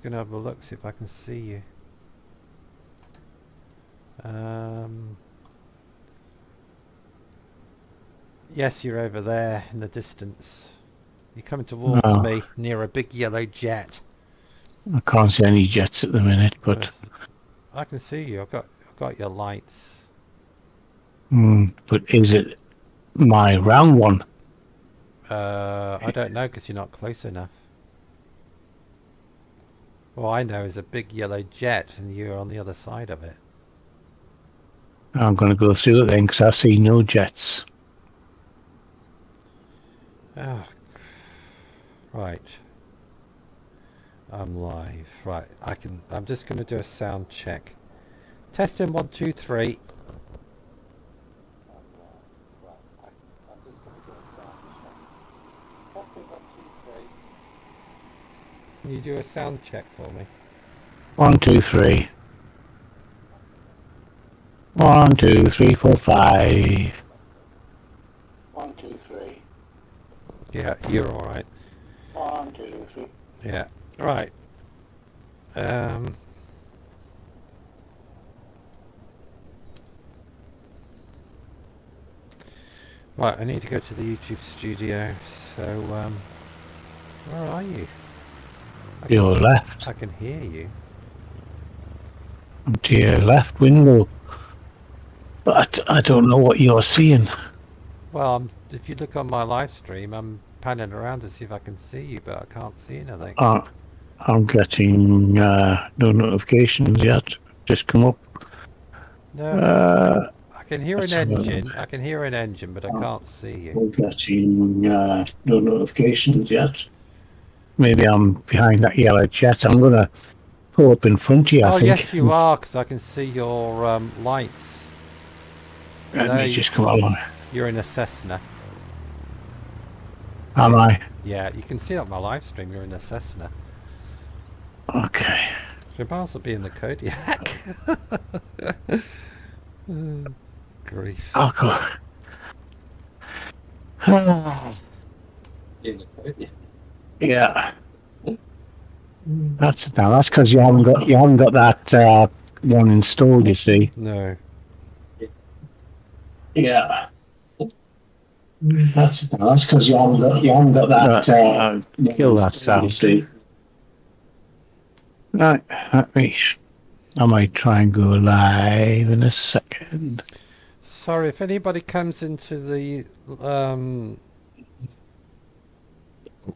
just going to have a look, see if I can see you. Yes, you're over there in the distance. You're coming towards me near a big yellow jet. I can't see any jets at the minute, but I can see you. I've got your lights. But is it my round one? I don't know because you're not close enough. All I know is a big yellow jet and you're on the other side of it. I'm going to go through it then because I see no jets. Oh, right. I'm live. Right, I'm just going to do a sound check. Testing 1, 2, 3. Can you do a sound check for me? 1, 2, 3. 1, 2, 3, 4, 5. 1, 2, 3. Yeah, you're all right. 1, 2, 3. Yeah, right. Right, I need to go to the YouTube studio. So, where are you? Your left. I can hear you. I'm to your left window. But I don't know what you're seeing. Well, if you look on my live stream, I'm panning around to see if I can see you, but I can't see anything. I'm getting no notifications yet. Just come up. No, I can hear an engine. I can hear an engine, but I can't see you. I'm getting no notifications yet. Maybe I'm behind that yellow jet. I'm going to pull up in front of you, I think. Yes, you are, because I can see your lights. Let me just come along. You're in a Cessna. Am I? Yeah, you can see it on my live stream. You're in a Cessna. Okay. So you might also be in the Kodiak. Grief. I'll go. In the Kodiak. Yeah. That's because you haven't got that one installed, you see. No. Yeah. That's because you haven't got that kill that sound, you see. Right, I might try and go live in a second. Sorry, if anybody comes into the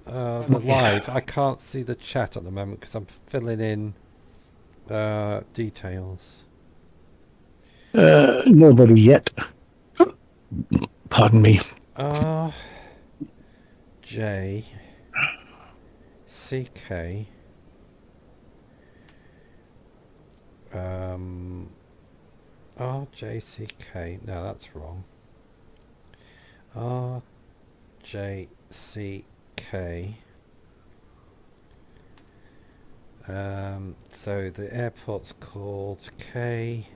live, I can't see the chat at the moment because I'm filling in details. Nobody yet. Pardon me. RJCK. RJCK. No, that's wrong. RJCK. So the airport's called KUSHIRO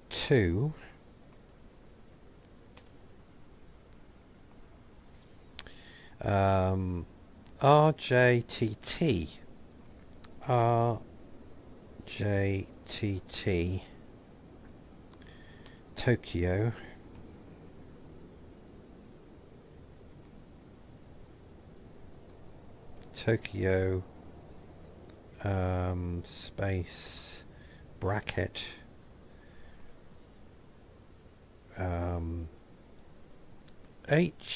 2 RJTT Tokyo space bracket HANEDA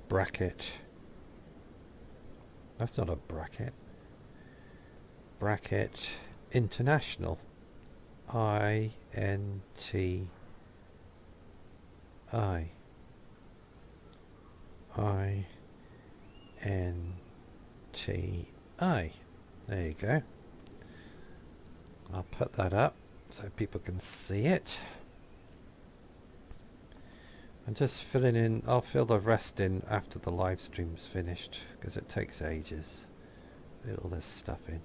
bracket. That's not a bracket. Bracket international. INTI. There you go. I'll put that up so people can see it. I'm just filling in. I'll fill the rest in after the live stream's finished because it takes ages. Fill all this stuff in.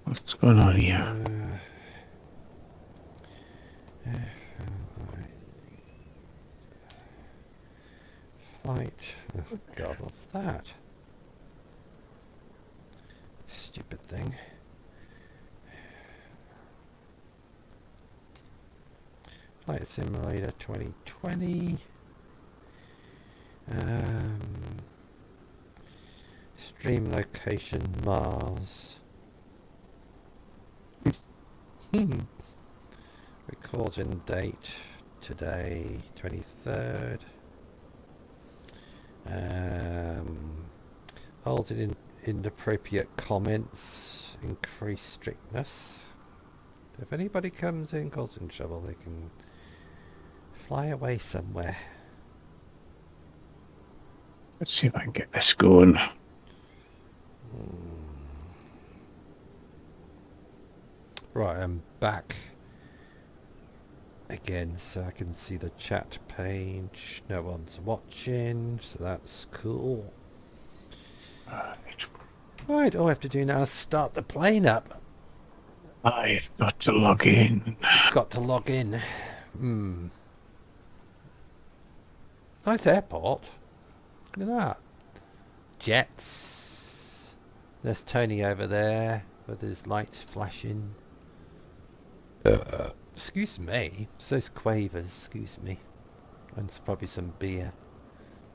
What's going on here? Flight. Oh God, what's that? Stupid thing. Flight Simulator 2020. Stream location Mars. Recording date today, 23rd. Holding inappropriate comments, increase strictness. If anybody comes in causing trouble, they can fly away somewhere. Let's see if I can get this going. Right, I'm back again so I can see the chat page. No one's watching, so that's cool. Right, all I have to do now is start the plane up. I've got to log in. Got to log in. Nice airport. Look at that. Jets. There's Tony over there with his lights flashing. Excuse me. So's Quavers, excuse me. And there's probably some beer.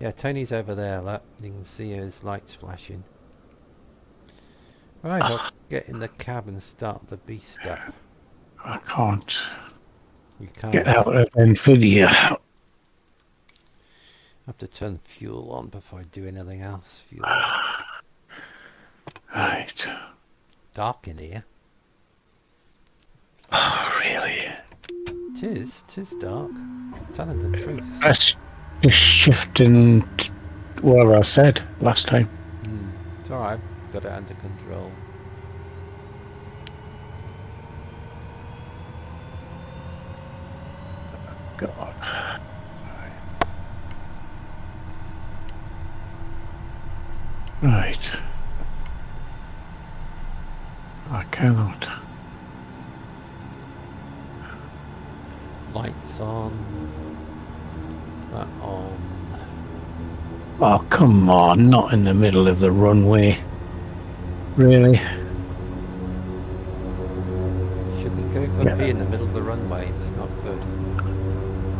Yeah, Tony's over there, look. You can see his lights flashing. Right, I'll get in the cab and start the beast up. I can't You can't. get out of NVIDIA. I have to turn fuel on before I do anything else. Fuel. Right. Dark in here. Oh, really? It is dark. I'm telling the truth. That's just shifting whatever I said last time. It's alright. Got it under control. God. Right. I cannot. Lights on. That on. Oh, come on. Not in the middle of the runway. Really? Shouldn't go for P in the middle of the runway. It's not good.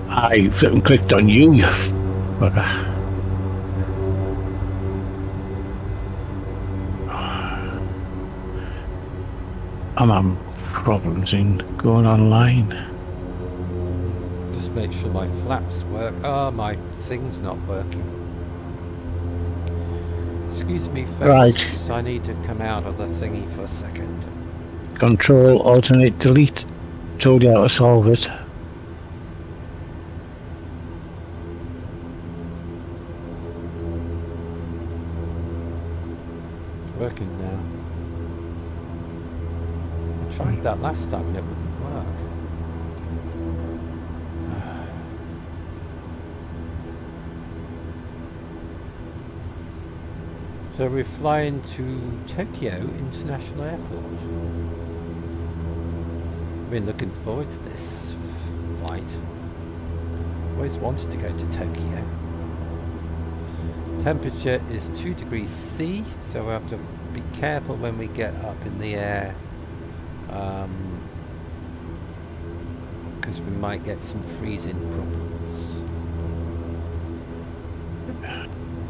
I flipping clicked on you, you bugger. I'm having problems in going online. Just make sure my flaps work. Oh, my thing's not working. Excuse me, folks. Right. I need to come out of the thingy for a second. Control, alternate, delete. Told you how to solve it. It's working now. I tried that last time and it wouldn't work. So we're flying to Tokyo International Airport. I've been looking forward to this flight. Always wanted to go to Tokyo. Temperature is 2 degrees C, so we have to be careful when we get up in the air, because we might get some freezing problems.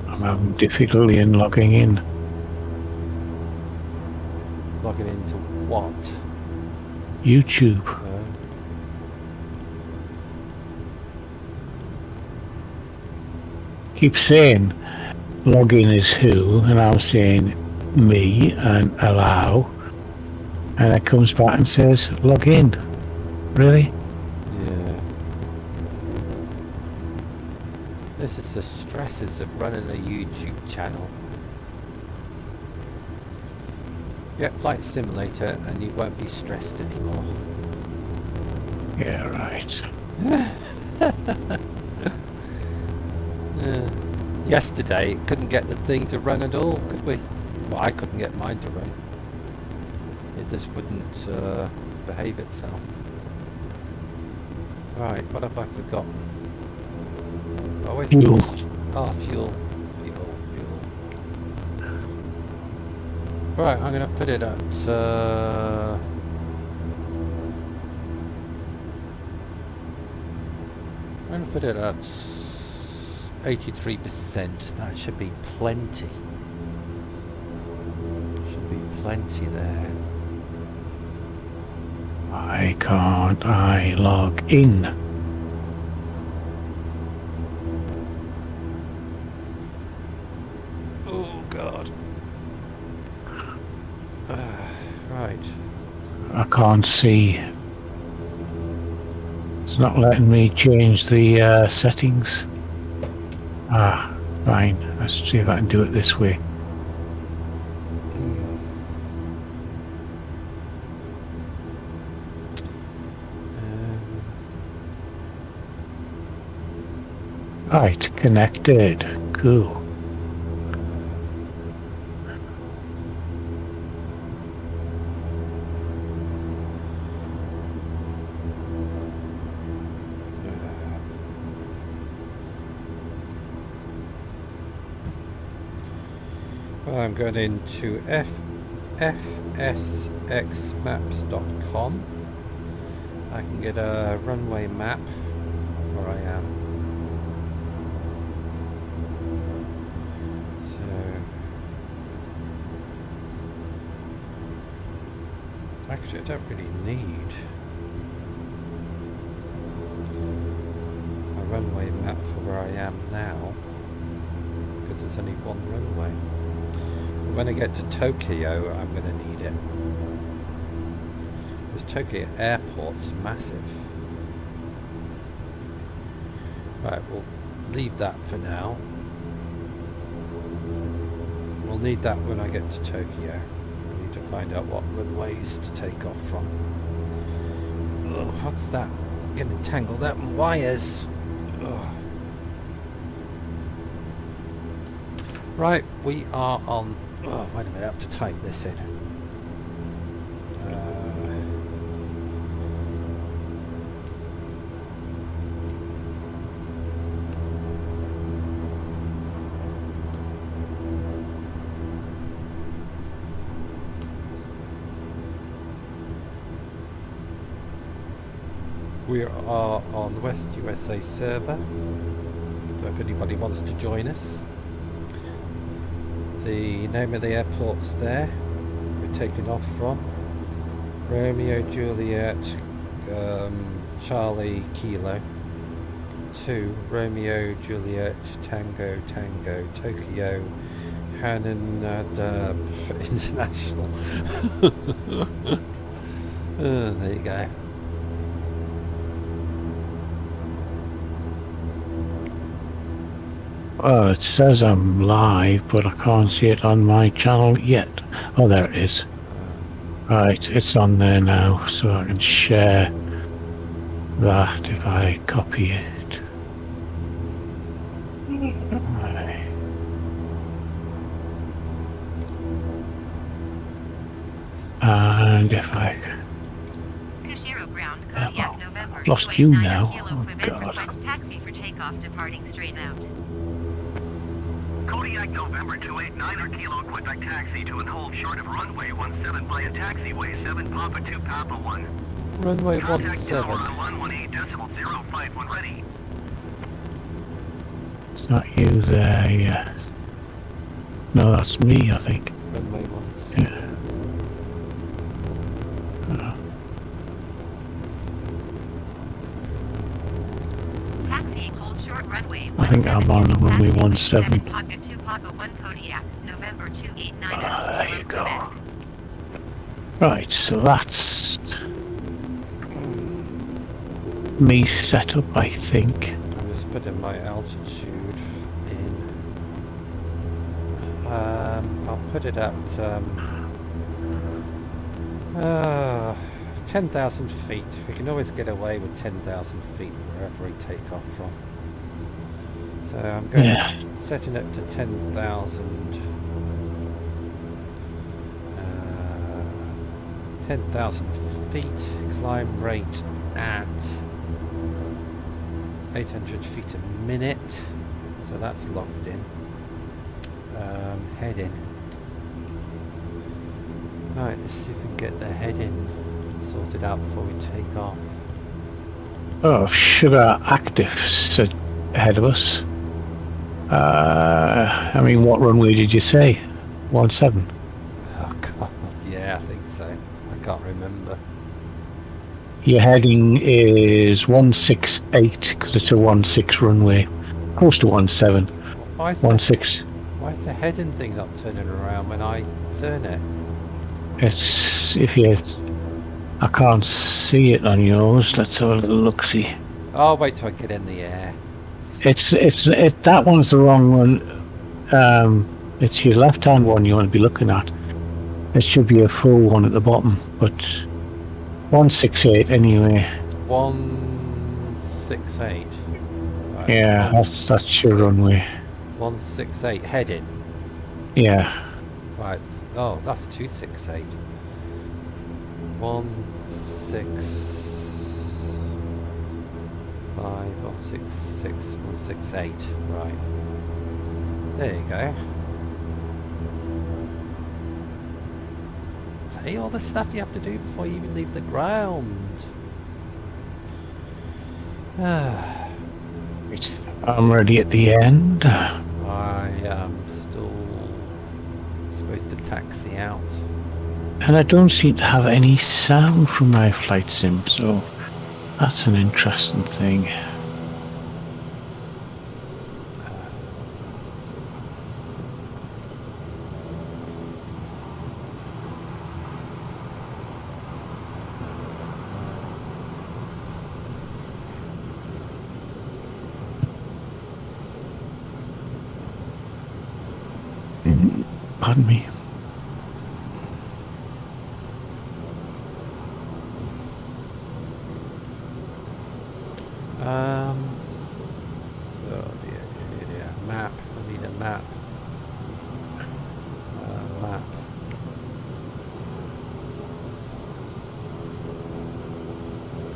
I'm having difficulty in logging in. Logging into what? YouTube. Keep saying login is who, and I'm saying me and allow, and it comes back and says log in. Really? Yeah. This is the stresses of running a YouTube channel. Yeah, flight simulator, and you won't be stressed anymore. Yeah, right. Yesterday, couldn't get the thing to run at all, could we? Well, I couldn't get mine to run. It just wouldn't behave itself. Right, what have I forgotten? Always Fuel. Oh, fuel. Right, I'm going to put it at... I'm going to put it at 83%. That should be plenty. Should be plenty there. Why can't I log in? Oh, God. Right. I can't see. It's not letting me change the settings. Ah, fine. Let's see if I can do it this way. Right, connected. Cool. I'm going into fsxmaps.com. I can get a runway map where I am. So actually I don't really need a runway map for where I am now, because there's only one runway. When I get to Tokyo, I'm going to need it. This Tokyo airport's massive. Right, we'll leave that for now. We'll need that when I get to Tokyo. I need to find out what runways to take off from. Oh, what's that? I'm getting tangled up in wires. Oh. Right, we are on... Oh, wait a minute, I have to type this in. We are on West USA server, so if anybody wants to join us. The name of the airport's there. We're taking off from Romeo Juliet Charlie Kilo to Romeo Juliet Tango Tango Tokyo Haneda International. There you go. Well, it says I'm live, but I can't see it on my channel yet. Oh, there it is. Right, it's on there now, so I can share that if I copy it. Right. And if I... Kushiro ground, Kodiak, November. I've lost you now. Oh, God. Taxi for takeoff, departing straight out. Kodiak November 289 or Kilo Quebec taxi to and hold short of runway 17 via taxiway 7 Papa 2 Papa 1. Runway Contact 17. tower on 118.051 ready. It's not you there yet. No, that's me, I think. Runway 17. Yeah. Taxiing, hold short runway. I think I'm on the runway 17. Papa 2 Papa 1 Kodiak, November 289. Ah, there you go. Right, so that's me set up, I think. I'm just putting my altitude in. I'll put it at 10,000 feet. We can always get away with 10,000 feet wherever we take off from. So I'm going setting it to 10,000. 10,000 feet. Climb rate at 800 feet a minute. So that's locked in. Heading. Right, let's see if we can get the heading sorted out before we take off. Oh, sugar actives ahead of us. I mean, what runway did you say? 17. Oh god, yeah, I think so. I can't remember. Your heading is 168 because it's a 16 runway, close to 17. Why is 16. Why is the heading thing not turning around when I turn it? It's if you. I can't see it on yours. Let's have a little look. See. Oh, wait till I get in the air. It's that one's the wrong one. It's your left-hand one you want to be looking at. It should be a full one at the bottom, but 168 anyway. 168. Right, Yeah, that's your runway. 168 heading. Yeah. Right. Oh, that's 268. 165, 166, 168. Right. There you go. See all the stuff you have to do before you even leave the ground. I'm ready at the end. I am still supposed to taxi out. And I don't seem to have any sound from my flight sim, so that's an interesting thing. Pardon me. Oh dear. Map. I need a map. Map.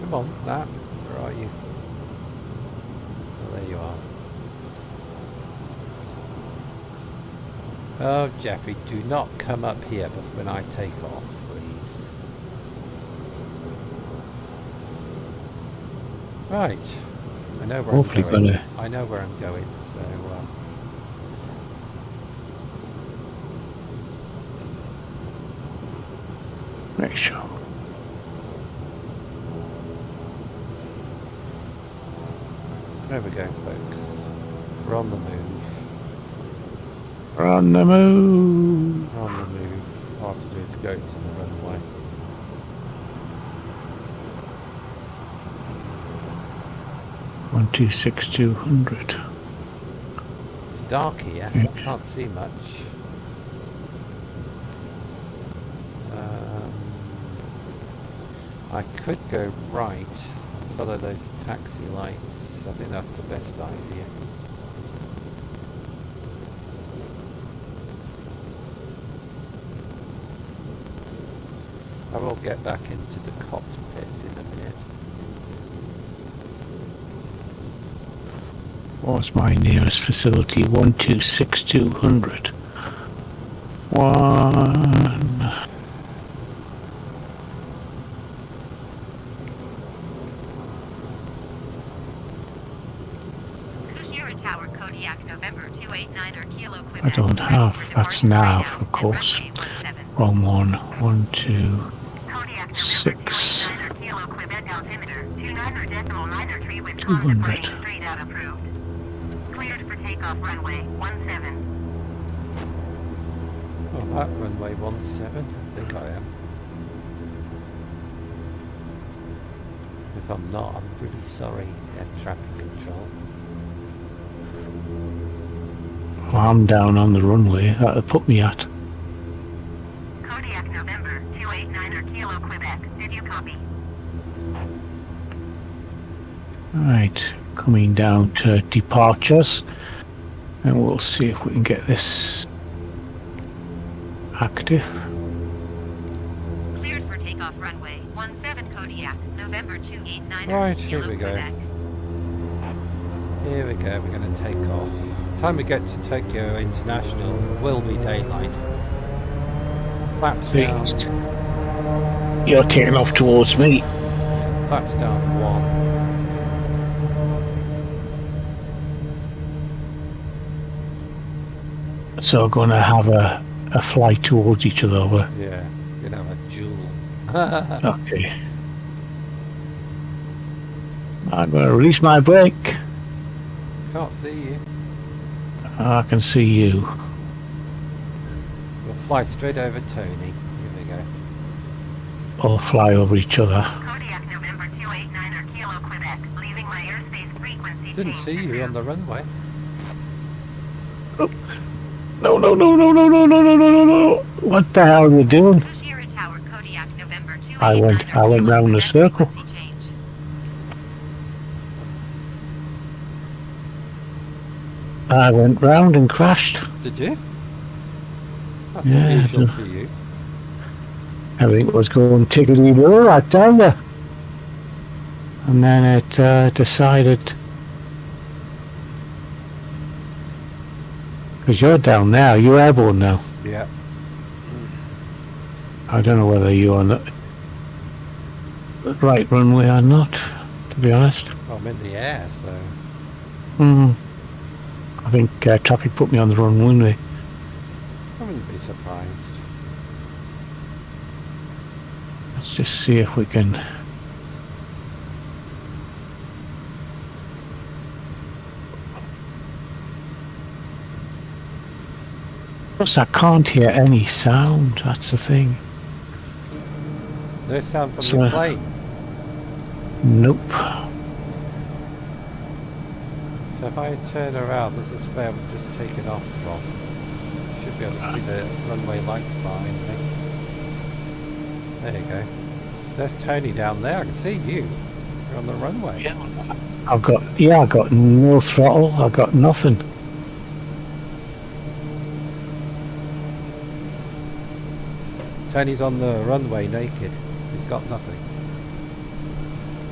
Come on, map. Where are you? Oh, there you are. Oh, Jeffrey, do not come up here when I take off, please. Right. I know where Hopefully I'm going. gonna- I know where I'm going, so... Make sure. there we go, folks. We're on the move. We're on the move. We're on the move. All I have to do is go to the runway. One 26200. It's dark here. Yeah. I can't see much. I could go right, follow those taxi lights. I think that's the best idea. I will get back into the cockpit in a minute. What's my nearest facility? 126200. One. Kushiro Tower, Kodiak, November 289 or Kilo Quebec. I don't have. That's nav, of course. Wrong one. 126. Kodiak, November 289 or Kilo Quebec altimeter. 29.9 with 200. straight out approved. Cleared for takeoff runway 17. Oh, that runway 17, I think I am. If I'm not, I'm really sorry, air traffic control. Well, I'm down on the runway. That'll put me at. Kodiak, November 289 or Kilo Right, coming down to departures, and we'll see if we can get this active. Cleared for takeoff runway 17 Kodiak, November 289. Right, here we go. Here we go, we're going to take off. Time we get to Tokyo International will be daylight. Flaps down. You're taking off towards me. Flaps down 1. So we're going to have a flight towards each other. Yeah, we're going to have a duel. Okay. I'm going to release my brake. Can't see you. I can see you. We'll fly straight over Tony. Here we go. Or fly over each other. Kodiak, November 289 Kilo Quebec, leaving my airspace frequency. Didn't see you on the runway. No, no, no, no, no, no, no, no, no, no, no. What the hell are you doing? Kushiro Tower, Kodiak, November 289 I went round the circle. I went round and crashed. Did you? That's Yeah, unusual for you. Everything was going tickety-boo, I tell you. And then it decided... Because you're down now, you're airborne now. Yeah. I don't know whether you're on the right runway or not, to be honest. Well, I'm in the air, so... I think traffic put me on the wrong runway. I wouldn't be surprised. Let's just see if we can... Plus I can't hear any sound, that's the thing. No sound from So- your plane. Nope. So if I turn around, this is where we've just taken off from. Should be able to see the runway lights behind me. There you go. There's Tony down there. I can see you. You're on the runway. I got no throttle, I got nothing. Tony's on the runway naked. He's got nothing.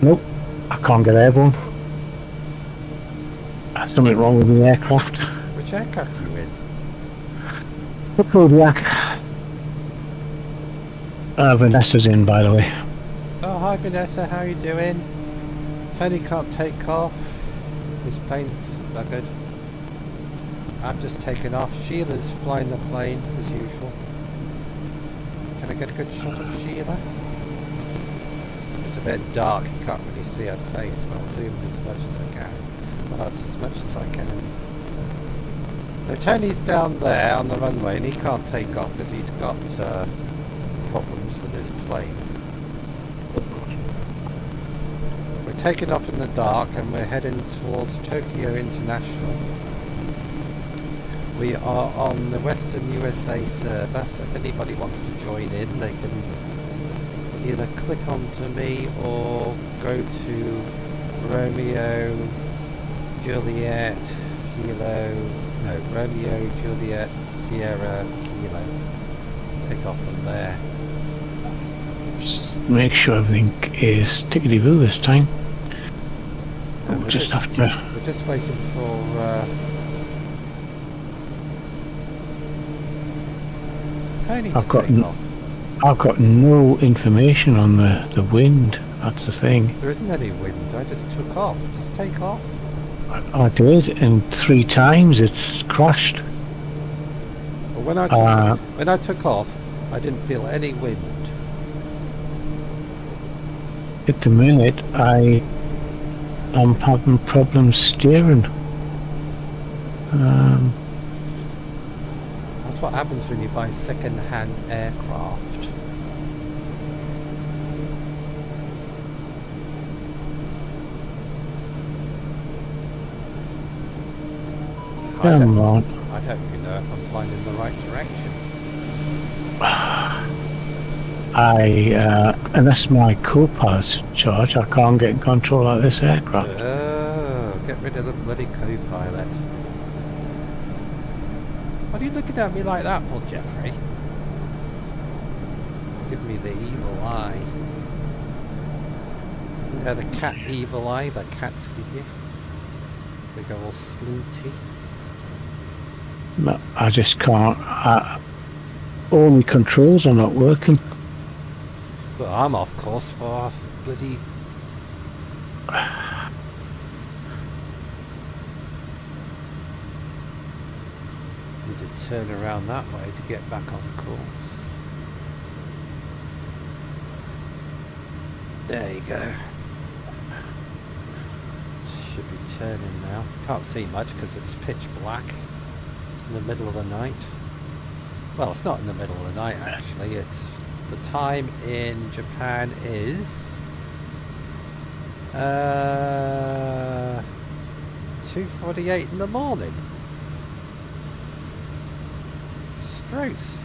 Nope. I can't get airborne. There's something wrong with the aircraft. Which aircraft are you in? The Kodiak. Vanessa's in, by the way. Oh, hi Vanessa, how you doing? Tony can't take off. His plane's buggered. I'm just taking off. Sheila's flying the plane as usual. Can I get a good shot of Sheila? It's a bit dark, you can't really see her face, but I'll zoom as much as I can. Well, that's as much as I can. So Tony's down there on the runway and he can't take off because he's got problems with his plane. We're taking off in the dark and we're heading towards Tokyo International. We are on the Western USA server, so if anybody wants to join in, they can either click onto me or go to Romeo, Juliet, Romeo, Juliet, Sierra, Kilo. Take off from there. Just make sure everything is tickety-boo this time. And We'll just have to... We're just waiting for... Tony to I've got take off. I've got no information on the wind. That's the thing. There isn't any wind. I just took off. Just take off. I did, and 3 times it's crashed. Well, when I took off, I didn't feel any wind. At the minute, I'm having problems steering. That's what happens when you buy second-hand aircraft. Come on. I don't even know if I'm flying in the right direction. unless my co-pilot's in charge, I can't get in control of this aircraft. Oh, get rid of the bloody co-pilot. What are you looking at me like that for, Jeffrey? Give me the evil eye. You know the cat evil eye that cats give you? They go all slinty. No, I just can't. All my controls are not working. But I'm off course for bloody... Need to turn around that way to get back on course. There you go. Should be turning now. Can't see much because it's pitch black. It's in the middle of the night. Well, it's not in the middle of the night actually. It's the time in Japan is 2:48 in the morning. Struth.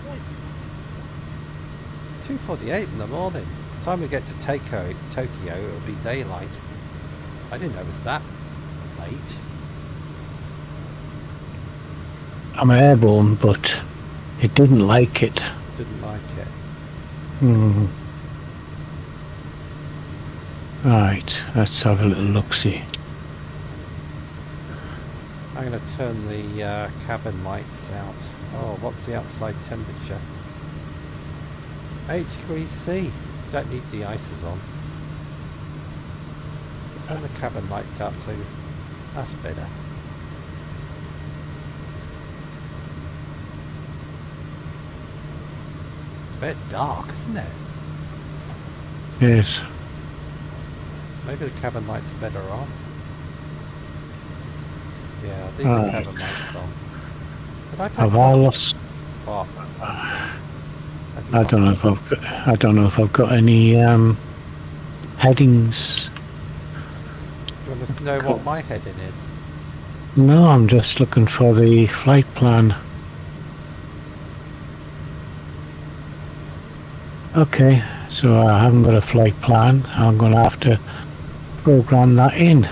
2:48 in the morning. Time we get to Tokyo, it'll be daylight. I didn't know it was that late. I'm airborne, but it didn't like it. Didn't like it. Right, let's have a little look-see. I'm going to turn the cabin lights out. Oh, what's the outside temperature? 8 degrees C. Don't need the ices on. Turn the cabin lights out, so that's better. It's a bit dark, isn't it? Yes. Maybe the cabin lights are better on. Yeah, I think the cabin lights on. Did I Have I lost? What? I don't know if I've got any headings. Do you want to know what my heading is? No, I'm just looking for the flight plan. Okay, so I haven't got a flight plan. I'm going to have to program that in.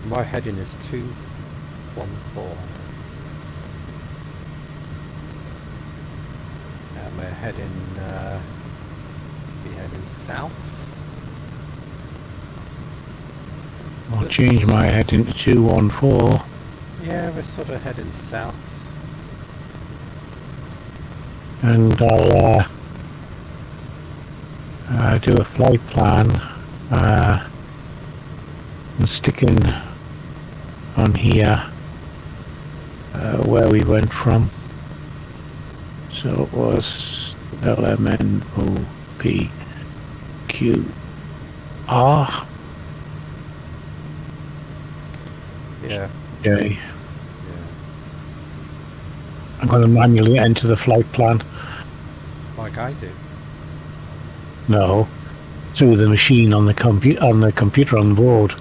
My heading is 214. And we're heading, south. I'll change my heading to 214. Yeah, we're sort of heading south. And I'll do a flight plan and stick in on here where we went from. So it was LMNOPQR. Yeah. Okay. Yeah. I'm going to manually enter the flight plan. Like I do. No, through the machine on the computer on board.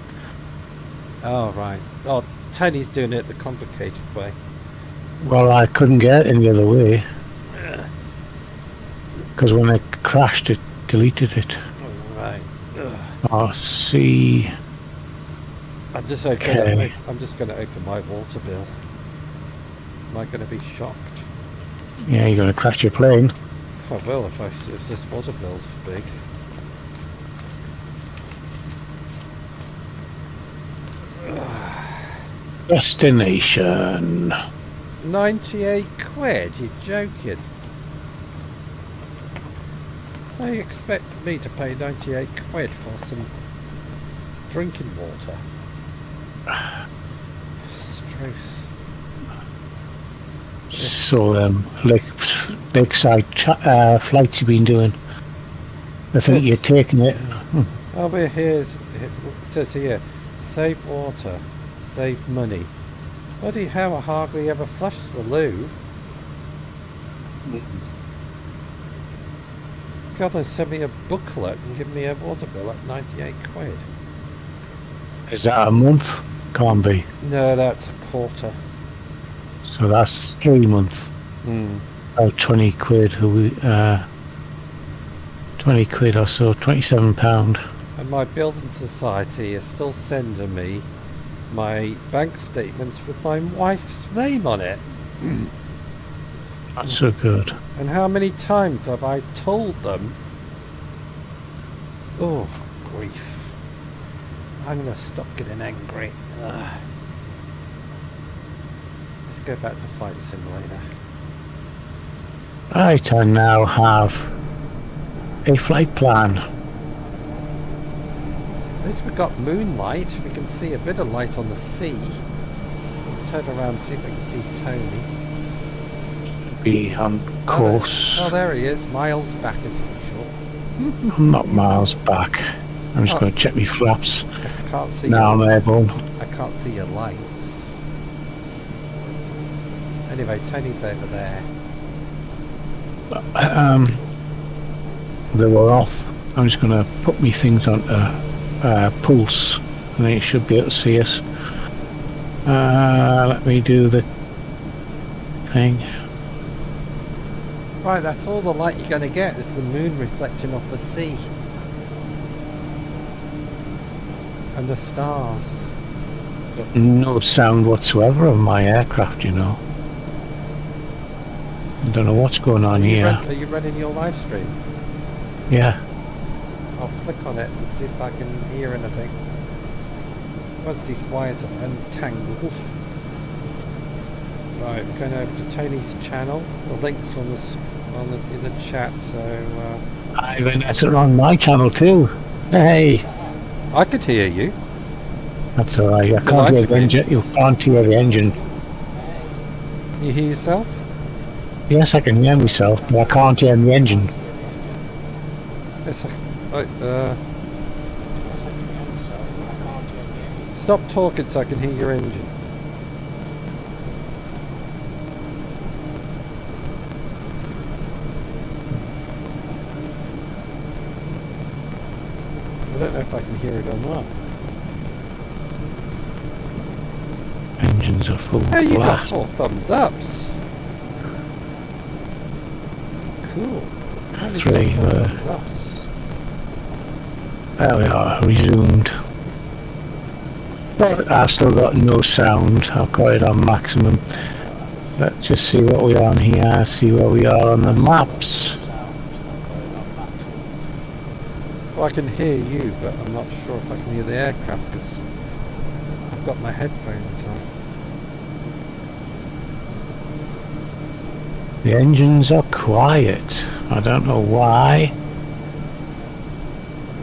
Oh, right. Oh, Tony's doing it the complicated way. Well, I couldn't get it any other way. Because when it crashed, it deleted it. Oh, right. RC. I'm just going to open my water bill. Am I going to be shocked? Yeah, you're going to crash your plane. I will if this water bill's big. Destination. 98 quid? You're joking. They expect me to pay 98 quid for some drinking water. Struth. So, lakeside flights you've been doing. I think you're taking it. Oh, we're here. It says here, save water, save money. Bloody hell, I hardly ever flush the loo. God, they sent me a booklet and give me a water bill at 98 quid. Is that a month? Can't be. No, that's a quarter. So that's 3 months. about 20 quid. 20 quid or so, £27. And my building society is still sending me my bank statements with my wife's name on it. Not so good. And how many times have I told them? Oh, grief. I'm going to stop getting angry. Ugh. Let's go back to Flight Simulator. Right, I now have a flight plan. At least we've got moonlight. We can see a bit of light on the sea. Let's turn around and see if we can see Tony. Be on course. Oh, there he is. Miles back, as usual. I'm not miles back. I'm just going to check my flaps. I can't see. Now I'm airborne. I can't see your lights. Anyway, Tony's over there. They were off. I'm just going to put me things on pulse, and then you should be able to see us. Let me do the thing. Right, that's all the light you're going to get is the moon reflecting off the sea. And the stars. No sound whatsoever of my aircraft, you know. I don't know what's going on here. Are you running your live stream? Yeah. I'll click on it and see if I can hear anything. Once these wires are untangled. Right, we're going over to Tony's channel. The link's on in the chat, so... Ivan, that's on my channel too. Hey! I could hear you. That's alright, I can't hear the engine. You can't hear the engine. Can you hear yourself? Yes, I can hear myself, but I can't hear the engine. Yes, stop talking so I can hear your engine. I don't know if I can hear it or not. Engines are full Hey, you got blast. 4 thumbs ups. Cool. Tony's got 3 4 thumbs ups. There we are, resumed. But I've still got no sound. I've got it on maximum. Let's just see what we are on here, see where we are on the maps. Well, I can hear you, but I'm not sure if I can hear the aircraft because I've got my headphones on. The engines are quiet. I don't know why.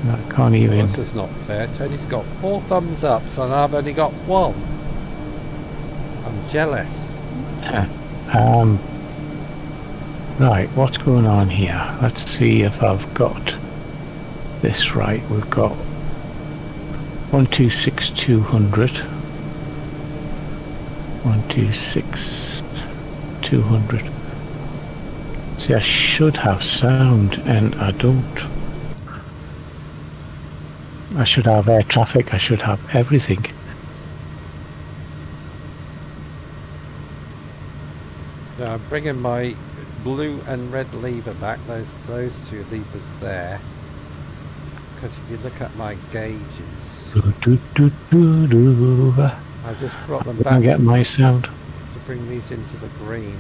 I can't even... This is not fair. Tony's got 4 thumbs ups and I've only got 1. I'm jealous. Right, what's going on here? Let's see if I've got this right. We've got 126,200. 126,200. See, I should have sound and I don't. I should have air traffic, I should have everything. Now I'm bringing my blue and red lever back, those 2 levers there. Because if you look at my gauges, I just brought them back I get my sound. to bring these into the green.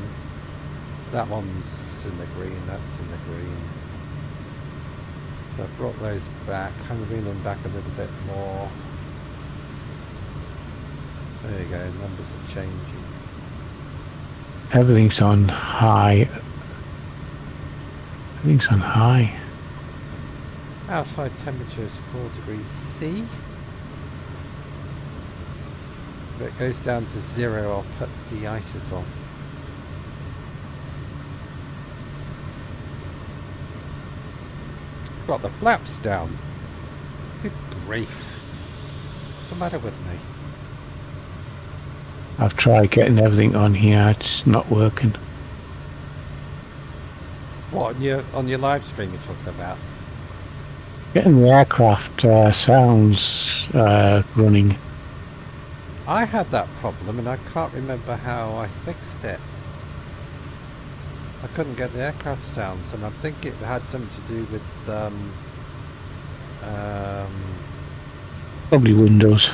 That one's in the green, that's in the green. So I brought those back, I'm bringing them back a little bit more. There you go, numbers are changing. Everything's on high. Everything's on high. Outside temperature is 4 degrees C. If it goes down to 0, I'll put de-icers on. Got the flaps down. Good grief. What's the matter with me? I've tried getting everything on here, it's not working. What, on your live stream you're talking about? Getting the aircraft sounds running. I had that problem and I can't remember how I fixed it. I couldn't get the aircraft sounds, and I think it had something to do with Probably Windows.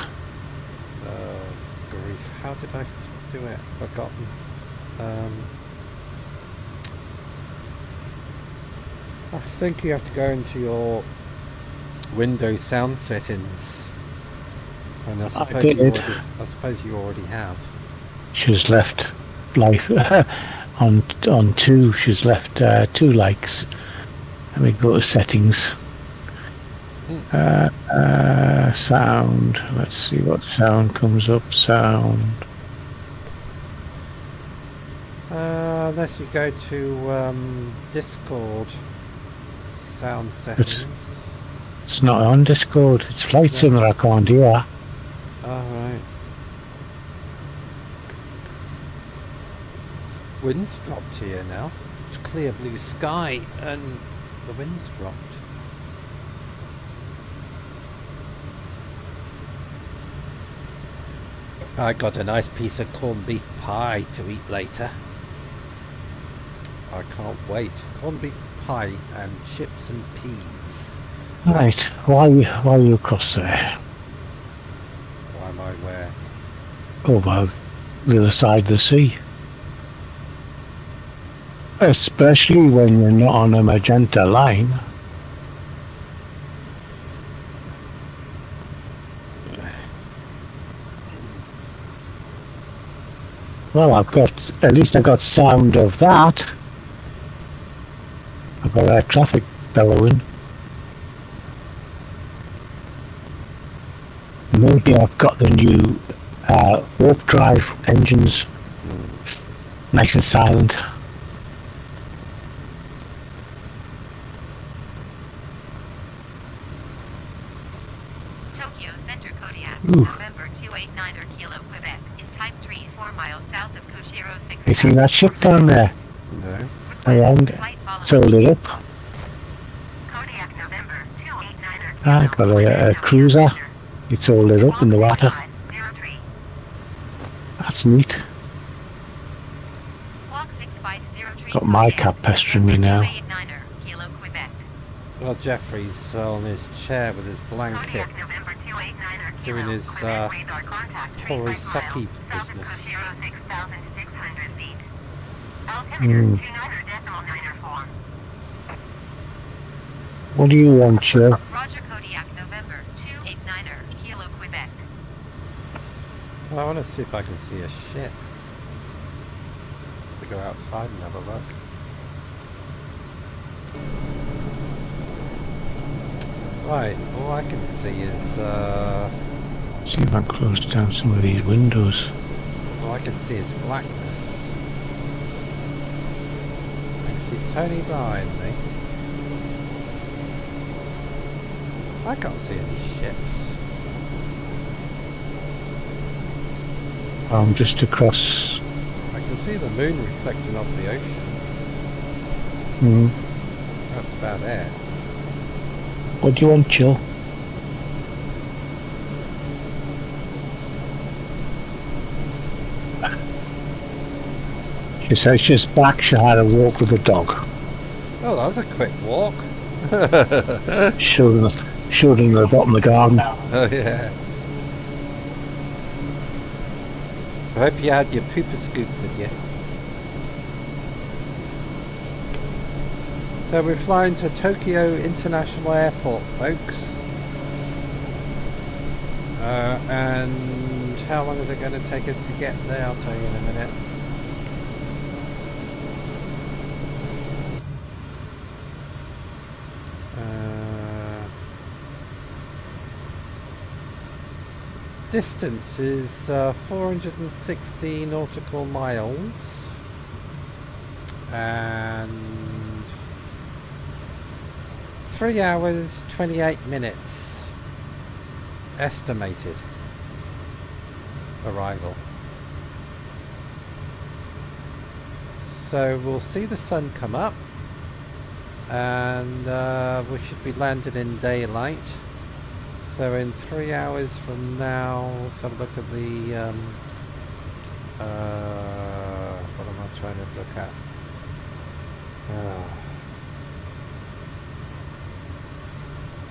grief. How did I do it? Forgotten. I think you have to go into your Windows sound settings, and I suppose you already have. She's left life on 2. She's left 2 likes. Let me go to settings. Sound. Let's see what sound comes up. Sound. Unless you go to Discord sound settings. It's not on Discord. It's Flight Sim that I can't hear. Alright. Wind's dropped here now. It's clear blue sky and the wind's dropped. I got a nice piece of corned beef pie to eat later. I can't wait. Corned beef pie and chips and peas. Right. Why are you across there? Why am I where? Over the other side of the sea. Especially when you're not on a magenta line. Well, at least I got sound of that. I've got air traffic bellowing. Maybe I've got the new warp drive engines. Nice and silent. Tokyo Center Kodiak, Ooh. November 289 or Kilo, Quebec, is type 3, 4 miles south of Kushiro 6. You see that ship down there? No. Around, it's all lit up. Kodiak, November 289 or I got a cruiser. It's all lit up in the water. That's neat. Got my cat pestering me now. Well, Jeffrey's on his chair with his blanket, doing his Porosaki business. What do you want, Joe? Roger, Kodiak, November 289er, Kilo, Quebec. Well, I want to see if I can see a ship. To go outside and have a look. Right, all I can see is See if I can close down some of these windows. all I can see is blackness. I can see Tony behind me. I can't see any ships. I'm just across. I can see the moon reflecting off the ocean. That's about it. What do you want, Jill? She says she's back. She had a walk with the dog. Oh, that was a quick walk. Showed in the bottom of the garden. Oh yeah. I hope you had your pooper scoop with you. So we're flying to Tokyo International Airport, folks. And how long is it going to take us to get there? I'll tell you in a minute. Distance is 460 nautical miles and 3 hours 28 minutes estimated arrival. So we'll see the sun come up and we should be landing in daylight. So in 3 hours from now, let's have a look at the, what am I trying to look at? Ah.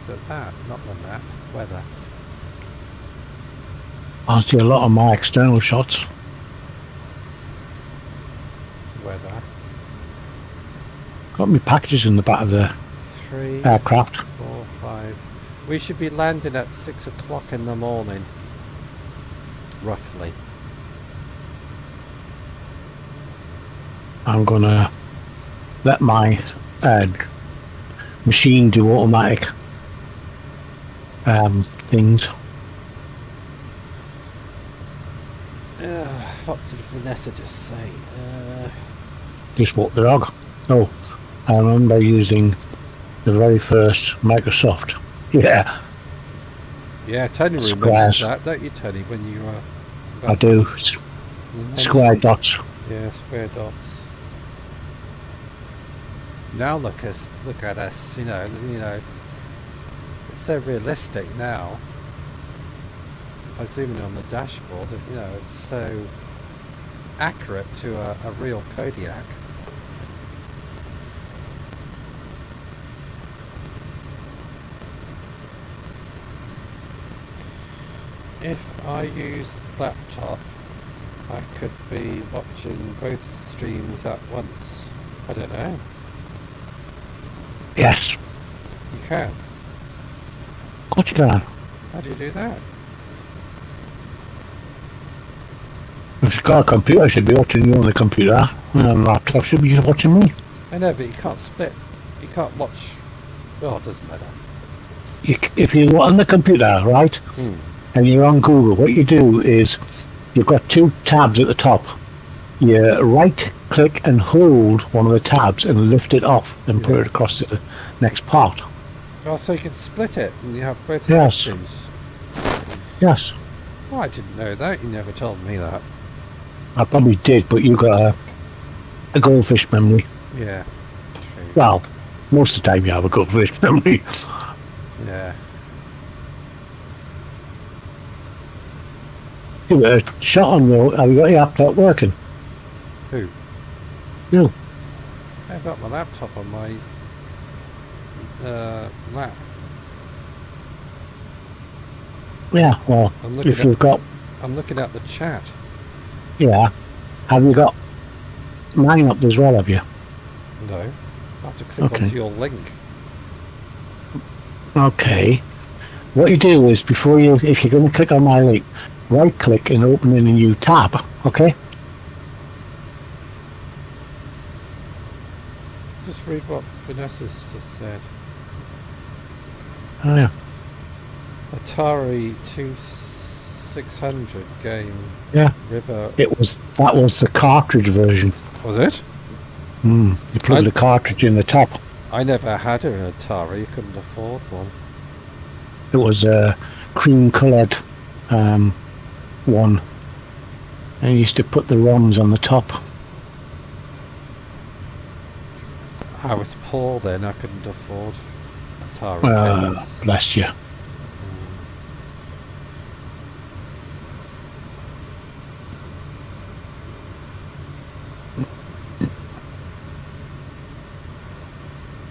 So that, not the map, weather. I see a lot of my external shots. Weather. Got me packages in the back of the 3, aircraft. 4, 5. We should be landing at 6 o'clock in the morning. Roughly. I'm gonna let my machine do automatic things. What did Vanessa just say? Just walk the dog. Oh, I remember using the very first Microsoft. Yeah, Yeah, Tony remembers Squares. that, don't you, Tony? When you I do. Square dots. Yeah, square dots. Now look at us, you know, it's so realistic now. If I zoom in on the dashboard, you know, it's so accurate to a real Kodiak. If I use laptop, I could be watching both streams at once. I don't know. Yes. You can. Of course you can. How do you do that? If you've got a computer, I should be watching you on the computer. And on the laptop, should be watching me. I know, but you can't split. You can't watch. Oh, it doesn't matter. If you're on the computer, right, and you're on Google, what you do is you've got two tabs at the top. You right-click and hold one of the tabs and lift it off and put it across to the next part. Oh, so you can split it and you have both Yes. streams. Yes. Oh, I didn't know that. You never told me that. I probably did, but you got a goldfish memory. Yeah. True. Well, most of the time you have a goldfish memory. Yeah. Give it a shot on your. Have you got your laptop working? Who? You. I've got my laptop on my lap. Yeah. Well, I'm looking if you've got, I'm looking at the chat. yeah. Have you got mine up as well? Have you? No. I have to click Okay. onto your link. Okay. What you do is before you, if you're going to click on my link, right click and open in a new tab. Okay. Just read what Vanessa's just said. Oh yeah. Atari 2600 game. Yeah. River. That was the cartridge version. Was it? You plug the cartridge in the top. I never had an Atari. Couldn't afford one. It was a cream coloured one. And you used to put the ROMs on the top. I was poor then. I couldn't afford Atari games. Bless you.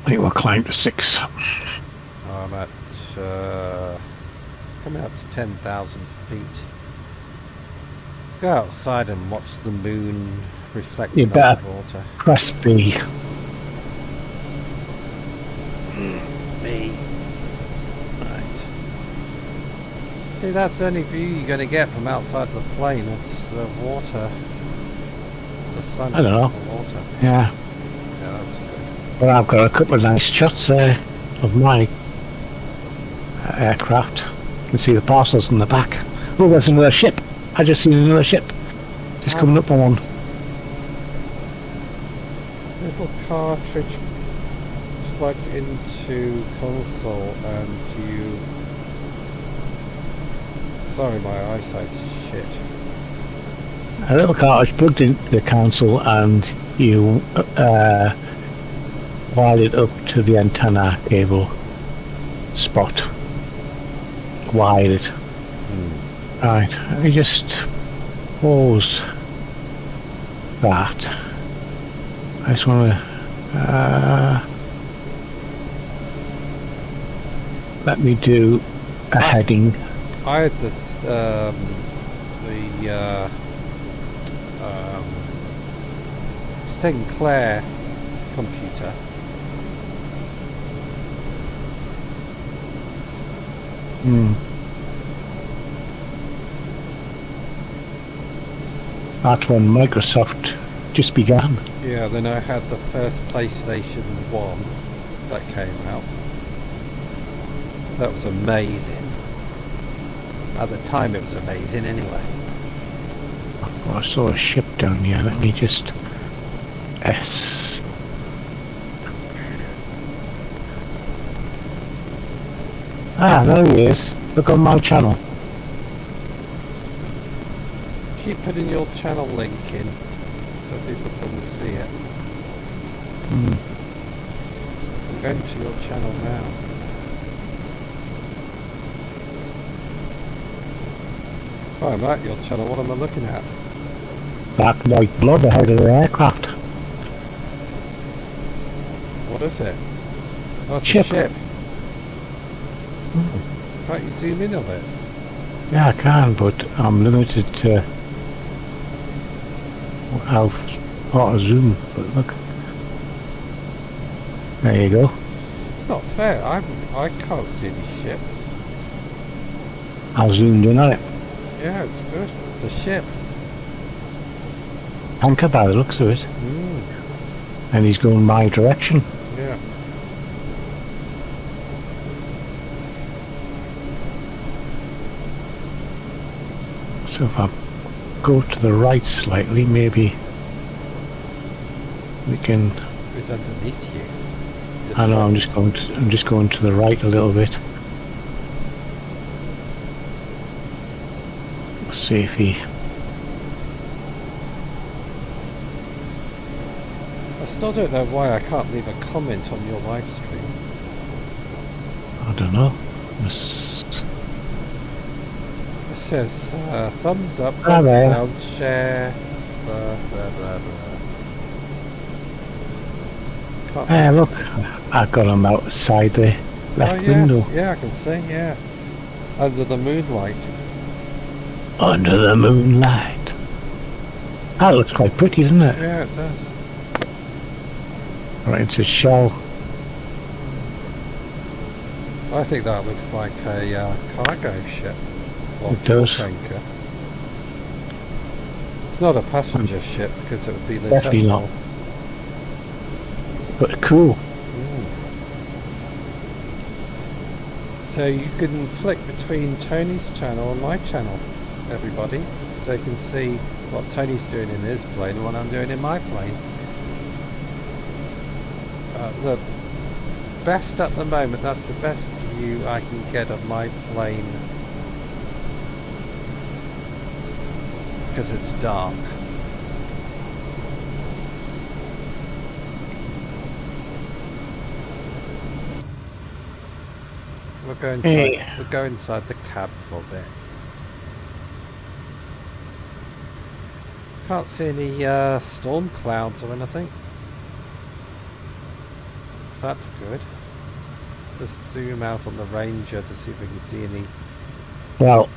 I think we're climbing to 6. I'm at coming up to 10,000 feet. Go outside and watch the moon reflecting You off better the water. press B. Me. Right. See, that's the only view you're going to get from outside the plane. It's the water. The sun. I don't know. The water. Yeah. Yeah, that's good. But I've got a couple of nice shots there of my aircraft. You can see the parcels in the back. Oh, there's another ship. I just seen another ship. Just coming up on one. Little cartridge plugged into console and you... Sorry, my eyesight's shit. A little cartridge plugged into the console and you wire it up to the antenna cable spot. Wire it. Right, let me just pause that. I just want to Let me do a heading. I had this, Sinclair computer. That's when Microsoft just began. Yeah, then I had the first PlayStation 1 that came out. That was amazing. At the time it was amazing anyway. Oh, I saw a ship down here. Let me just... S. Ah, there he is. Look on my channel. Keep putting your channel link in so people can see it. I'm going to your channel now. Oh, I'm at your channel. What am I looking at? That white blob ahead of the aircraft. What is it? Oh, it's Ship. a ship. Can't you zoom in on it? Yeah, I can, but I'm limited to how far to zoom. But look. There you go. It's not fair. I can't see any ships. I zoomed in on it. Yeah, it's good. It's a ship. Tanker by the looks of it. And he's going my direction. Yeah. So if I go to the right slightly, maybe we can... Who's underneath you? I know, I'm just going to the right a little bit. Let's see if he... I still don't know why I can't leave a comment on your live stream. I don't know. This... It says thumbs up, Ah, thumbs there. down, share, blah blah blah blah. Hey, look, I got him outside the left window. Yeah, I can see, yeah. Under the moonlight. Under the moonlight. That looks quite pretty, doesn't it? Yeah, it does. Right, it's a shell. I think that looks like a cargo ship. Or It does. tanker. It's not a passenger ship because it would be lit up. Definitely not. But cool. So you can flick between Tony's channel and my channel, everybody. They can see what Tony's doing in his plane and what I'm doing in my plane. The best at the moment, that's the best view I can get of my plane. Because it's dark. We'll go inside the cab for a bit. Can't see any storm clouds or anything. That's good. Just zoom out on the Ranger to see if we can see any. Well,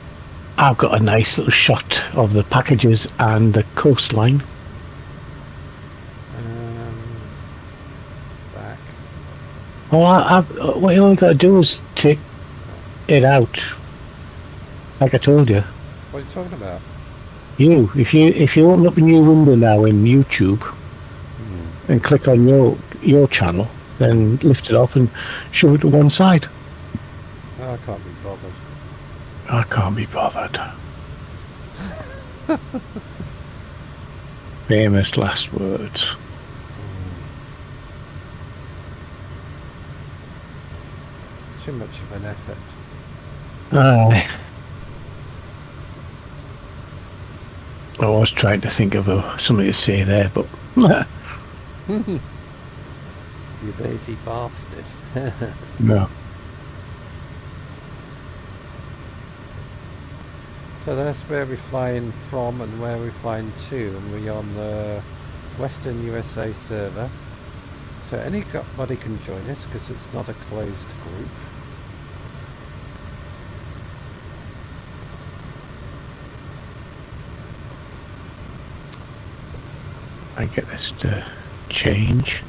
I've got a nice little shot of the packages and the coastline. Back. Well, what you only got to do is take it out, like I told you. What are you talking about? If you open up a new window now in YouTube and click on your channel, then lift it off and shove it to one side. Oh, I can't be bothered. I can't be bothered. Famous last words. It's too much of an effort. I was trying to think of something to say there, but You lazy bastard. no. So that's where we're flying from and where we're flying to, and we're on the Western USA server. So anybody can join us because it's not a closed group. I get this to change.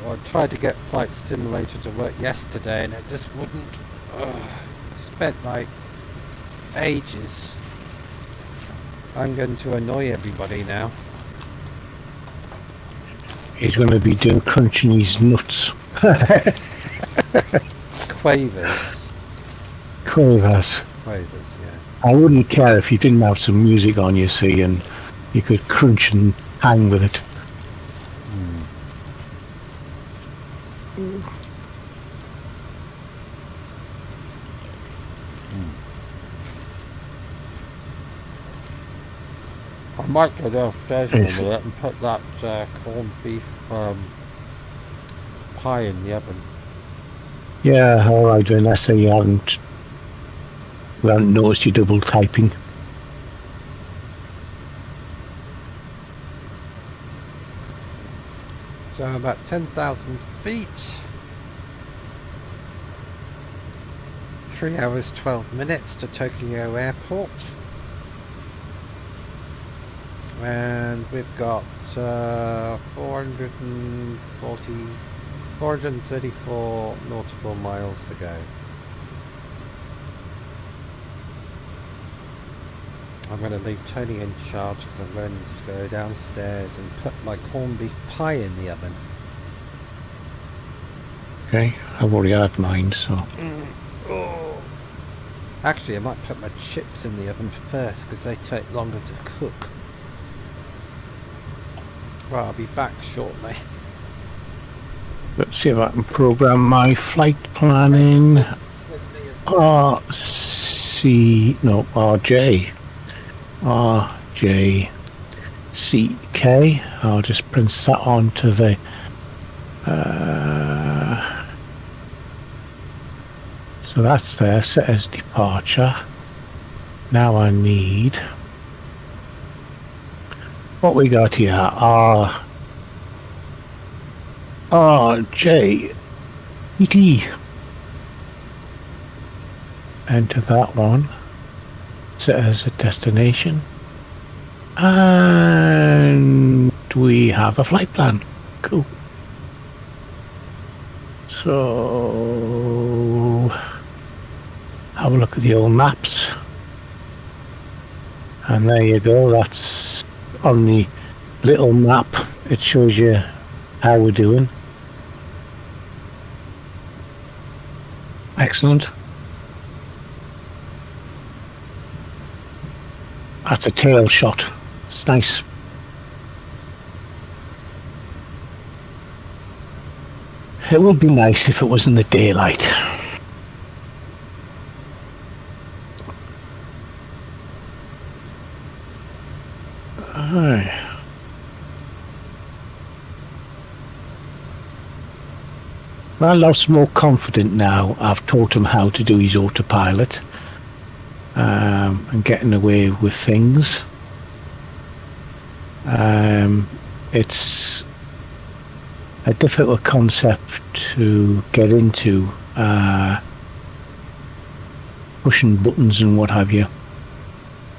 I tried to get Flight Simulator to work yesterday and it just wouldn't. Spent like ages. I'm going to annoy everybody now. He's going to be doing crunching his nuts. Quavers. Quavers. Quavers, yeah. I wouldn't care if you didn't have some music on, you see, and you could crunch and hang with it. I might go downstairs in a minute and put that corned beef pie in the oven. Yeah, alright, unless you haven't noticed you double typing. So about 10,000 feet. 3 hours 12 minutes to Tokyo Airport. And we've got 434 nautical miles to go. I'm going to leave Tony in charge because I'm going to go downstairs and put my corned beef pie in the oven. Okay, I've already had mine, so... Actually, I might put my chips in the oven first because they take longer to cook. Well, I'll be back shortly. Let's see if I can program my flight planning. RJCK. I'll just print that onto the so that's there, set as departure. Now I need what we got here. RJCK. Enter that one. Set as a destination. And we have a flight plan. Cool. So have a look at the old maps. And there you go, that's on the little map. It shows you how we're doing. Excellent. That's a tail shot. It's nice. It would be nice if it was in the daylight. Aye. Ralph's more confident now. I've taught him how to do his autopilot and getting away with things. It's a difficult concept to get into, pushing buttons and what have you.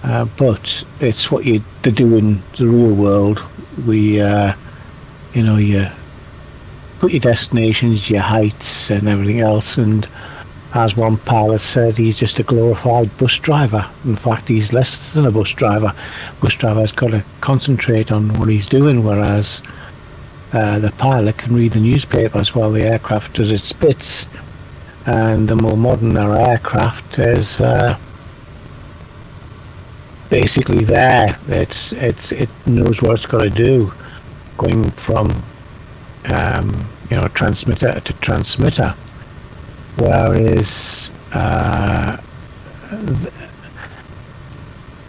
But it's what you do in the real world. You put your destinations, your heights and everything else, and as one pilot said, he's just a glorified bus driver. In fact, he's less than a bus driver. Bus driver's got to concentrate on what he's doing, whereas the pilot can read the newspapers while the aircraft does its bits. And the more modern our aircraft is basically there. It knows what it's got to do, going from transmitter to transmitter, whereas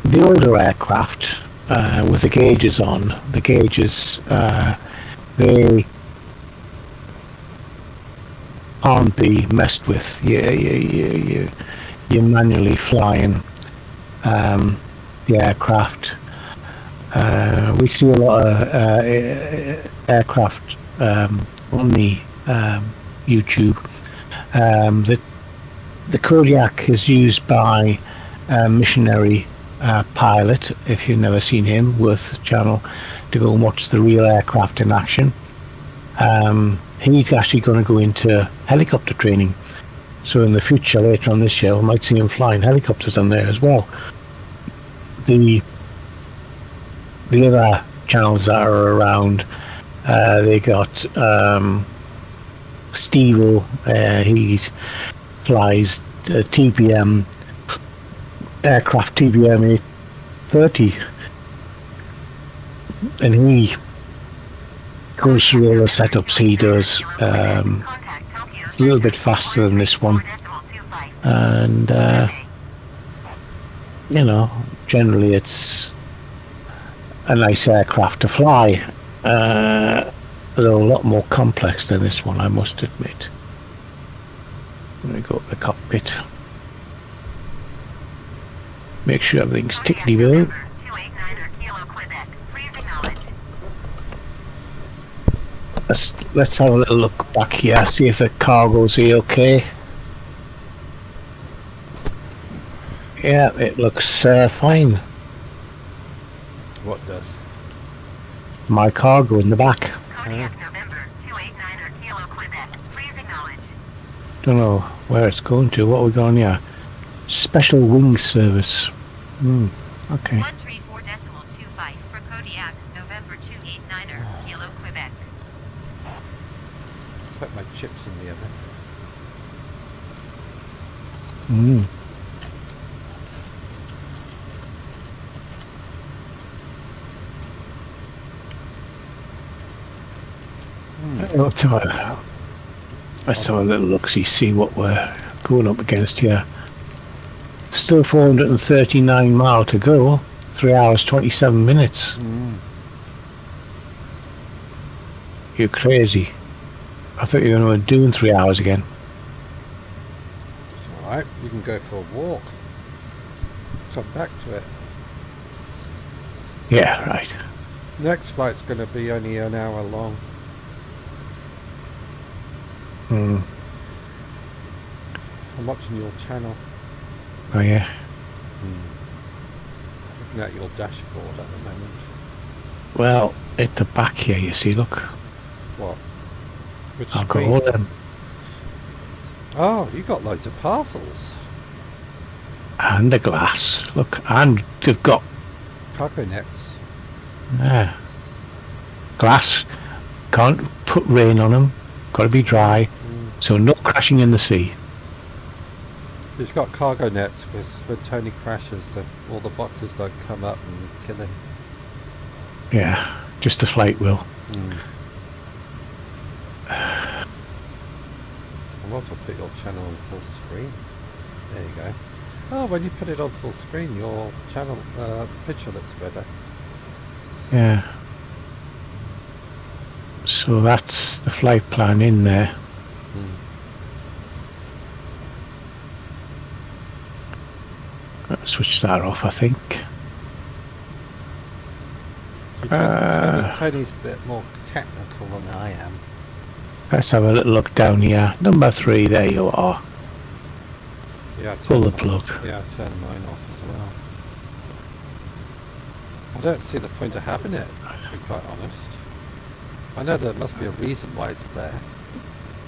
the older aircraft with the gauges on, the gauges they can't be messed with. You're manually flying the aircraft. We see a lot of aircraft on the YouTube. The Kodiak is used by a missionary pilot, if you've never seen him, worth the channel to go and watch the real aircraft in action. He's actually going to go into helicopter training. So in the future, later on this year, we might see him flying helicopters on there as well. The other channels that are around, they got Steve, he flies TBM aircraft, TBM 830, and he goes through all the setups he does. It's a little bit faster than this one, and you know, generally it's a nice aircraft to fly, though a lot more complex than this one, I must admit. Let me go to the cockpit. Make sure everything's tickety-boo. Let's have a little look back here, see if the cargo's okay. Yeah, it looks fine. What does? My cargo in the back. Don't know where it's going to. What are we going here? Special wing service. Okay. 134.25 for Kodiak, November 289er, Kilo Quebec. Put my chips in the oven. Let's have a little look-see, see what we're going up against here. Still 439 miles to go. 3 hours 27 minutes. You're crazy. I thought you were going to do in 3 hours again. It's alright, you can go for a walk. Come back to it. Yeah, right. Next flight's going to be only an hour long. I'm watching your channel. Oh yeah. Looking at your dashboard at the moment. Well, at the back here, you see, look. What? Which I've got screen? all them. Oh, you got loads of parcels. And the glass. Look, and they've got Cargo nets. glass. Can't put rain on them. Got to be dry. So no crashing in the sea. He's got cargo nets when Tony crashes, so all the boxes don't come up and kill him. Yeah, just the flight will. I'll also put your channel on full screen. There you go. Oh, when you put it on full screen, your channel picture looks better. Yeah. So that's the flight plan in there. Let's switch that off, I think. Tony's a bit more technical than I am. Let's have a little look down here. Number 3, there you are. Yeah, Pull the plug. Yeah, turn mine off as well. I don't see the point of having it, to be quite honest. I know there must be a reason why it's there.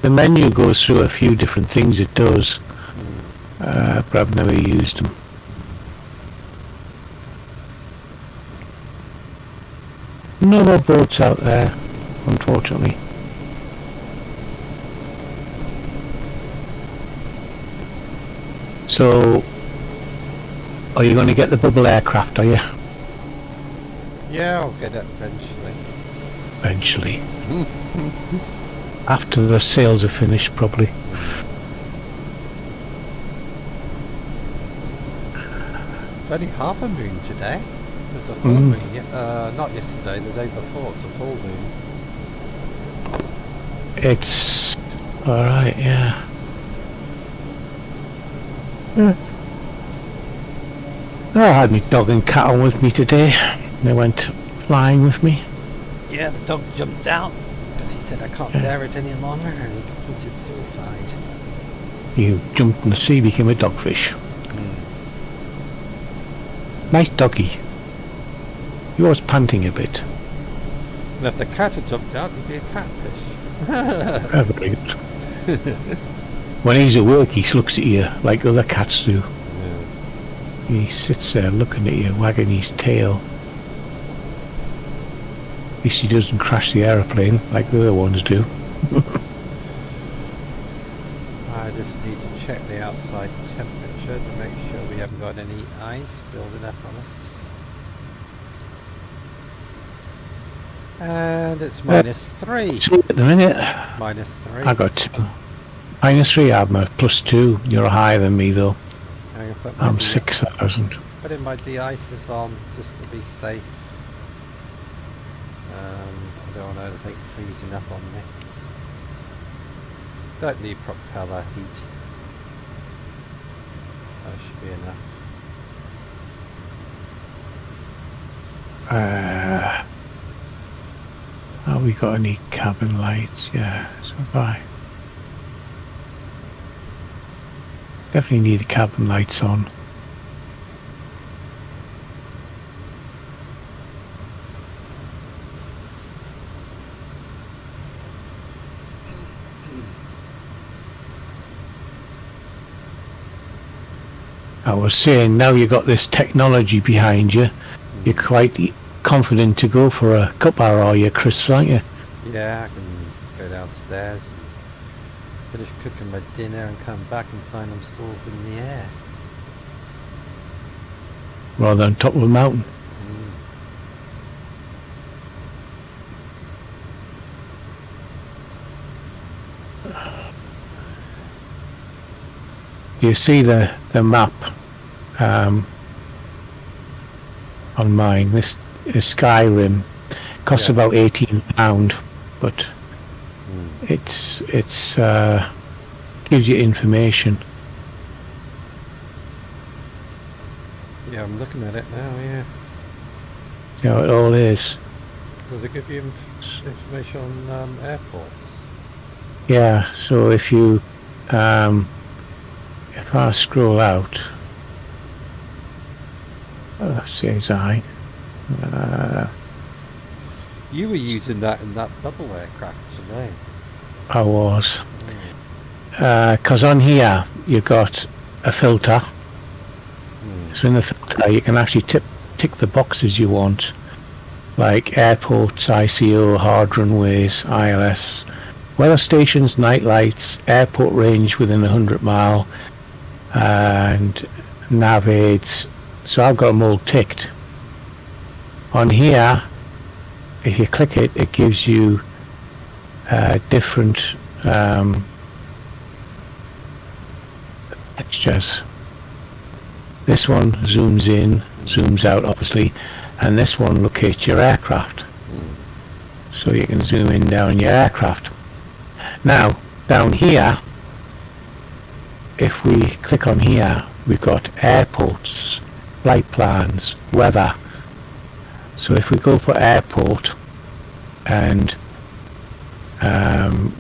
The menu goes through a few different things, it does. But I've never used them. No more boats out there, unfortunately. So, are you going to get the bubble aircraft, are you? Yeah, I'll get it eventually. Eventually. After the sales are finished, probably. It's only half a moon today. There's a full moon. Not yesterday, the day before. It's a full moon. It's Alright, yeah. I had my dog and cat on with me today. They went flying with me. Yeah, the dog jumped out because he said I can't bear it any longer and he committed suicide. You jumped in the sea, became a dogfish. Nice doggy. He was panting a bit. And if the cat had jumped out, he'd be a catfish. Very good. When he's awake, he looks at you like other cats do. Yeah. He sits there looking at you, wagging his tail. At least he doesn't crash the aeroplane like the other ones do. I just need to check the outside temperature to make sure we haven't got any ice building up on us. And it's -3. 2 at the minute. -3. I got 2. -3, I'm a +2. You're higher than me though. I'm, gonna put my I'm 6,000. putting my de-icers on just to be safe. I don't want anything freezing up on me. Don't need propeller heat. That should be enough. Have we got any cabin lights? Yeah, so bye. Definitely need the cabin lights on. I was saying, now you've got this technology behind you, you're quite confident to go for a cuppa or your crisps, aren't you? Yeah, I can go downstairs and finish cooking my dinner and come back and find them stored in the air. Rather than top of a mountain. Do you see the map on mine? This is Skyrim. Costs about £18, but it's gives you information. Yeah, I'm looking at it now, yeah. You know, it all is. Does it give you information on airports? Yeah, so if you if I scroll out, says I. You were using that in that bubble aircraft today. I was. Because on here you've got a filter. So in the filter you can actually tick the boxes you want, like airports, ICO, hard runways, ILS, weather stations, night lights, airport range within 100 mile, and nav aids. So I've got them all ticked. On here, if you click it, it gives you different textures. This one zooms in, zooms out obviously, and this one locates your aircraft. So you can zoom in down your aircraft. Now, down here, if we click on here, we've got airports, flight plans, weather. So if we go for airport, and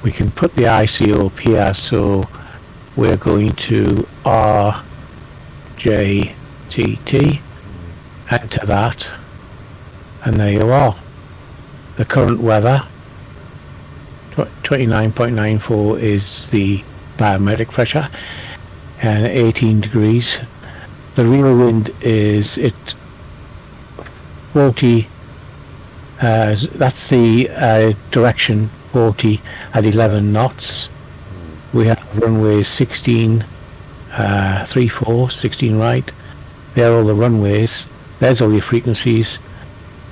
we can put the ICO up here, so we're going to RJCK, enter that, and there you are. The current weather, 29.94 is the barometric pressure, and 18 degrees. The real wind is at 40, that's the direction 40 at 11 knots. We have runways 16, 34, 16 right. There are all the runways. There's all your frequencies,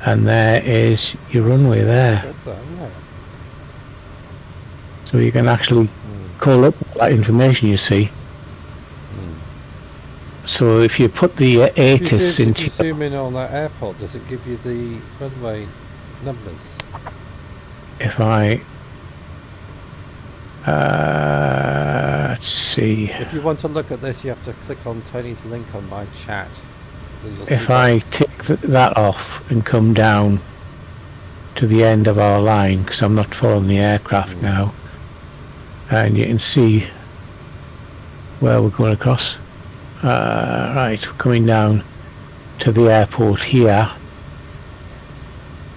and there is your runway there. So you can actually call up that information you see. So if you put the ATIS into... If you zoom in on that airport, does it give you the runway numbers? If I... see. If you want to look at this, you have to click on Tony's link on my chat. And you'll see If I take that off and come down to the end of our line, because I'm not following the aircraft now, and you can see where we're going across. Right, coming down to the airport here.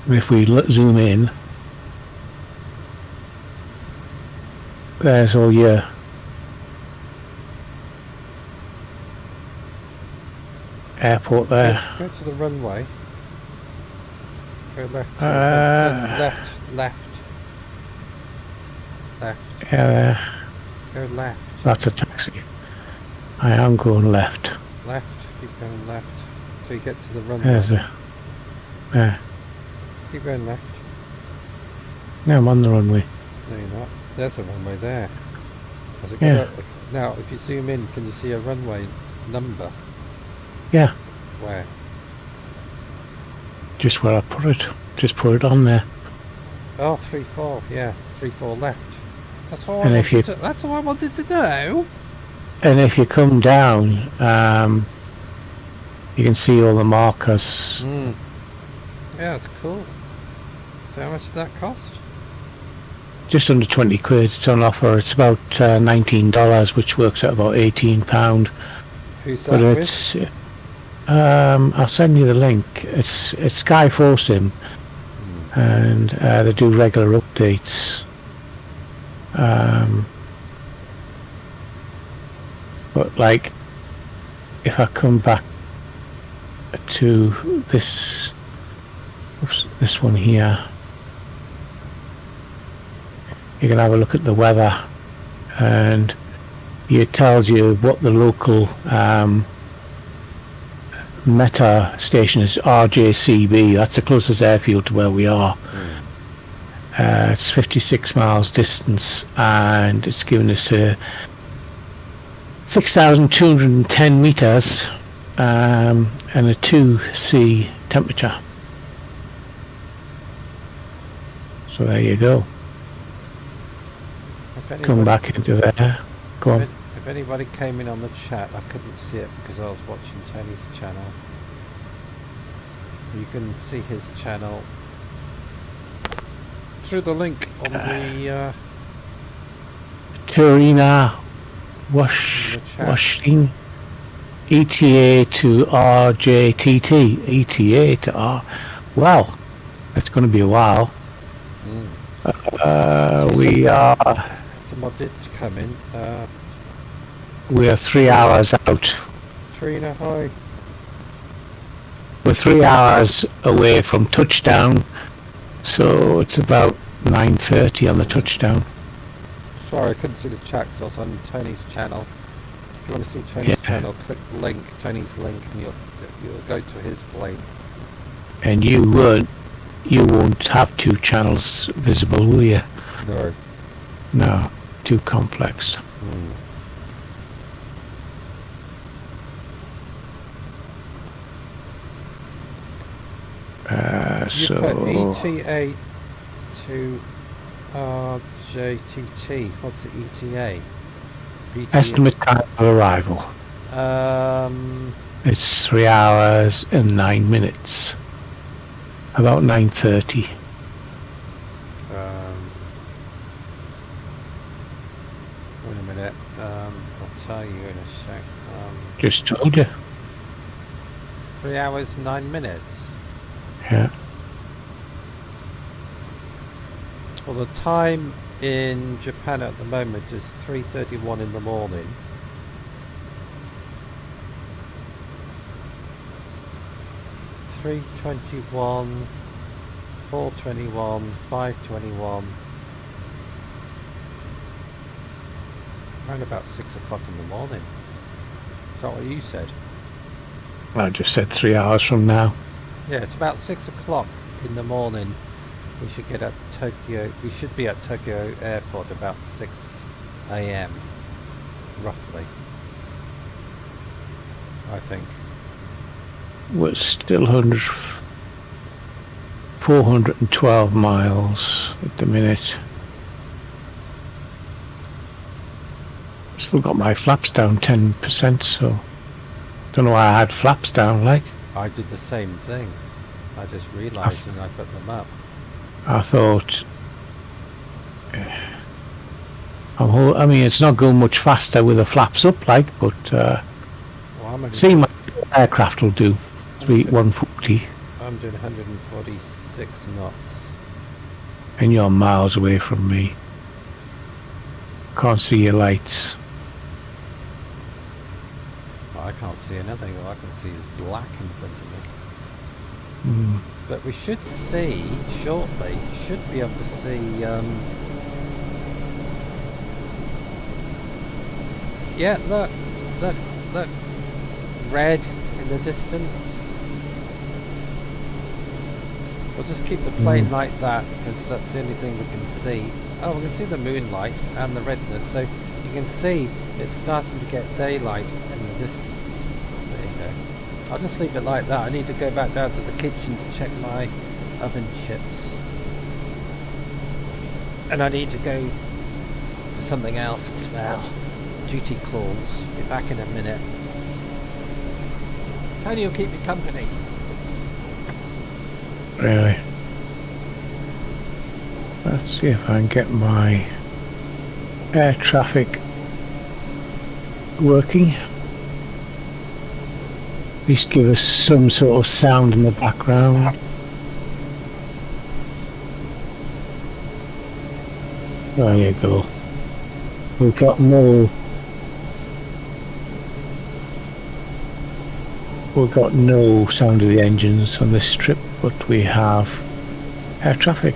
If we zoom in, there's all your airport there. Go to the runway. Go left. Left. Yeah, there. Go left. That's a taxi. I am going left. Left. Keep going left. So you get to the runway. There's a. There. Keep going left. No, I'm on the runway. No, you're not. There's a runway there. As it Yeah. Now, if you zoom in, can you see a runway number? Yeah, Where? just where I put it. Just put it on there. Oh, 34. Yeah, 34 left. That's all. And if you- That's all I wanted to know. And if you come down, you can see all the markers. Yeah, it's cool. So how much did that cost? Just under 20 quid. It's on offer. It's about $19, which works out about £18. Who's that But with? it's. I'll send you the link. It's Skyforce Sim, and they do regular updates. But like, if I come back to this one here, you can have a look at the weather, and it tells you what the local Meta station is. RJCB. That's the closest airfield to where we are. It's 56 miles distance, and it's given us 6,210 meters and a 2C temperature. So there you go. If Come anybody- back into there. Go on. If anybody came in on the chat, I couldn't see it because I was watching Tony's channel. You can see his channel through the link on the Turina in the chat. Washing ETA to RJTT. ETA to R. Well, it's going to be a while. We are Someone did come in. 3 hours out. Trina, hi. We're 3 hours away from touchdown, so it's about 9:30 on the touchdown. Sorry, I couldn't see the chat because I was on Tony's channel. If you want to see Tony's Yeah. channel, click the link, Tony's link, and you'll go to his plane. And you won't have two channels visible, will you? No. No, too complex. You put So ETA to RJTT. What's the ETA? estimate time of arrival. It's 3 hours and 9 minutes. About 9:30. Wait a minute. I'll tell you in a sec. Just told you. 3 hours, 9 minutes. Yeah. Well, the time in Japan at the moment is 3:31 in the morning. (3:21), 4:21, 5:21. Around about 6 o'clock in the morning. Is that what you said? I just said 3 hours from now. Yeah, it's about 6 o'clock in the morning. We should get at Tokyo. We should be at Tokyo Airport about 6 a.m. roughly. I think. We're still 412 miles at the minute. still got my flaps down 10%, so don't know why I had flaps down. Like I did the same thing. I just realised when I put them up. I thought. I mean, it's not going much faster with the flaps up, like, but Well, I'm see, my aircraft will do 140, I'm doing 146 knots. and you're miles away from me. Can't see your lights. Well, I can't see anything. All I can see is black in front of me. Mm. But we should see shortly. Should be able to see. Yeah, look, red in the distance. We'll just keep the plane like that because that's the only thing we can see. Oh, we can see the moonlight and the redness, so you can see it's starting to get daylight in the distance. There you go. I'll just leave it like that. I need to go back down to the kitchen to check my oven chips. And I need to go for something else as well. Duty calls. Be back in a minute. Tony will keep me company. Really? Let's see if I can get my air traffic working. At least give us some sort of sound in the background. There you go. We've got no sound of the engines on this trip, but we have air traffic.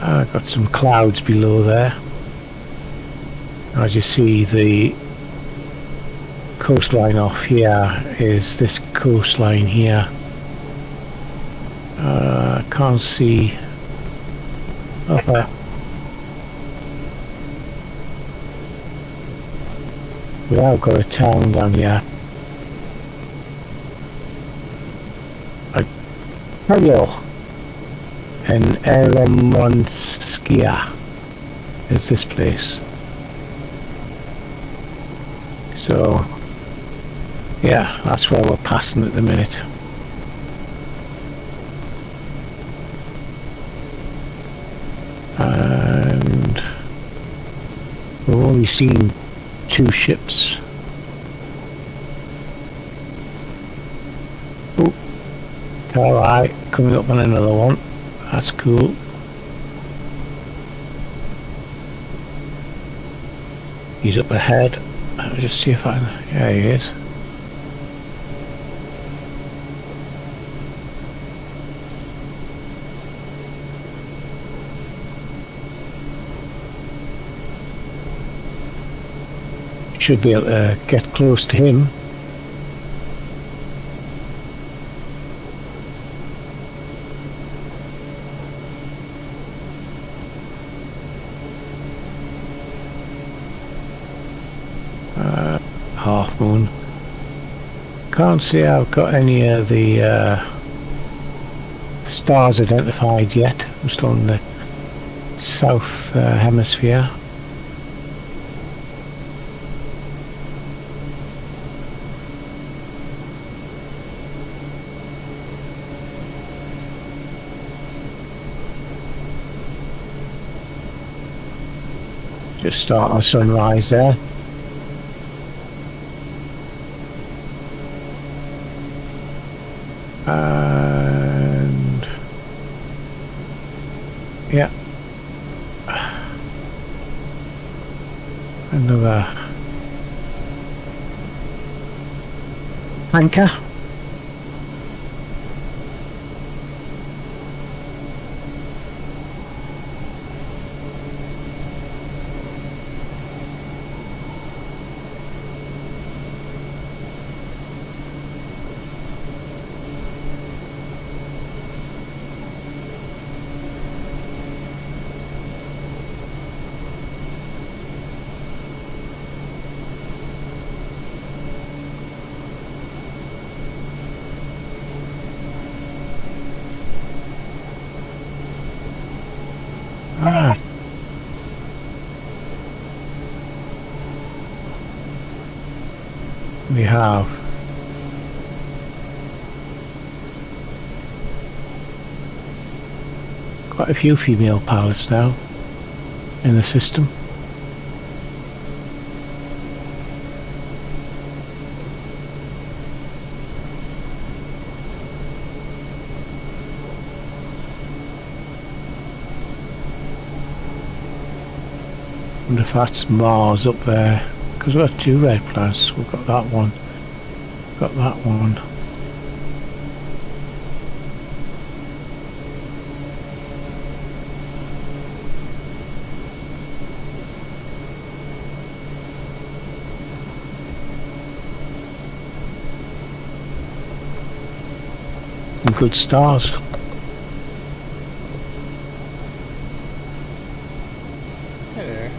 I've got some clouds below there. As you see, the coastline off here is this coastline here. I can't see up there. We have got a town down here. Hello. And Eremonskia is this place. So yeah, that's where we're passing at the minute. And we've only seen 2 ships. Oh, it's alright, coming up on another one. That's cool. He's up ahead. Let me just see if I can... Yeah, he is. Should be able to get close to him. Half moon. Can't see I've got any of the stars identified yet. I'm still in the south hemisphere. Just starting the sunrise there. And yeah, another anchor. we have. Quite a few female pilots now in the system. Wonder if that's Mars up there, because we've got 2 red planets. We've got that one, got that one. Some good stars. Hello.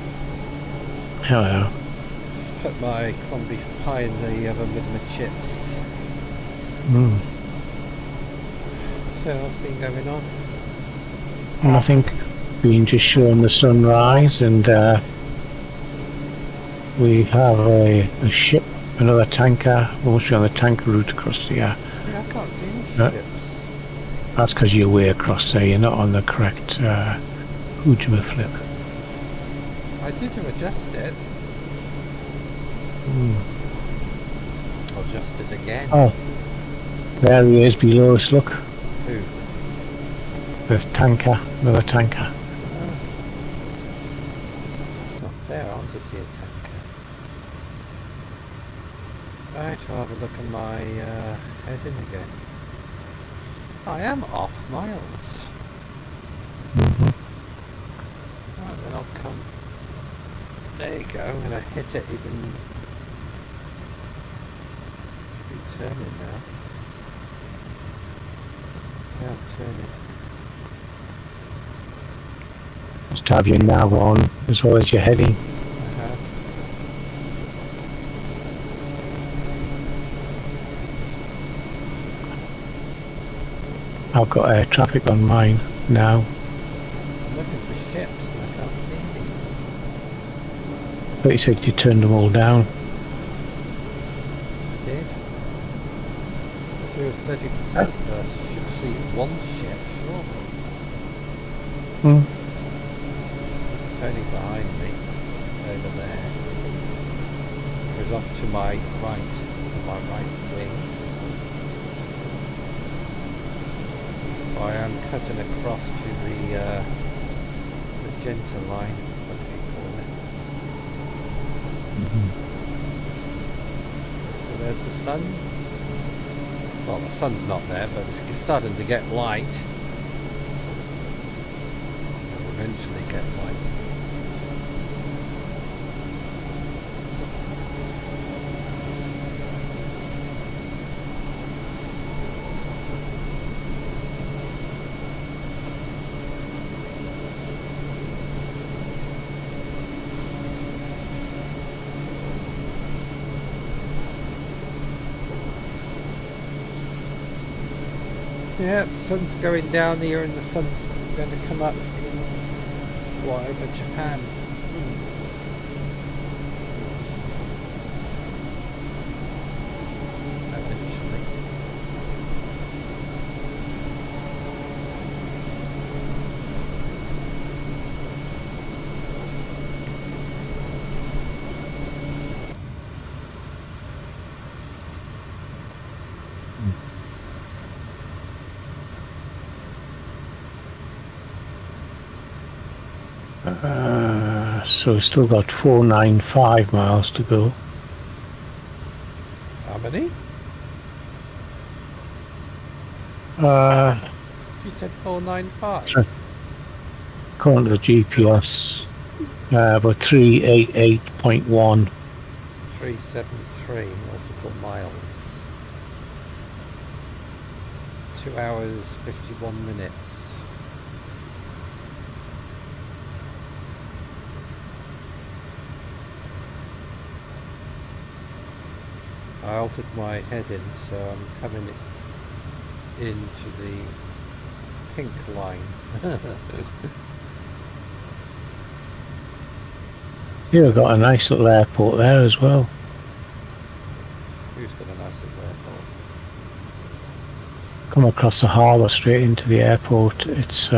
Hello. Put my corned beef pie in the oven with my chips. Mm. So what's been going on? And I think been just showing the sunrise, and we have a ship, another tanker, mostly on the tanker route across the Yeah, I can't see any ships. That's because you're way across there, you're not on the correct Ujima flip. I did adjust it. I'll adjust it again. Oh, there he is below us, look. Who? The tanker, another tanker. It's not fair, I want to see a tanker. Right, I'll have a look at my heading again. I am off miles. Right, then I'll come. There you go, I'm going to hit it even. Should be turning now. Yeah, I'm turning. Just have your nav on as well as your heading. I've got air traffic on mine now. I'm looking for ships and I can't see any. But you said you turned them all down. I did. If we were 30% first, you should see one ship, surely. It's turning behind me, over there. Goes off to my right wing. I am cutting across to the magenta line, what do you call it? So there's the sun. Well, the sun's not there, but it's starting to get light. It'll eventually get light. Yeah, the sun's going down here and the sun's going to come up in whatever, Japan. Eventually. So we've still got 495 miles to go. How many? You said 495. According to the GPS, about 388.1. 373 nautical miles. 2 hours 51 minutes. I altered my heading, so I'm coming into the pink line. Yeah, we've got a nice little airport there as well. massive airport. Come across the harbour straight into the airport. It's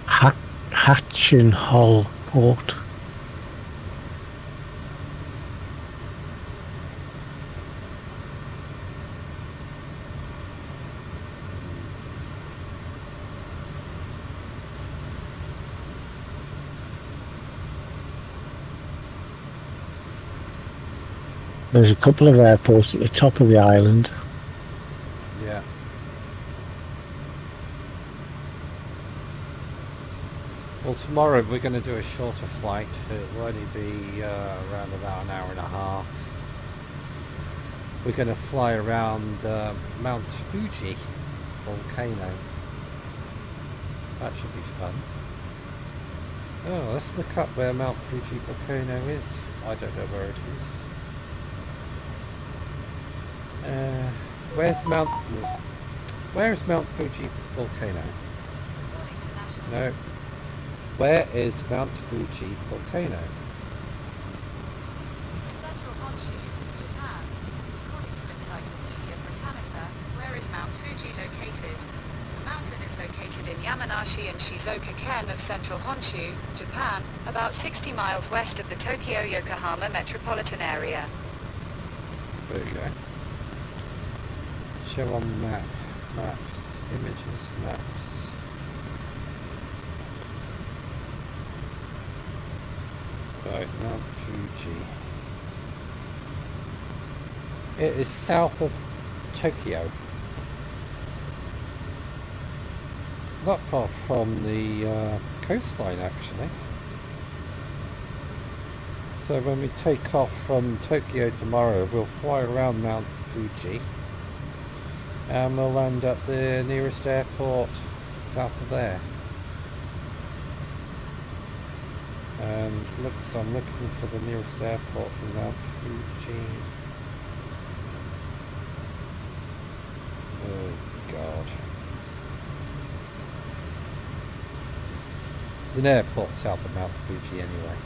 Hatch and Hull Port. There's a couple of airports at the top of the island. Yeah. Well, tomorrow we're going to do a shorter flight. It will only be around about an hour and a half. We're going to fly around Mount Fuji volcano. That should be fun. Oh, let's look up where Mount Fuji volcano is. I don't know where it is. Where's Mount Fuji volcano? No. Where is Mount Fuji volcano? Central Honshu, Japan. According to Encyclopedia Britannica, where is Mount Fuji located? The mountain is located in Yamanashi and Shizuoka-ken of Central Honshu, Japan, about 60 miles west of the Tokyo-Yokohama metropolitan area. There you go. Show on map. Maps. Images. Maps. Right, Mount Fuji. It is south of Tokyo. Not far from the coastline, actually. So when we take off from Tokyo tomorrow, we'll fly around Mount Fuji. And we'll land at the nearest airport south of there. And I'm looking for the nearest airport from Mount Fuji. Oh God. An airport south of Mount Fuji anyway.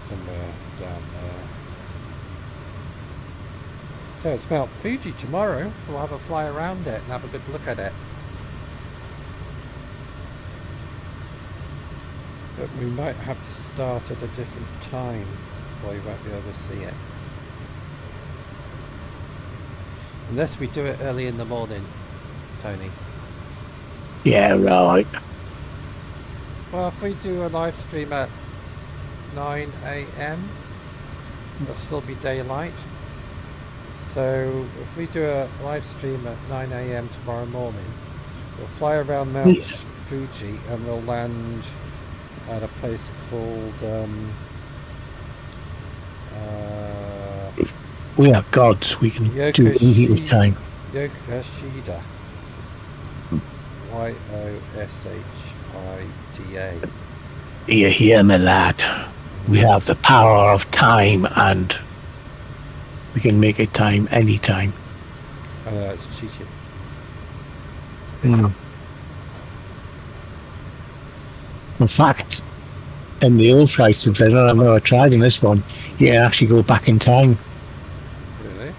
Somewhere down there. So it's Mount Fuji tomorrow. We'll have a fly around it and have a good look at it. But we might have to start at a different time, or you won't be able to see it. Unless we do it early in the morning, Tony. Yeah, right. Well, if we do a live stream at 9 AM, it'll still be daylight. So if we do a live stream at 9 AM tomorrow morning, we'll fly around Mount Fuji and we'll land at a place called we are gods. We can do immediately time. Yokoshida. Yoshida. You hear me, lad? We have the power of time, and we can make it time anytime. It's cheating. In fact, in the old flight sims, I don't know if I've tried in this one, you can actually go back in time. Really?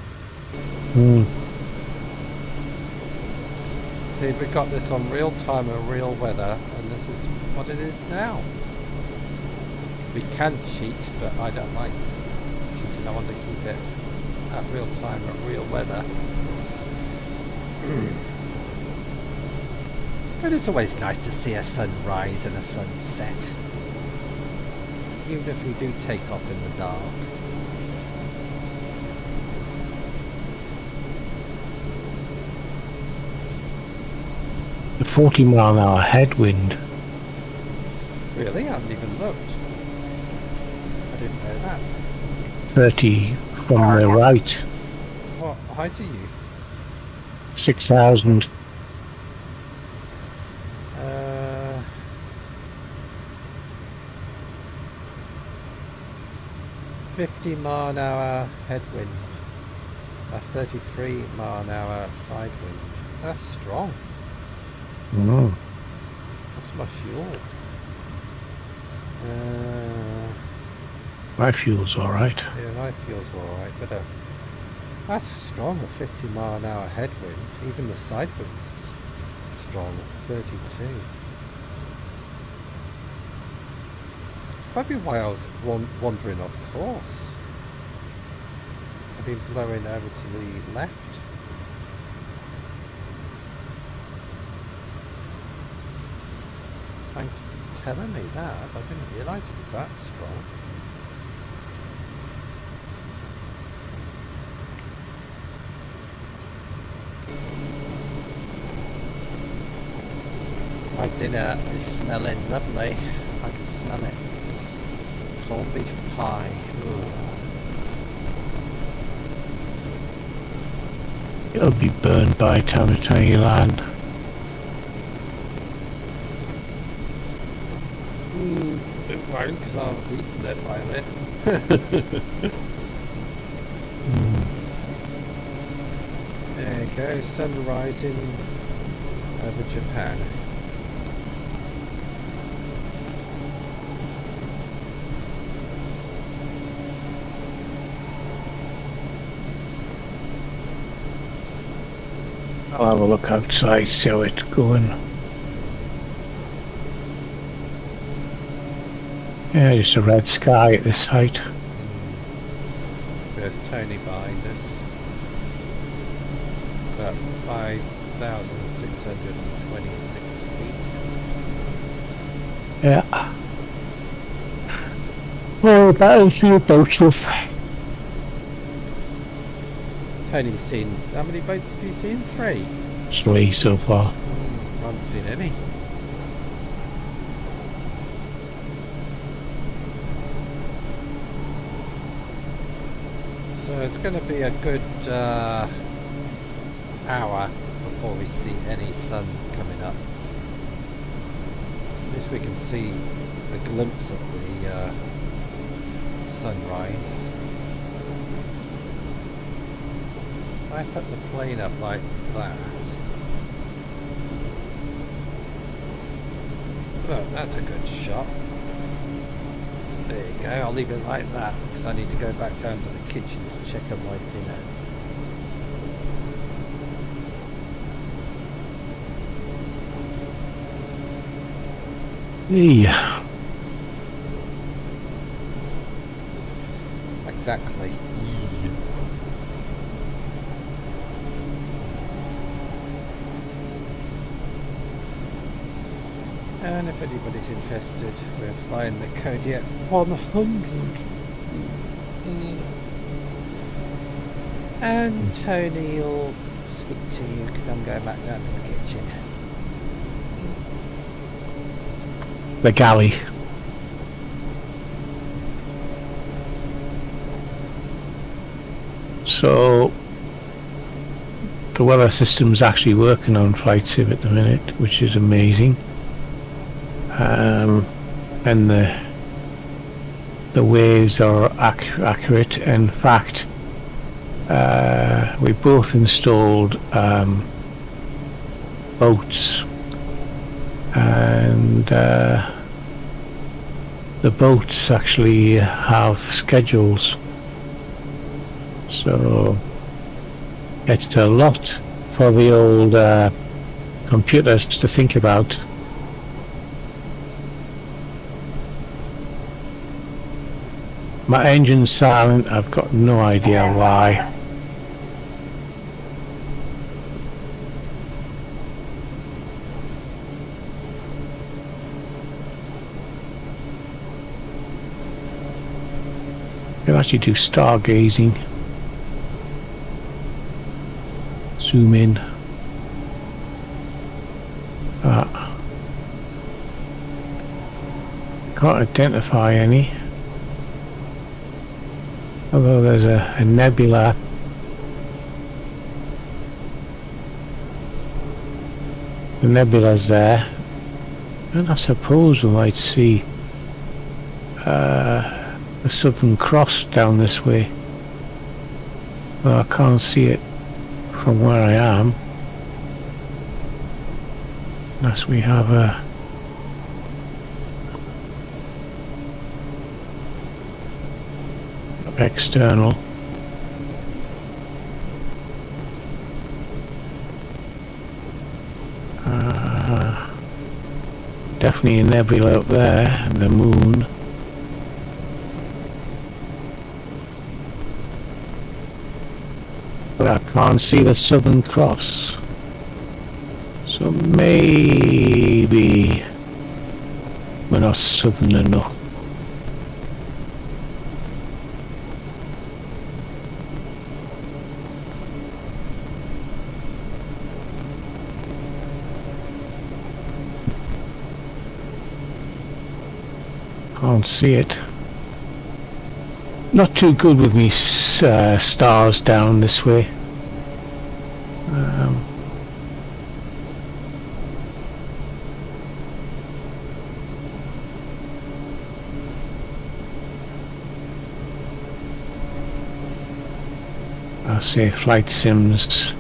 See, we got this on real time and real weather, and this is what it is now. We can cheat, but I don't like cheating. I want to keep it at real time and real weather. But it's always nice to see a sunrise and a sunset, even if we do take off in the dark. The 40-mile-an-hour headwind. Really? I haven't even looked. I didn't know that. 30 from the right. What height are you? 6,000. 50-mile-an-hour headwind. A 33-mile-an-hour side wind. That's strong. What's my fuel? My fuel's alright. Yeah, my fuel's alright, but that's strong, a 50-mile-an-hour headwind. Even the side wind's strong at 32. Probably why I was wandering off course. I've been blowing over to the left. Thanks for telling me that. I didn't realise it was that strong. My dinner is smelling lovely. I can smell it. Corned beef pie. Ooh. It'll be burned by the time you land. It won't, because I've eaten it by then. There you go, sun rising over Japan. I'll have a look outside, see how it's going. Yeah, just a red sky at this height. There's Tony behind us. About 5,626 feet. Yeah. Well, that'll see a boat stuff. Tony's seen, how many boats have you seen? 3? 3 so far. I haven't seen any. So it's going to be a good hour before we see any sun coming up. At least we can see a glimpse of the sunrise. If I put the plane up like that. Look, that's a good shot. There you go, I'll leave it like that because I need to go back down to the kitchen to check on my dinner. Yeah. Exactly. And if anybody's interested, we're flying the Kodiak 100. And Tony will speak to you because I'm going back down to the kitchen. The galley. So the weather system's actually working on Flight Sim at the minute, which is amazing. And the waves are accurate. In fact, we both installed boats, and the boats actually have schedules, so it's a lot for the old computers to think about. My engine's silent, I've got no idea why. You can actually do stargazing. Zoom in. Can't identify any. Although there's a nebula. The nebula's there. And I suppose we might see the Southern Cross down this way. Well, I can't see it from where I am. Unless we have a external. Definitely a nebula up there, and the moon. But I can't see the Southern Cross. So maybe we're not southern enough. Can't see it. Not too good with me stars down this way. I'll say flight sims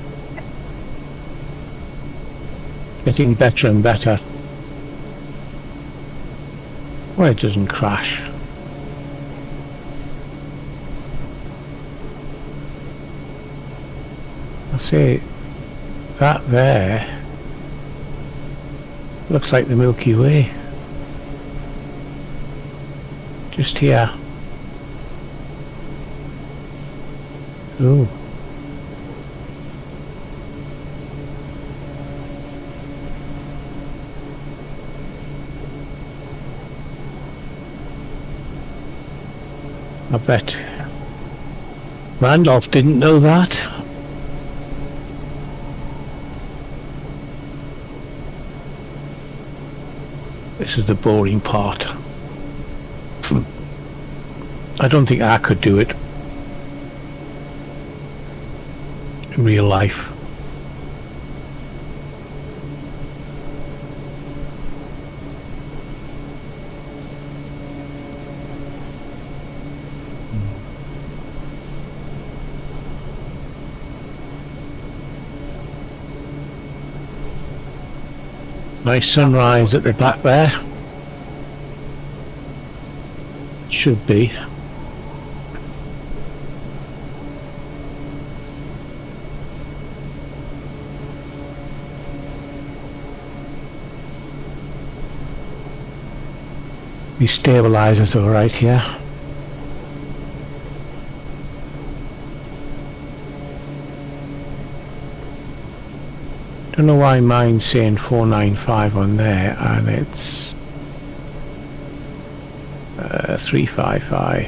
getting better and better. Well, it doesn't crash. I say that there looks like the Milky Way. Just here. Ooh. I bet Randolph didn't know that. This is the boring part. I don't think I could do it in real life. Nice sunrise at the back there. Should be. The stabilizers are right here. Don't know why mine's saying 495 on there and it's 355.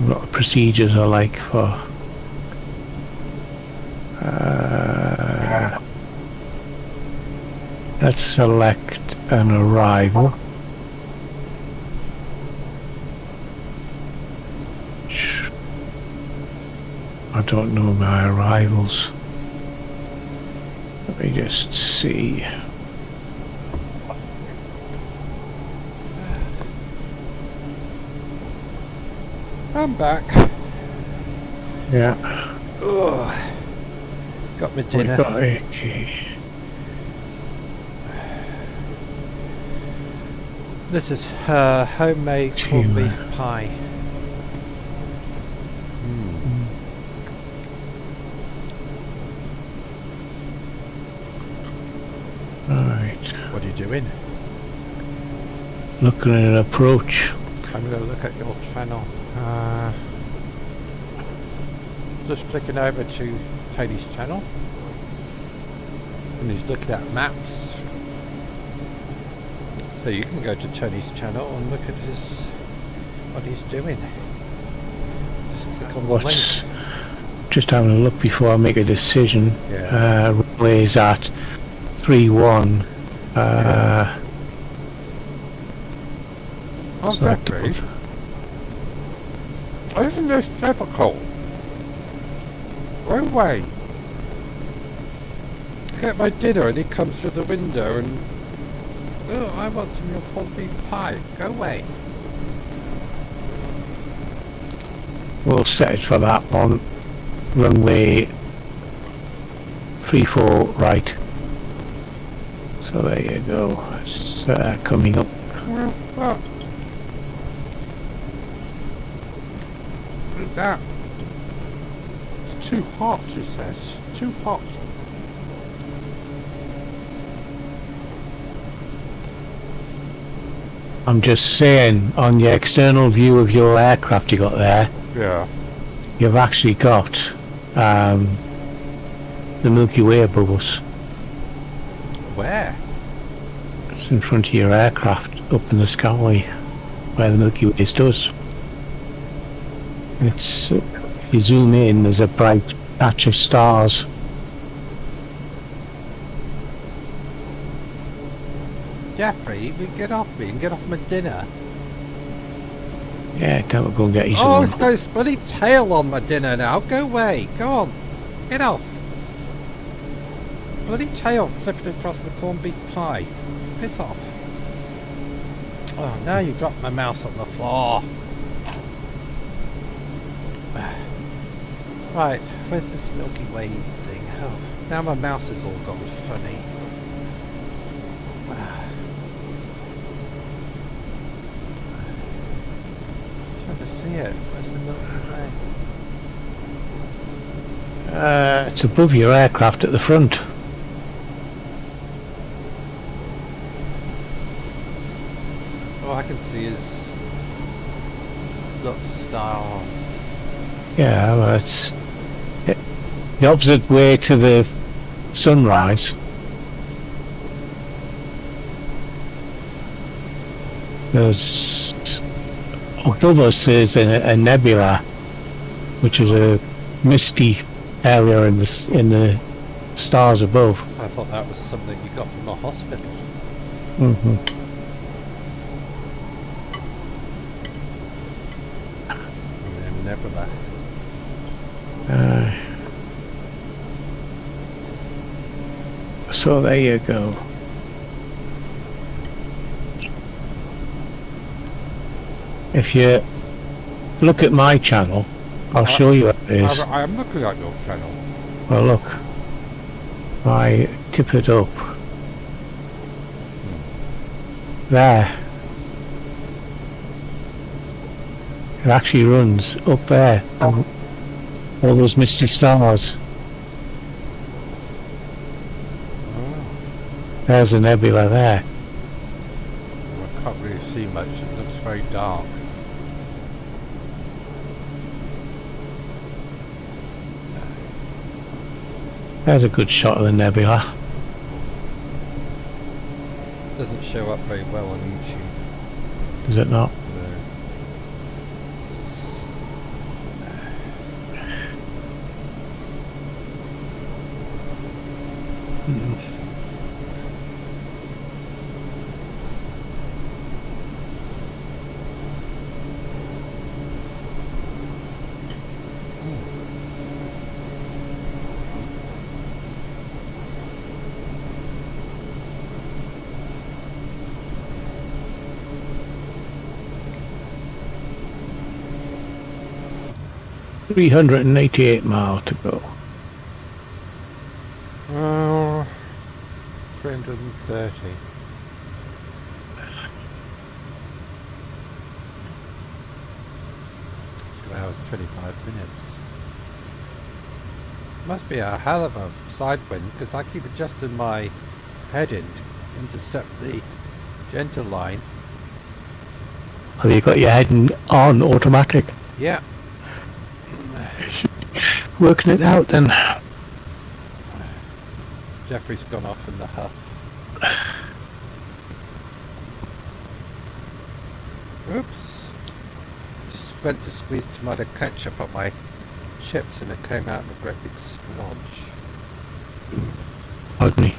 What the procedures are like for let's select an arrival. I don't know my arrivals. Let me just see. I'm back. Yeah. Ugh. Got my dinner. We've got a This is homemade corned beef pie. Right. What are you doing? Looking at an approach. I'm going to look at your channel. Just flicking over to Tony's channel. And he's looking at maps. So you can go to Tony's channel and look at what he's doing. Just click on the link. Just having a look before I make a decision. Yeah. Runway's at 3-1. Oh, so Jeffrey. Isn't this typical? Go away. I get my dinner and he comes through the window and... Oh, I want some of your corned beef pie. Go away. We'll set it for that one. Runway 34 right. So there you go. It's coming up. What? Look at that. It's too hot, she says. Too hot. I'm just saying, on the external view of your aircraft you got there, Yeah. you've actually got the Milky Way above us. Where? It's in front of your aircraft, up in the sky, where the Milky Way does. It's, if you zoom in, there's a bright patch of stars. Jeffrey, we get off me and get off my dinner. Yeah, don't go and get you Oh, some. it's got its bloody tail on my dinner now. Go away. Go on. Get off. Bloody tail flipping across my corned beef pie. Piss off. Oh, now you dropped my mouse on the floor. Right, where's this Milky Way thing? Oh, now my mouse is all gone funny. Trying to see it. Where's the Milky Way? It's above your aircraft at the front. All I can see is lots of stars. Yeah, well, it's the opposite way to the sunrise. There's above us is a nebula, which is a misty area in the stars above. I thought that was something you got from a hospital. Mm-hmm. Nebula. So there you go. If you look at my channel, I'll show you what it is. I am looking at your channel. Well, look. If I tip it up. There. It actually runs up there. And all those misty stars. There's a nebula there. I can't really see much. It looks very dark. There's a good shot of the nebula. Doesn't show up very well on YouTube. Is it not? No. Mm. 388 miles to go. 330. 2 hours 25 minutes. Must be a hell of a side wind because I keep adjusting my heading to intercept the gentle line. Have you got your heading on automatic? Yeah. Working it out then. Jeffrey's gone off in the huff. Oops. Just went to squeeze tomato ketchup on my chips and it came out in a great big splodge. Pardon me.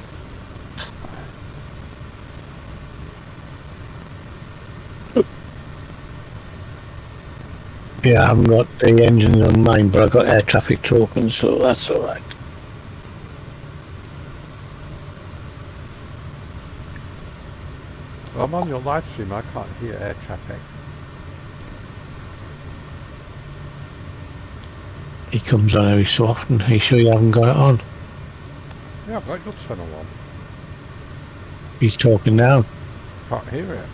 Yeah, I haven't got the engines on mine, but I've got air traffic tokens, so that's alright. Well, I'm on your live stream, I can't hear air traffic. He comes on every so often. Are you sure you haven't got it on? Yeah, I've got your channel on. He's talking now. Can't hear it.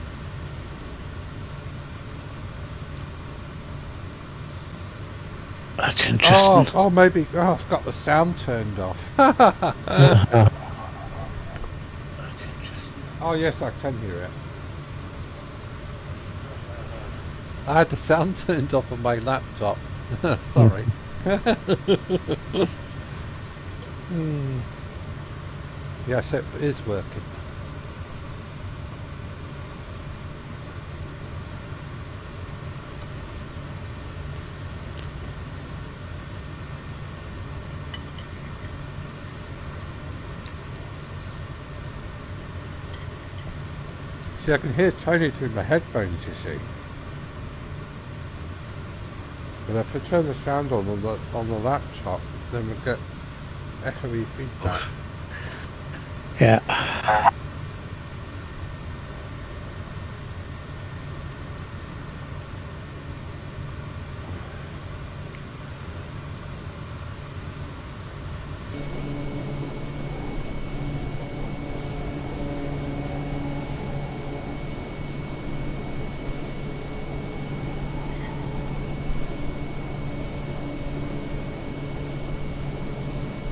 That's interesting. Oh, maybe. Oh, I've got the sound turned off. Uh, Oh, yes, I can hear it. I had the sound turned off on my laptop. Sorry. Yes, it is working. See, I can hear Tony through my headphones, you see. But if I turn the sound on the laptop, then we get echoey feedback. yeah.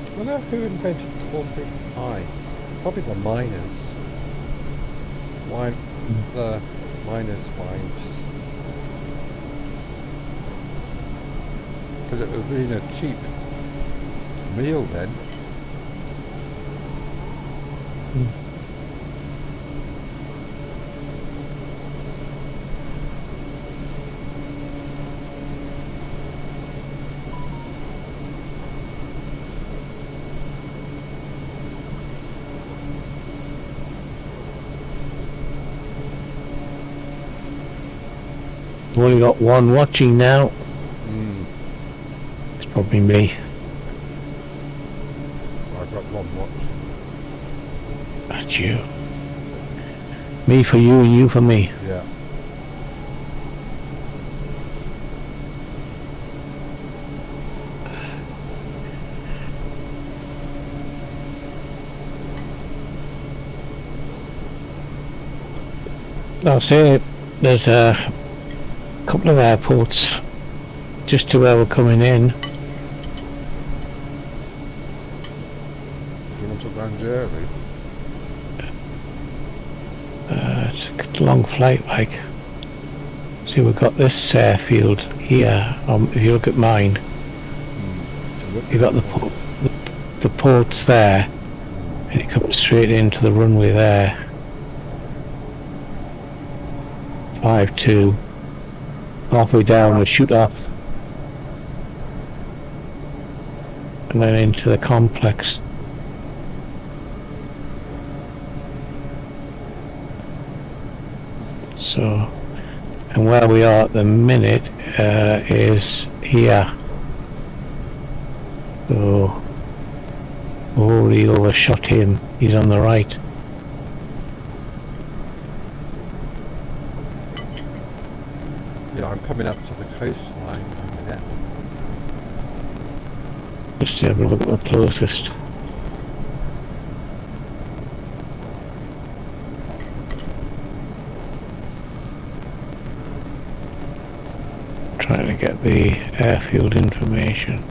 I wonder who invented corporate pie. Probably the miners. The miners' wives. Because it was really a cheap meal then. We've only got one watching now. It's probably me. I've got one watch. That's you. Me for you and you for me. Yeah. I'll say there's a couple of airports just to where we're coming in. Do you want to land early? It's a long flight, like. See, we've got this airfield here. If you look at mine, you've got the ports there, and it comes straight into the runway there. 5-2. Halfway down, we shoot off, and then into the complex. So, and where we are at the minute is here. So, we've already overshot him. He's on the right. Yeah, I'm coming up to the coastline in a minute. Just have a look at the closest. Trying to get the airfield information.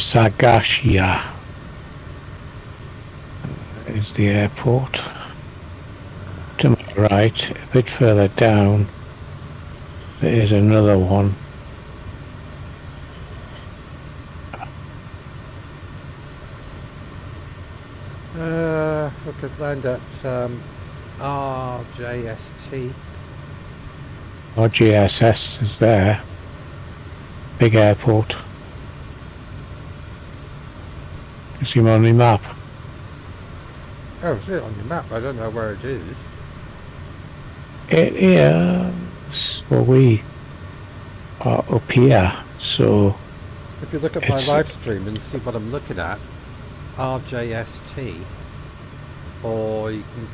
Sagashiya is the airport. To my right, a bit further down, there is another one. We could land at RJST. RJSS is there. Big airport. You see him on the map. Oh, is it on your map? I don't know where it is. It is. Well, we are up here, so If you look at my live stream and see what I'm looking at, RJST, or you can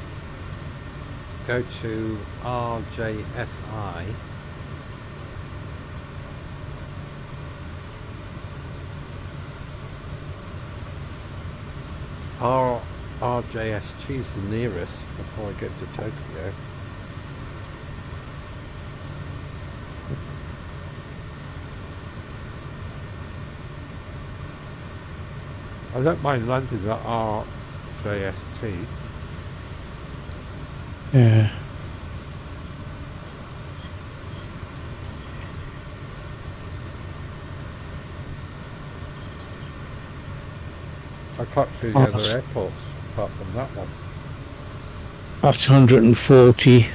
go to RJSI. RJST is the nearest before I get to Tokyo. I don't mind landing at RJST. Yeah. I can't see the other airports apart from that one. That's 140.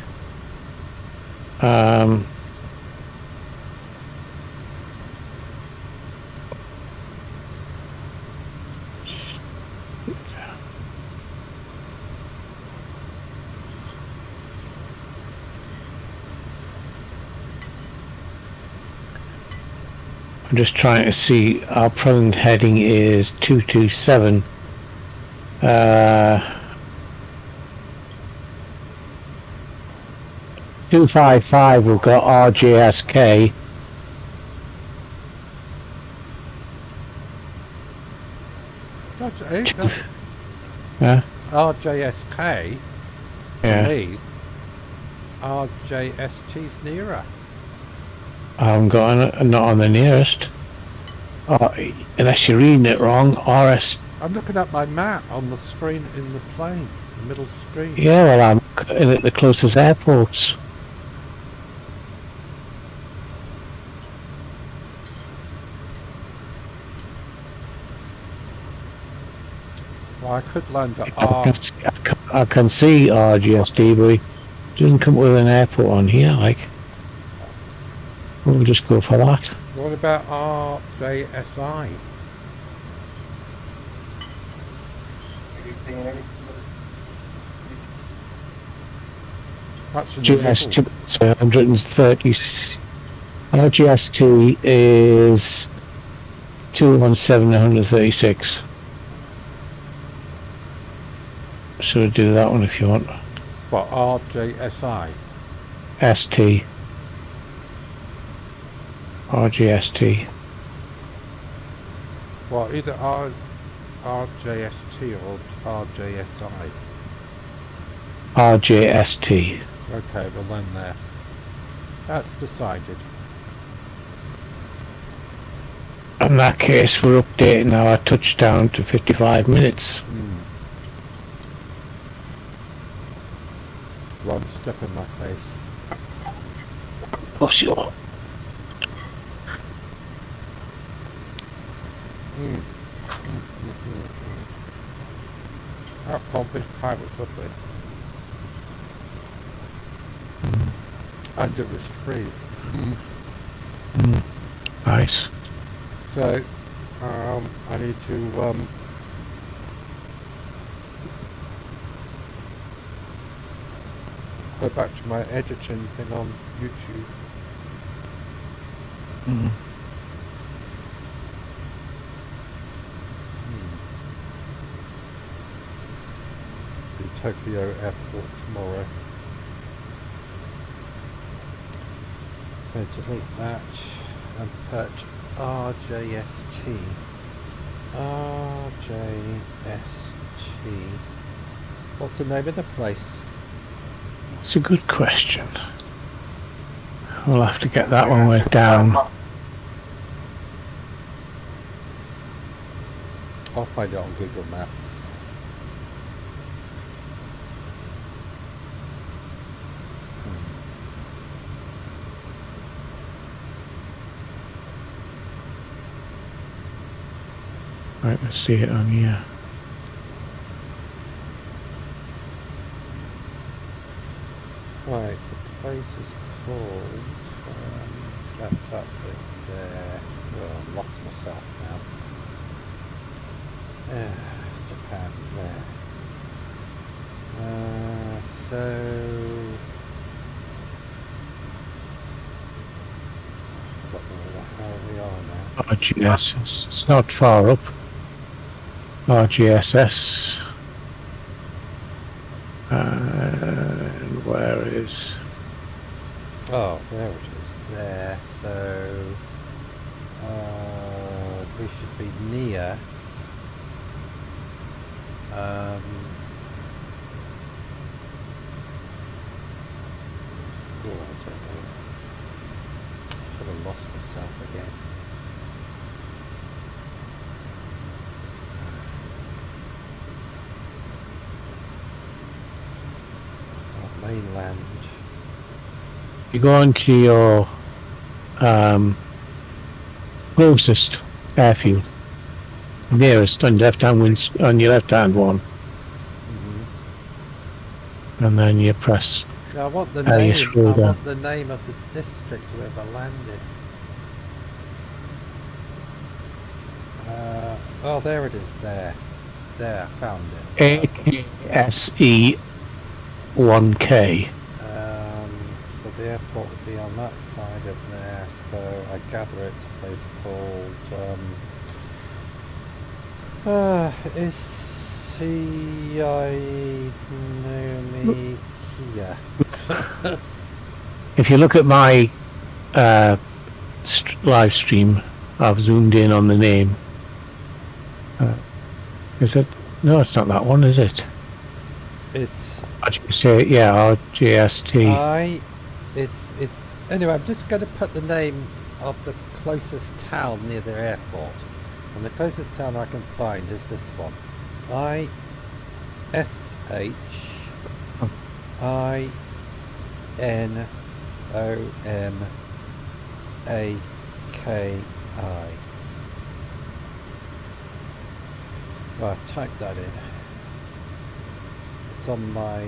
I'm just trying to see, our present heading is 227. 255, we've got RJSK. That's it. That's Yeah, RJSK. yeah. To me, RJST's nearer. I haven't got not on the nearest. Oh, unless you're reading it wrong, RS. I'm looking at my map on the screen in the plane, the middle screen. Yeah, well, I'm at the closest airports. Well, I could land at I can see RGSD, but it doesn't come with an airport on here, like. We'll just go for that. What about RJSI? That's in the GST middle. 130. RGST is 217 136. So we'll do that one if you want. What, RJSI? ST. RGST. Well, either RJST or RJSI. RJST. Okay, well then there. That's decided. In that case, we're updating our touchdown to 55 minutes. One step in my face. Plus you are. That pompous pie was lovely. And it was free. Nice. So, I need to, go back to my editing thing on YouTube. The Tokyo airport tomorrow. Going to delete that and put RJST. RJST. What's the name of the place? It's a good question. We'll have to get that one way down. I'll find it on Google Maps. Right, let's see it on here. Right, the place is called, that's that bit there. Oh, I've lost myself now. Japan, there. So... I don't know where the hell we are now. RGSS. It's not far up. RGSS. where is... Oh, there it is. There. So we should be near. Oh, I don't know. Sort of lost myself again. Mainland. You go into your closest airfield, nearest on your left hand one, and then you press. Now I want the How you name. scroll I down. want the name of the district where I landed. Oh, there it is. There, I found it. AKSE 1K. So the airport would be on that side of there. So I gather it's a place called Ishinomahi. If you look at my live stream, I've zoomed in on the name. Is it? No, it's not that one, is it? It's RJST, yeah, RJST. It's anyway. I'm just going to put the name of the closest town near the airport, and the closest town I can find is this one. ISHINOMAKI. Well, I've typed that in. It's on my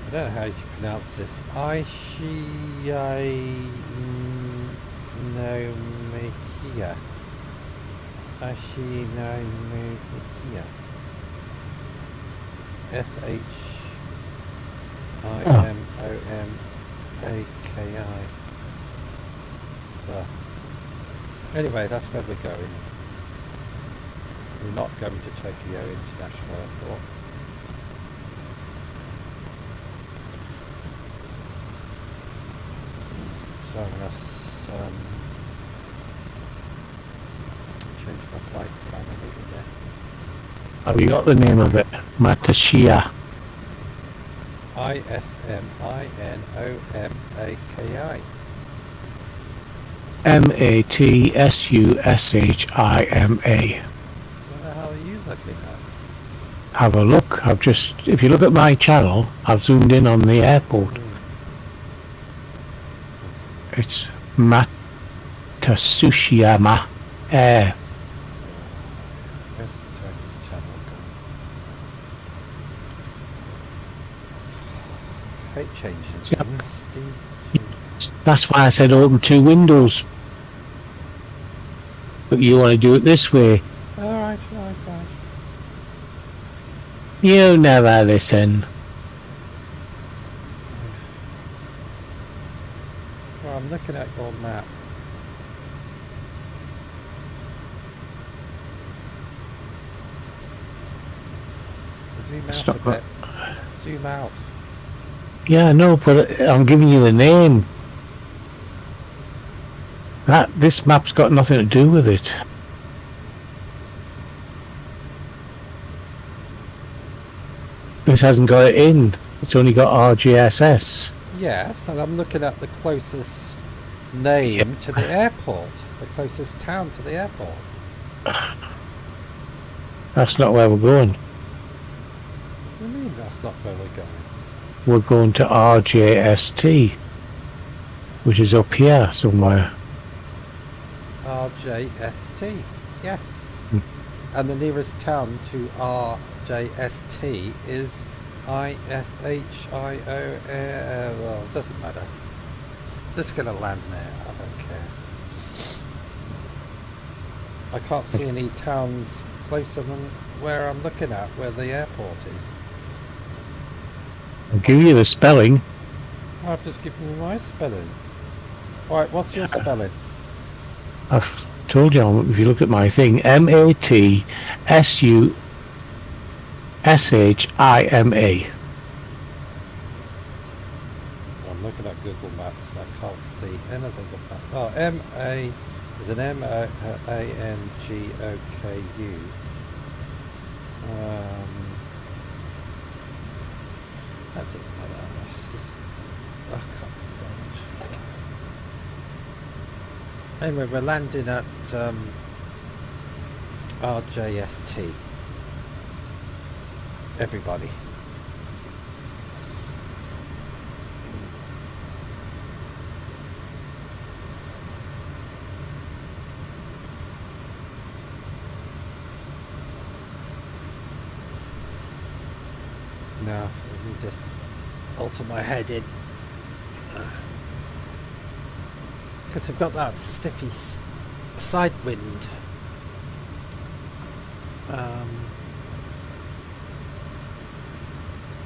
I don't know how you pronounce this. Ishinomahi. Ishinomahi. SHINOMAKI. Anyway, that's where we're going. We're not going to Tokyo International Airport. So I'm going to change my flight plan a little bit. Have you got the name of it? Matsushita. ISMINOMAKI. MATSUSHIMA. What the hell are you looking at? Have a look. If you look at my channel, I've zoomed in on the airport. It's Matsushima Air. Let's turn this channel on. I hate changing Yep. things, Steve. That's why I said open 2 windows. But you want to do it this way. Alright. You never listen. Well, I'm looking at your map. Zoom out Stop a bit. Zoom out. Yeah, no, but I'm giving you the name. This map's got nothing to do with it. This hasn't got it in. It's only got RGSS. Yes, and I'm looking at the closest name to the airport. The closest town to the airport. That's not where we're going. What do you mean that's not where we're going? We're going to RJST, which is up here somewhere. RJST, yes. And the nearest town to RJST is ISHIO. Well, it doesn't matter. Just gonna land there. I don't care. I can't see any towns closer than where I'm looking at, where the airport is. I'll give you the spelling. I've just given you my spelling. Alright, what's your spelling? I've told you, if you look at my thing, SHIMA. I'm looking at Google Maps and I can't see anything of that. Oh, M-A, there's an M-A-N-G-O-K-U. That doesn't matter. It's just, I can't be bothered. Anyway, we're landing at RJST. Everybody. Now, let me just alter my head in. Because we've got that stiffy side wind.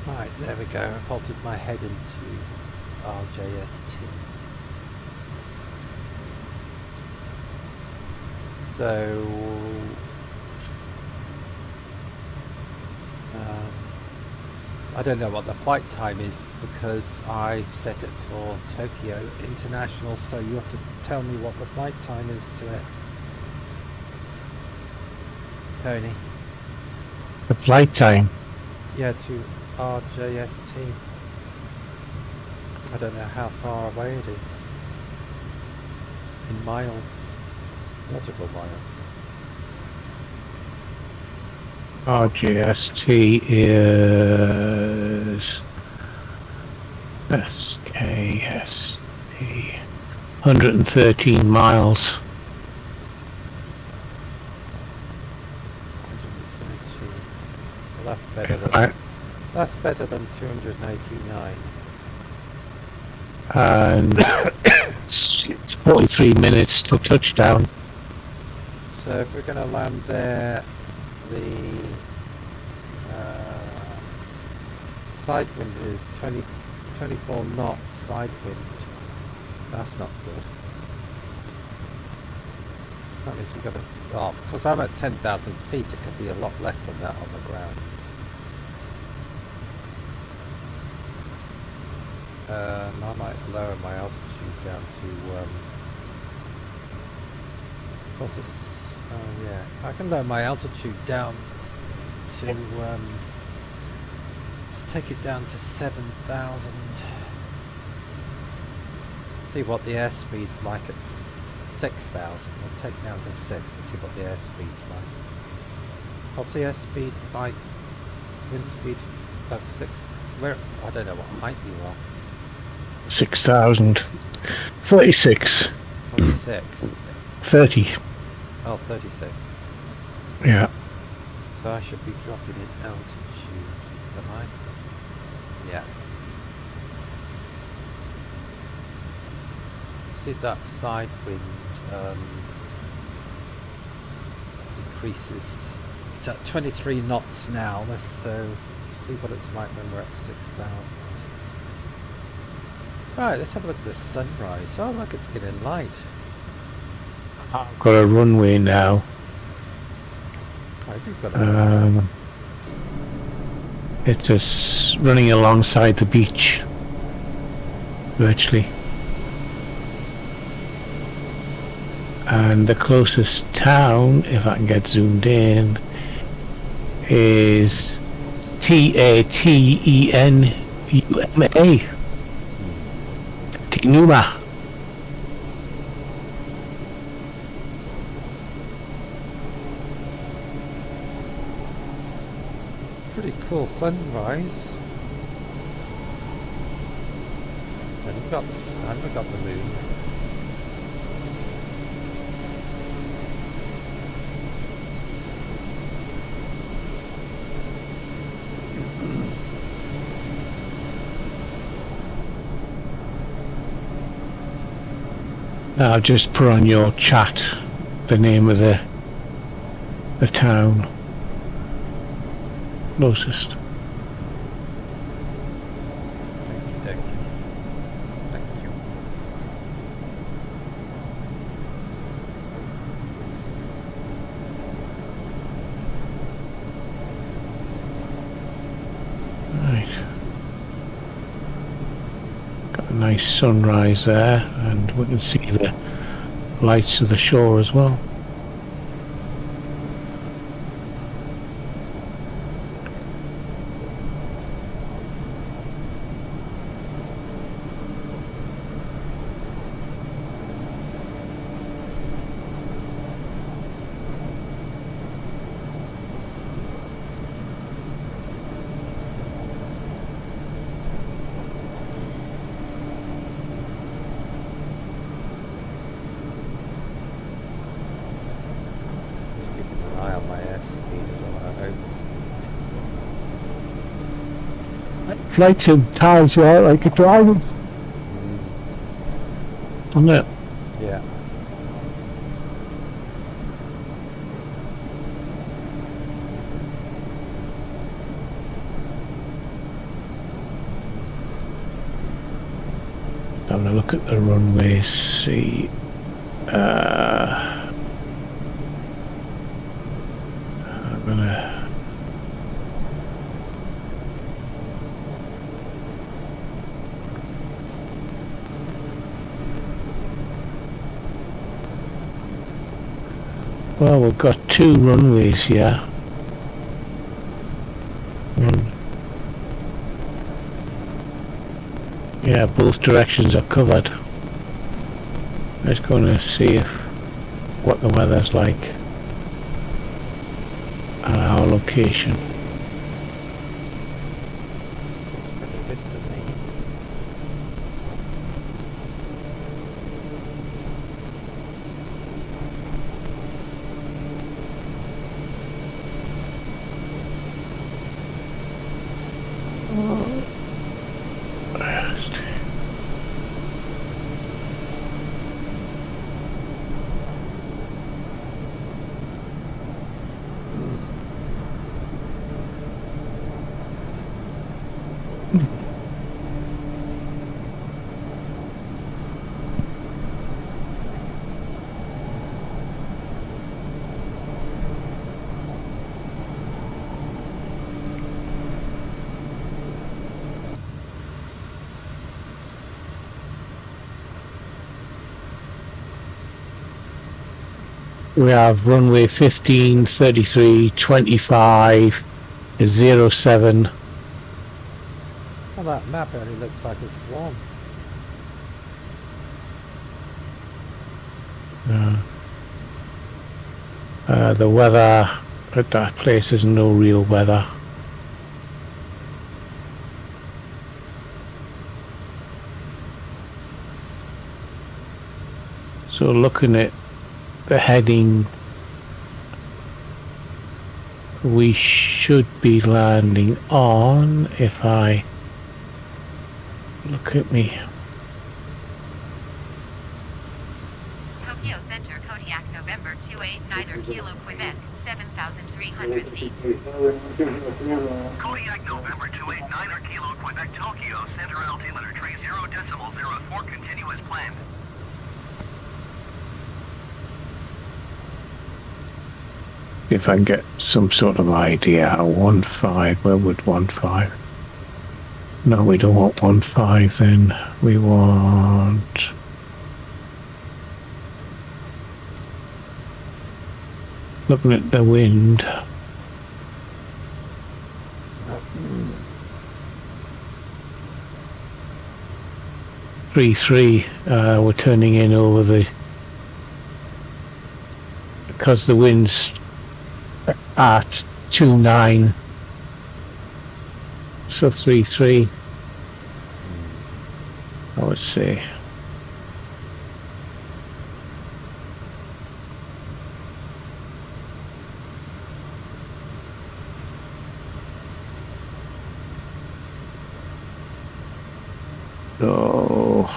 Right, there we go. I've altered my head into RJST. So, I don't know what the flight time is because I've set it for Tokyo International, so you have to tell me what the flight time is to it. Tony? The flight time. Yeah, to RJST. I don't know how far away it is. In miles. Nautical miles. RJST is SKST 113 miles. 132. Well, that's better than 289. And it's 43 minutes to touchdown. So if we're going to land there, the side wind is 24 knots side wind. That's not good. That means we've got to... Oh, because I'm at 10,000 feet, it could be a lot less than that on the ground. I might lower my altitude down to... what's this? Oh yeah, I can lower my altitude down to... let's take it down to 7,000. See what the airspeed's like at 6,000. I'll take down to 6 and see what the airspeed's like. What's the airspeed like? Wind speed? About 6. Where? I don't know what height you are. 6,000. 36. 26. 30. Oh, 36. Yeah. So I should be dropping in altitude, am I? Yeah. See that side wind decreases. It's at 23 knots now. Let's see what it's like when we're at 6,000. Right, let's have a look at the sunrise. Oh, look, it's getting light. I've got a runway now. I think we've got a It's just running alongside the beach, virtually. And the closest town, if I can get zoomed in, is Tatenuma. Tinuma. pretty cool sunrise. And we've got the sun, we've got the moon. Now just put on your chat the name of the town closest. Thank you. Thank you. nice sunrise there, and we can see the lights of the shore as well. Just keeping an eye on my airspeed as well, I hope. Flight sim times you out like a driving, isn't it? Yeah. Having a look at the runway, see. I'm gonna. Well, we've got two runways here. Yeah, both directions are covered. Let's go and see what the weather's like at our location. Looks pretty good to me. We have runway 15, 33, 25, 07. Well, that map only looks like it's one. The weather at that place is no real weather. So looking at the heading, we should be landing on, if I look at me. Tokyo Center, Kodiak, November 289 Kilo, Quebec, 7,300 feet. Kodiak November 289 Kilo, Quebec, Tokyo. Center altimeter 30.04 continuous planned. If I can get some sort of idea, 1.5, where would 1.5? No, we don't want 1.5 then. We want... Looking at the wind. 3.3, we're turning in over the... Because the wind's at 2.9, so 3.3, I would say. So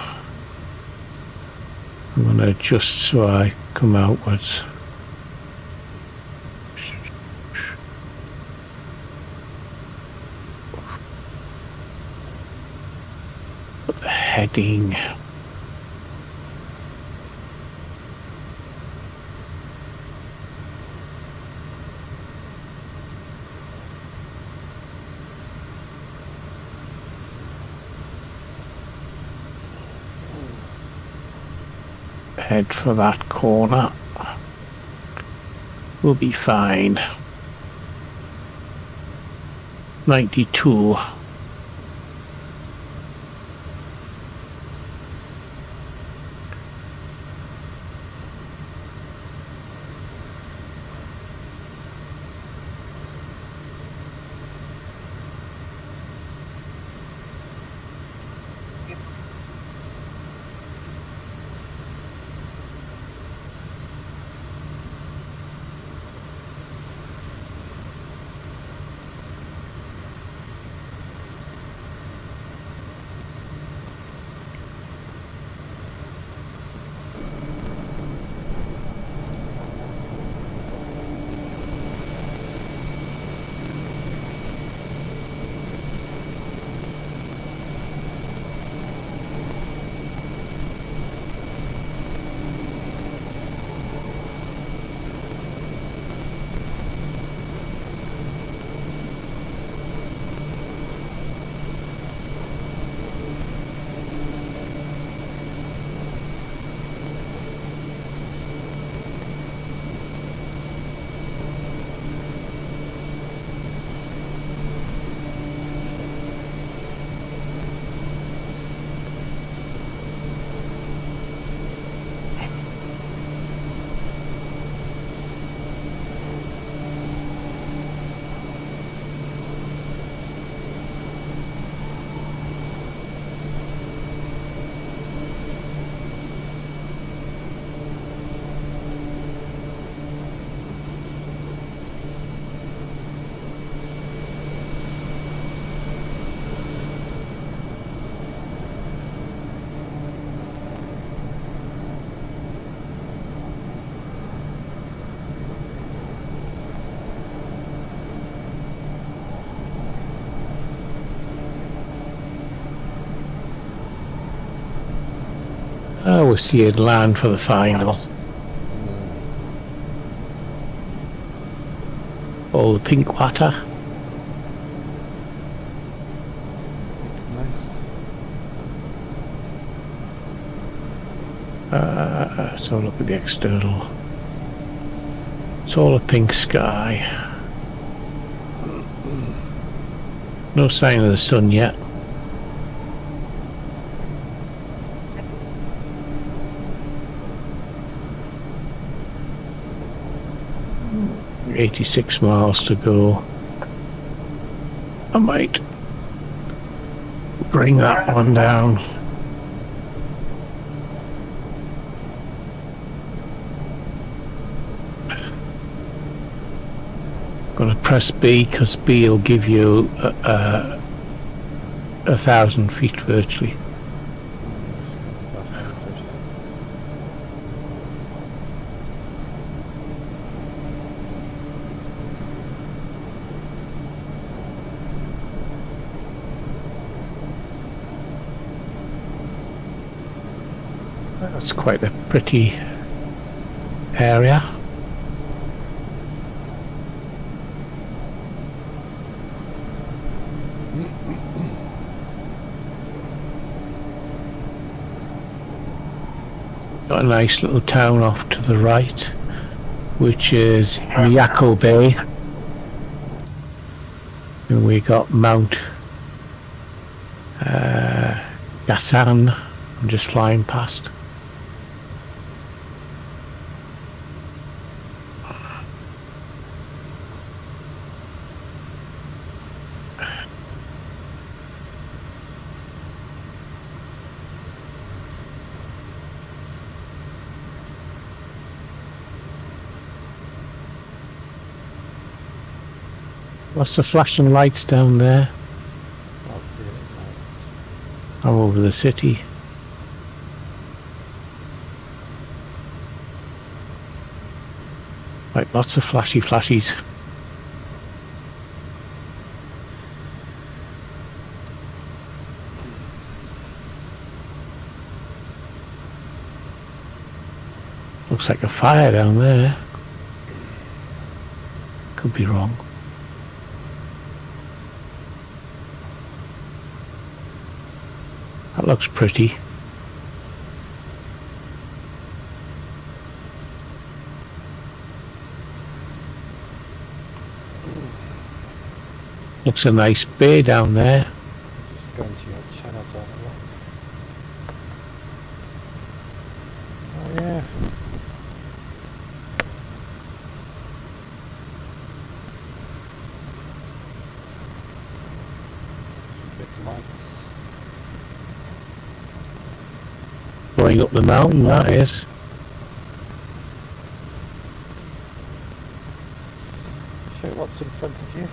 I'm going to adjust so I come outwards. Heading. head for that corner. We'll be fine. 92. Oh, we'll see it land for the final. Oh, the pink water. It's nice. So look at the external. It's all a pink sky. No sign of the sun yet. $86 miles to go. I might bring that one down. Gonna press B because B will give you 1,000 feet virtually. That's quite a pretty area. Got a nice little town off to the right, which is Miyako Bay. And we got Mount Gasan. I'm just flying past. Lots of flashing lights down there. I'll see it at night. I'm over the city. Like lots of flashies. Looks like a fire down there. Could be wrong. That looks pretty. Looks a nice bay down there. Just go into your channel to have a look. Oh yeah. Big lights. Going up the mountain, that is. Show what's in front of you.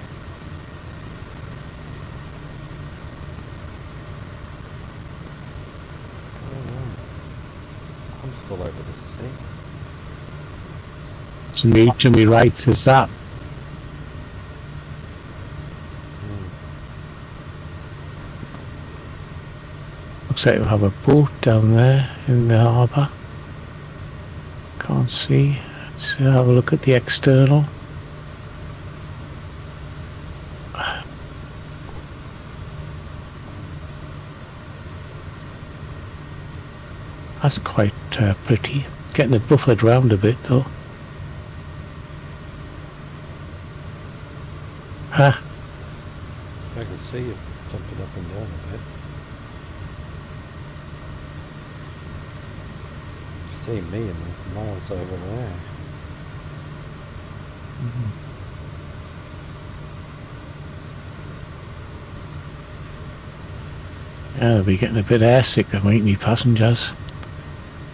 I'm still over the sea. To me right is that. Looks like we have a boat down there in the harbour. Can't see. Let's have a look at the external. That's quite pretty. Getting it buffered round a bit though. Ah, I can see you jumping up and down a bit. You see me and the miles over there. yeah, I'll be getting a bit airsick of meeting passengers.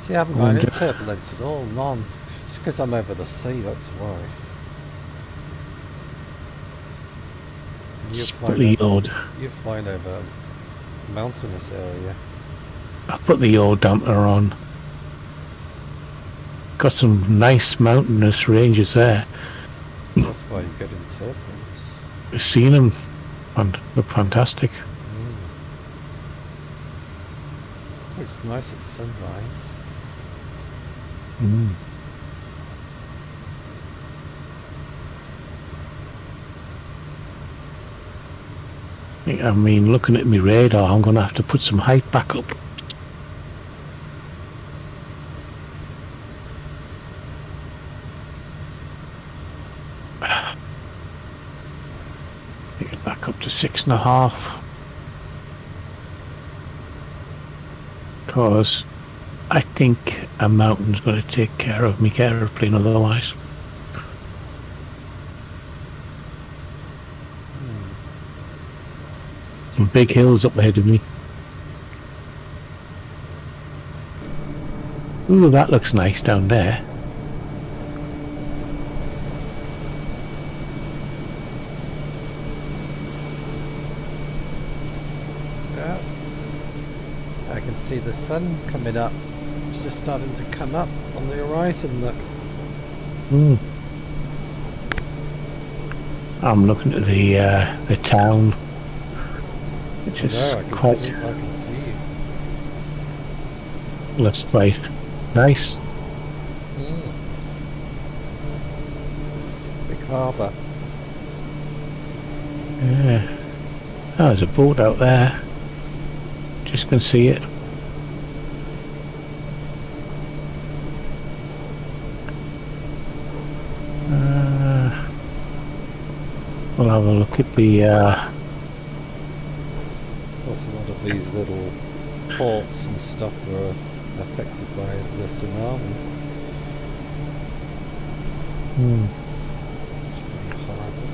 See, I haven't got any turbulence at all, none. It's because I'm over the sea, that's why. You're flying over a mountainous area. I put the yaw damper on. Got some nice mountainous ranges there. That's why you're getting turbulence. I've seen them. Look fantastic. Looks nice at sunrise. I mean, looking at my radar, I'm going to have to put some height back up. Take it back up to 6.5. Because I think a mountain's going to take care of me aeroplane otherwise. Some big hills up ahead of me. Ooh, that looks nice down there. Yeah. I can see the sun coming up. It's just starting to come up on the horizon, look. I'm looking at the town. Which is I can see you. Looks quite nice. Big harbour. Yeah. Oh, there's a boat out there. Just can see it. We'll have a look at the There's a lot of these little ports and stuff were affected by the tsunami. It's pretty horrible.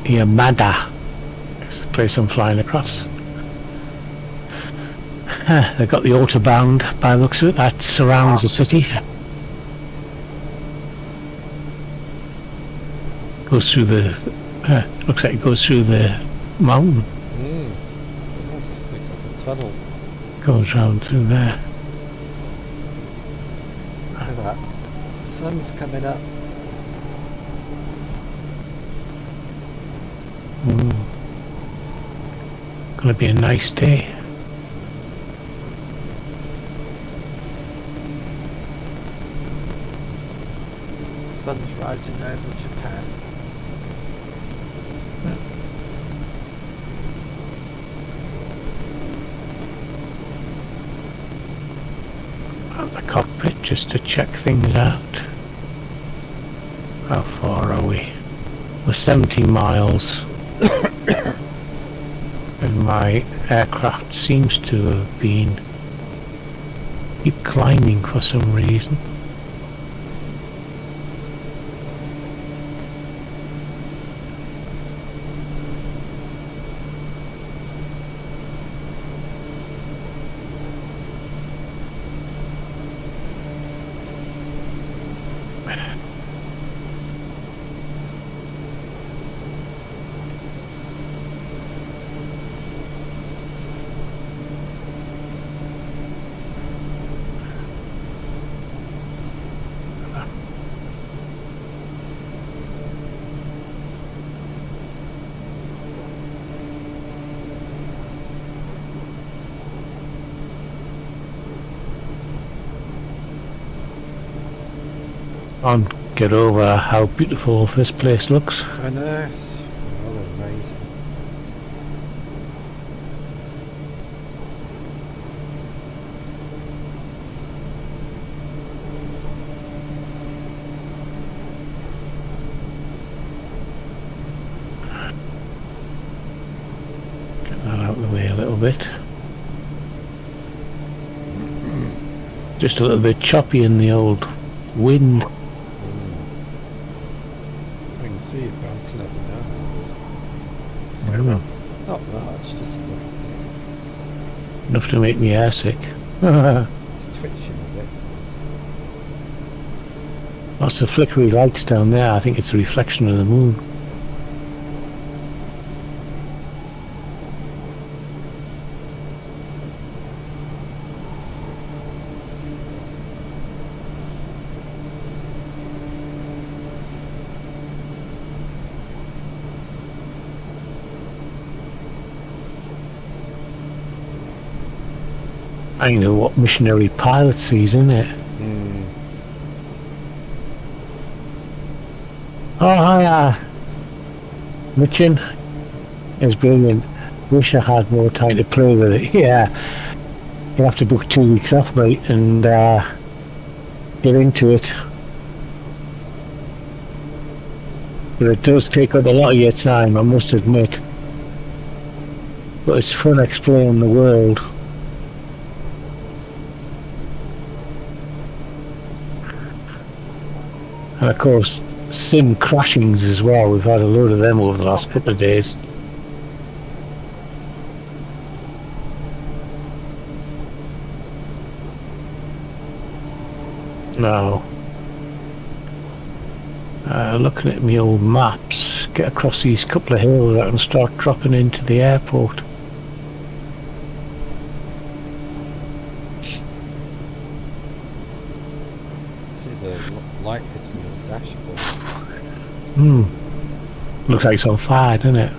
Yamada. It's the place I'm flying across. They've got the autobahn by the looks of it that surrounds the city. Goes through the looks like it goes through the mountain. Looks like a tunnel. Goes round through there. Look at that. The sun's coming up. Gonna be a nice day. Sun's rising over Japan. At the cockpit just to check things out. How far are we? We're 70 miles. And my aircraft seems to have been keep climbing for some reason. Can't get over how beautiful this place looks. I know. Oh, amazing. Get that out of the way a little bit. Just a little bit choppy in the old wind. I can see it bouncing up and down. I don't know. Not much, just a little Enough to make me airsick. bit. It's twitching a bit. Lots of flickery lights down there. I think it's a reflection of the moon. I know what missionary pilot sees, isn't it? Oh, hi, Mitchin. It's brilliant. Wish I had more time to play with it. Yeah, you'll have to book 2 weeks off, mate, and get into it. But it does take up a lot of your time, I must admit. But it's fun exploring the world. And of course, sim crashings as well. We've had a load of them over the last couple of days. Now, looking at my old maps, get across these couple of hills and start dropping into the airport. See the light hitting your dashboard. Looks like it's on fire, doesn't it?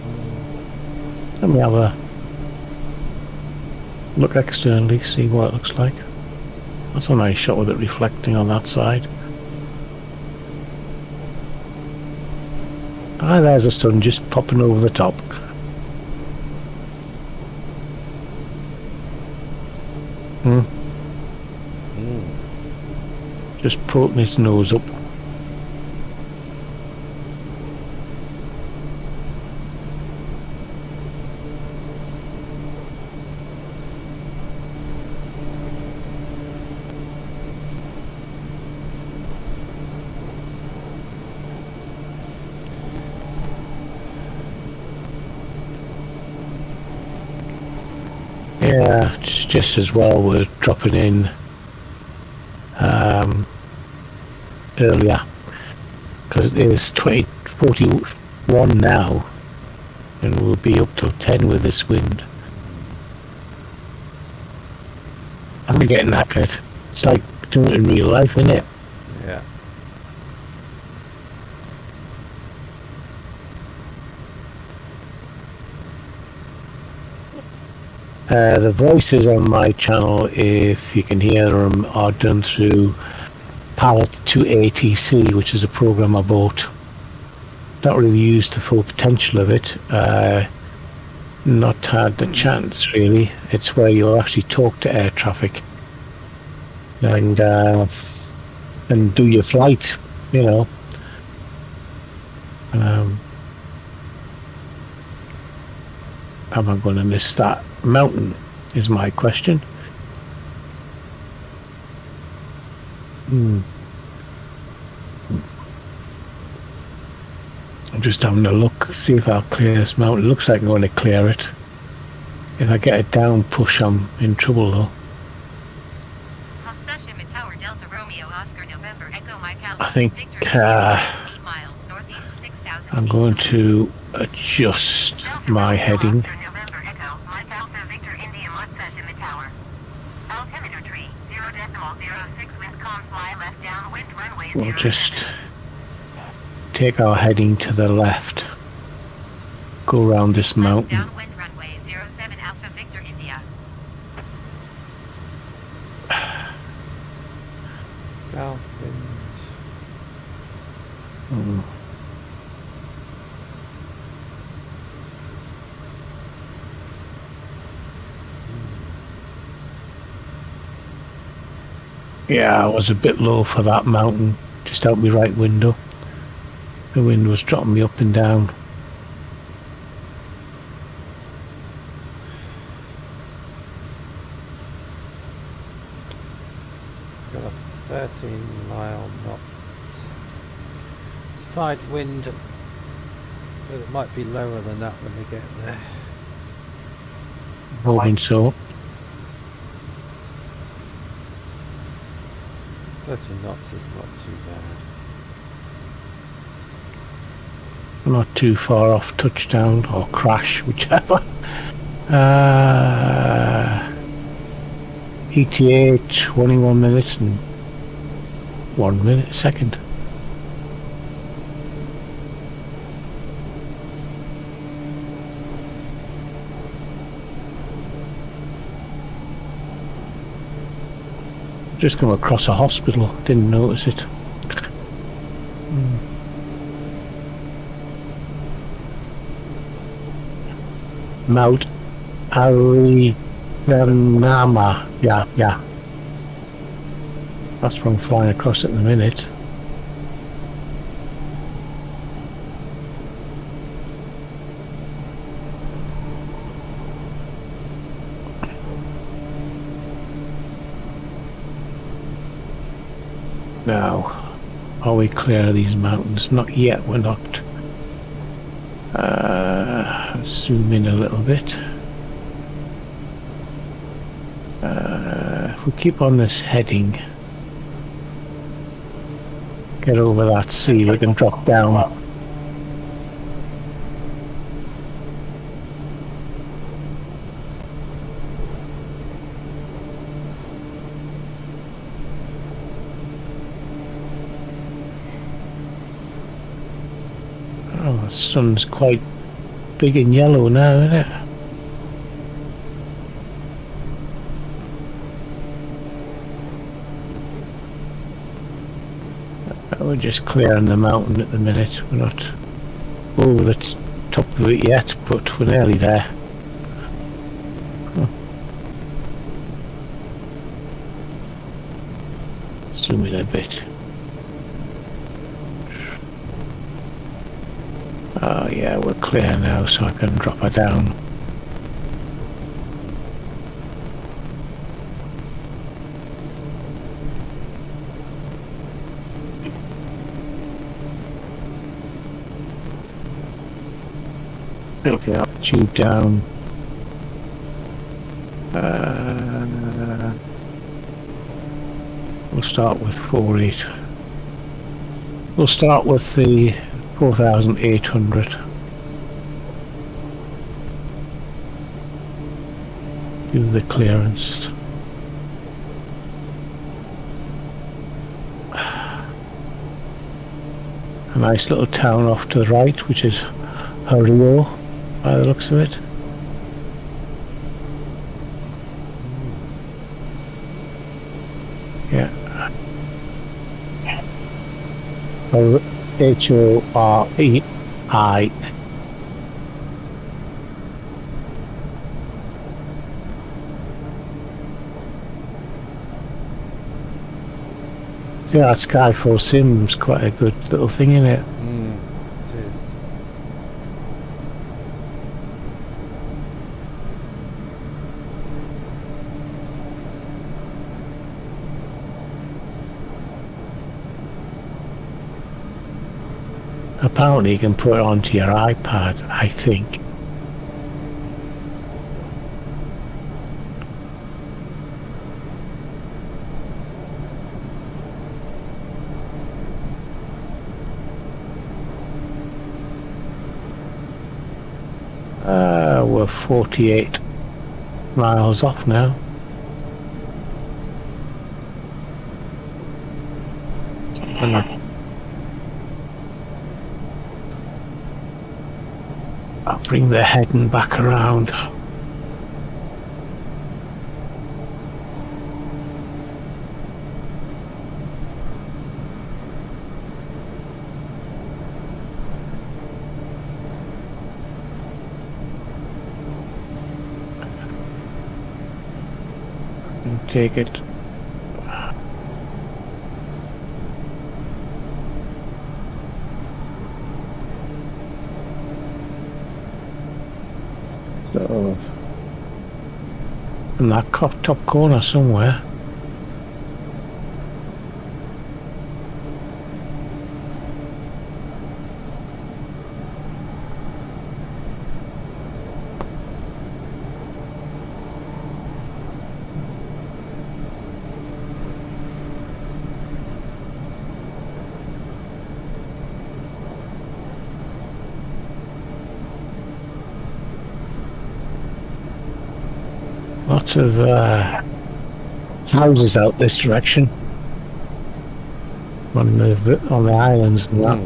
Let me have a look externally, see what it looks like. That's a nice shot with it reflecting on that side. Ah, there's a sun just popping over the top. Just poking its nose up. Yeah, it's just as well we're dropping in earlier, because it is 20:41 now, and we'll be up till 10 with this wind. I'm getting knackered. It's like doing it in real life, isn't it? Yeah. The voices on my channel, if you can hear them, are done through Palette to ATC, which is a program I bought. Not really used the full potential of it. Not had the chance, really. It's where you'll actually talk to air traffic and do your flight, you know. am I going to miss that mountain, is my question. I'm just having a look, see if I'll clear this mountain. Looks like I'm going to clear it. If I get a down push, I'm in trouble though. I think I'm going to adjust my heading. We'll just take our heading to the left, go around this mountain. Downwind. Yeah, I was a bit low for that mountain, just out my right window. The wind was dropping me up and down. Got a 13-mile knot side wind, but it might be lower than that when we get there. Hoping so. 13 knots is not too bad. Not too far off touchdown or crash, whichever. ETA 21 minutes and 1 minute second. Just come across a hospital, didn't notice it. Mount Ariyanama. Yeah. That's from flying across at the minute. Now, are we clear of these mountains? Not yet, we're not. Let's zoom in a little bit. If we keep on this heading, get over that sea, we can drop down. Oh, the sun's quite big and yellow now, isn't it? We're just clearing the mountain at the minute. We're not over the top of it yet, but we're nearly there. Zoom in a bit. Oh yeah, we're clear now, so I can drop her down. Okay, I'll tube down. We'll start with 4.8. We'll start with the 4,800. Do the clearance. A nice little town off to the right, which is Rio, by the looks of it. Yeah. H-O-R-E-I. Yeah, Skyfall Sim's quite a good little thing, isn't it? It is. apparently you can put it onto your iPad, I think. We're 48 miles off now. I'll bring the heading back around. And take it. So, in that top corner somewhere. Lots of houses out this direction on the islands and that.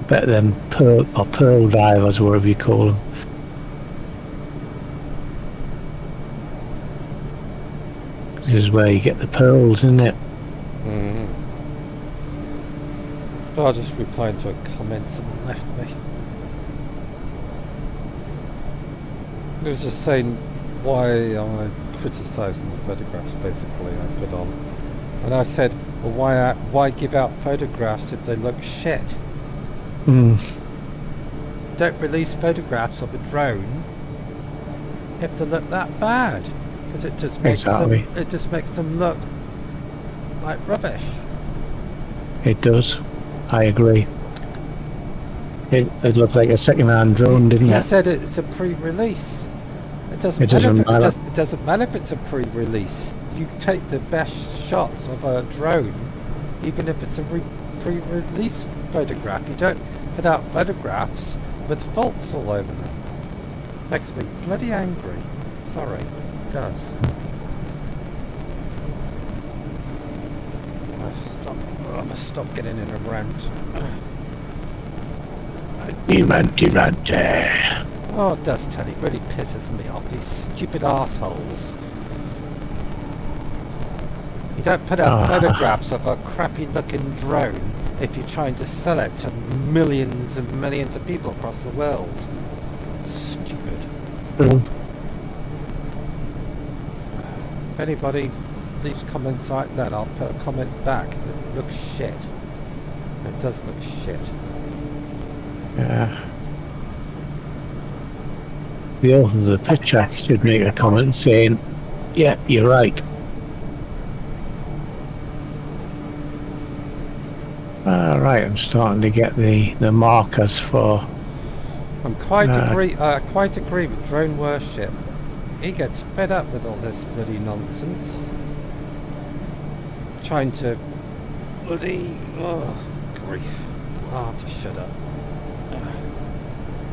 Bet them pearl divers, whatever you call them. This is where you get the pearls, isn't it? Oh, I'll just reply to a comment someone left me. It was just saying why am I criticising the photographs, basically, I put on. And I said, well, why give out photographs if they look shit? Don't release photographs of a drone if they look that bad, because it just makes them look like rubbish. It does. I agree. It looked like a second-hand drone, didn't it? He said it's a pre-release. It doesn't matter if it's a pre-release. You take the best shots of a drone, even if it's a pre-release photograph. You don't put out photographs with faults all over them. Makes me bloody angry. Sorry, it does. I must stop getting in a rant. Oh, it does, Teddy. It really pisses me off. These stupid assholes. You don't put out photographs of a crappy-looking drone if you're trying to sell it to millions and millions of people across the world. Stupid. If anybody leaves comments like that, I'll put a comment back. It looks shit. It does look shit. Yeah. The author of the picture should make a comment saying, yeah, you're right. Right, I'm starting to get the markers for... I'm quite agree with Drone Worship. He gets fed up with all this bloody nonsense. Trying to bloody... Oh, grief. Oh, just shut up.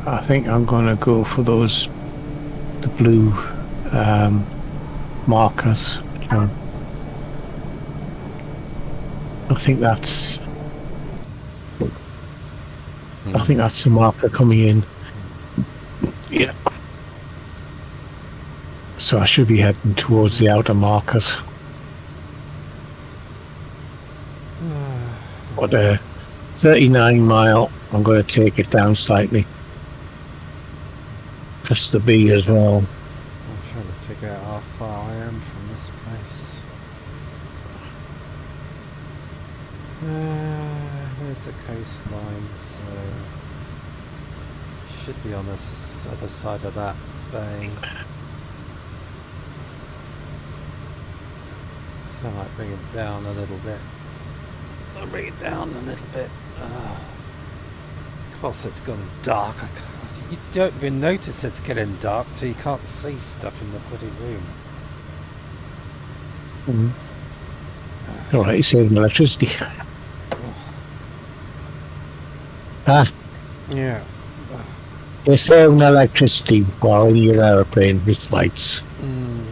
I think I'm going to go for those, the blue markers. I think that's the marker coming in. Yeah. So I should be heading towards the outer markers. But 39 mile, I'm going to take it down slightly. Just the B as well. I'm trying to figure out how far I am from this place. There's the coastline, so should be on the other side of that bay. So I might bring it down a little bit. I'll bring it down a little bit. Of course, it's gone dark. You don't even notice it's getting dark till you can't see stuff in the bloody room. All right, you're saving electricity. Ah, Yeah. you're saving electricity while in your aeroplane with lights. Mm.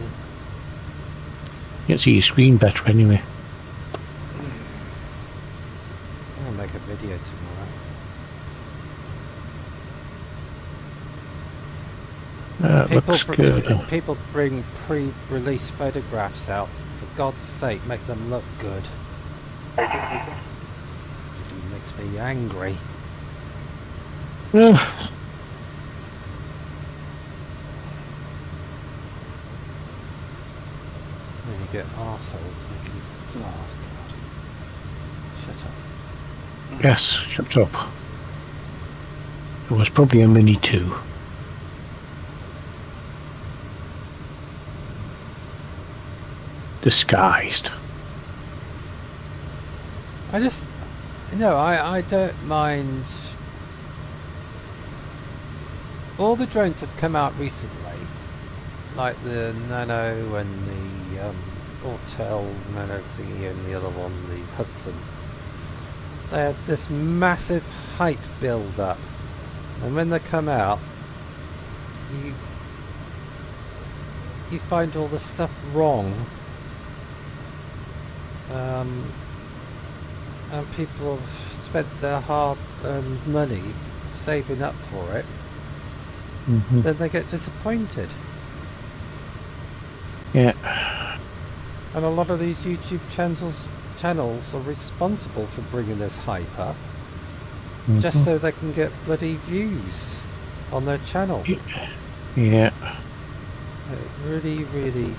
You can see your screen better anyway. I'll make a video tomorrow. People bring pre-release photographs out. For God's sake, make them look good. It makes me angry. Well, When you get arseholes making... Oh, God. Shut up. yes, shut up. It was probably a Mini 2. Disguised. I just... No, I don't mind... All the drones have come out recently, like the Nano and the Autel Nano thingy and the other one, the Hudson. They had this massive hype build up, and when they come out, you find all the stuff wrong, and people have spent their hard-earned money saving up for it. Then they get disappointed. Yeah. And a lot of these YouTube channels are responsible for bringing this hype up, just so they can get bloody views on their channel. Yeah. It really, really...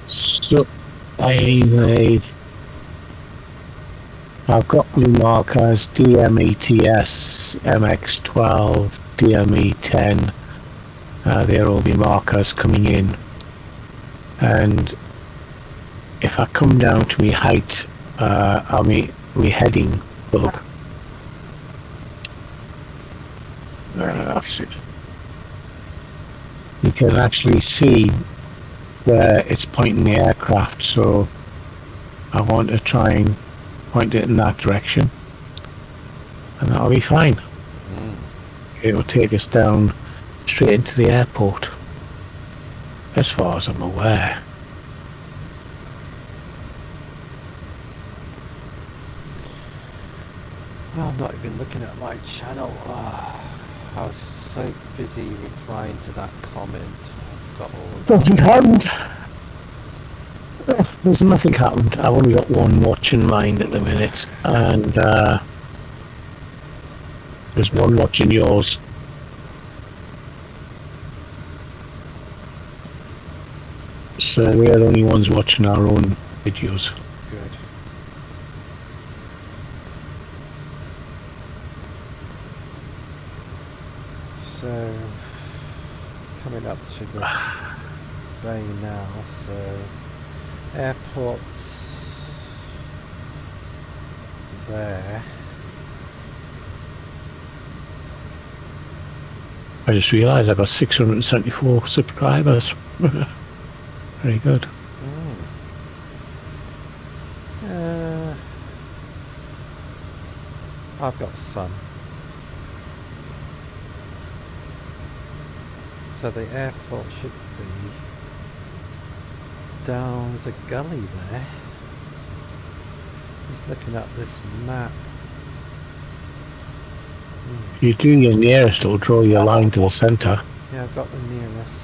So, anyway, I've got blue markers, DMETS, MX12, DME10. They're all the markers coming in. And if I come down to my height, my heading plug. That's it. You can actually see where it's pointing the aircraft, so I want to try and point it in that direction, and that'll be fine. It'll take us down straight into the airport, as far as I'm aware. Well, I'm not even looking at my channel. I was so busy replying to that comment. I've got all of Nothing happened. There's nothing happened. I've only got one watching mine at the minute, and there's one watching yours. So we're the only ones watching our own videos. good. So, coming up to the bay now, so airport's there. I just realised I've got 674 subscribers. Very good. I've got some. So the airport should be down the gully there. Just looking at this map. If you do your nearest, it'll draw your line to the centre. Yeah, I've got the nearest.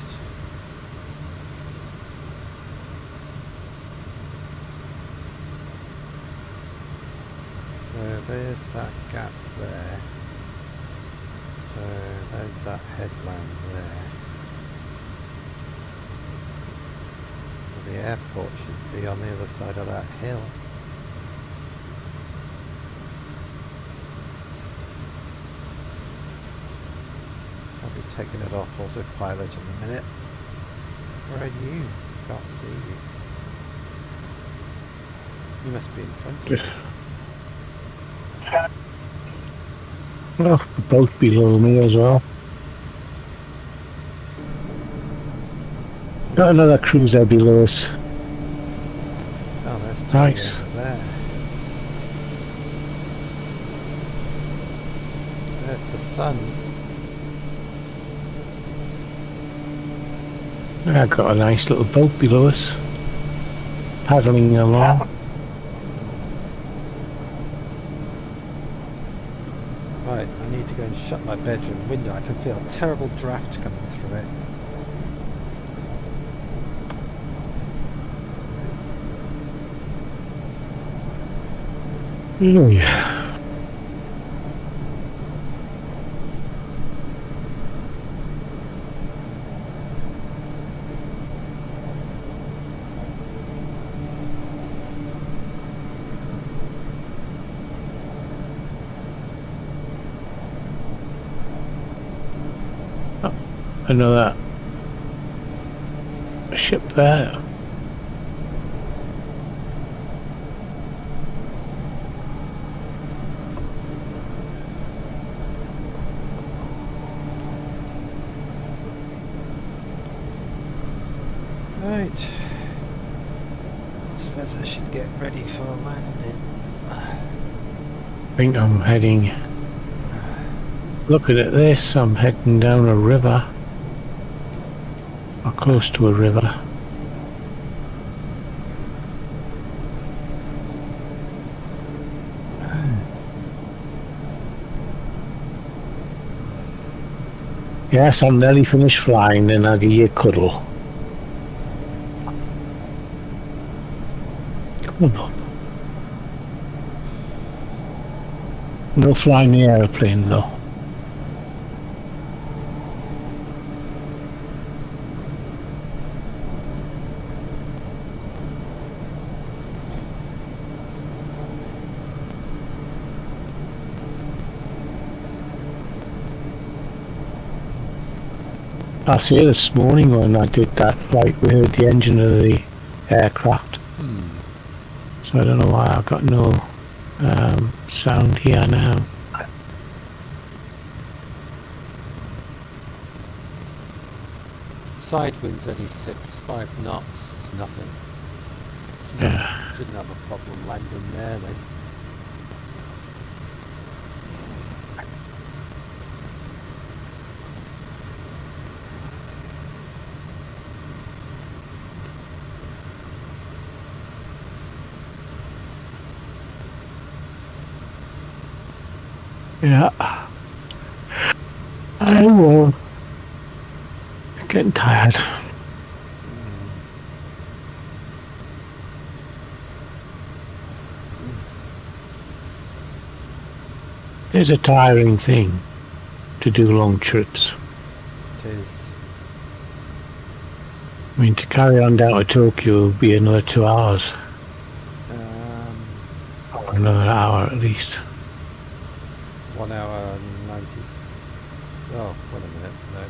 So there's that gap there. So there's that headland there. So the airport should be on the other side of that hill. I'll be taking it off autopilot in a minute. Where are you? Can't see you. You must be in front of me. Well, the boat below me as well. Got another cruiser below us. Oh, there's Tony Nice. over there. There's the sun. I've got a nice little boat below us. Paddling along. Right, I need to go and shut my bedroom window. I can feel a terrible draft coming through it. Oh yeah. Oh, another ship there. Right. I suppose I should get ready for landing. I think I'm heading. Looking at this, I'm heading down a river. Or close to a river. Yes, I'm nearly finished flying, then I'll give you a cuddle. Come on. No flying the aeroplane though. I see this morning when I did that flight, we heard the engine of the aircraft. So I don't know why I've got no sound here now. Side wind's only 5 knots. It's nothing. Yeah. Shouldn't have a problem landing there then. Yeah. I will. Getting tired. It's a tiring thing to do long trips. It is. I mean, to carry on down to Tokyo will be another 2 hours. Or another hour at least. 1 hour and 90... Oh, wait a minute, no.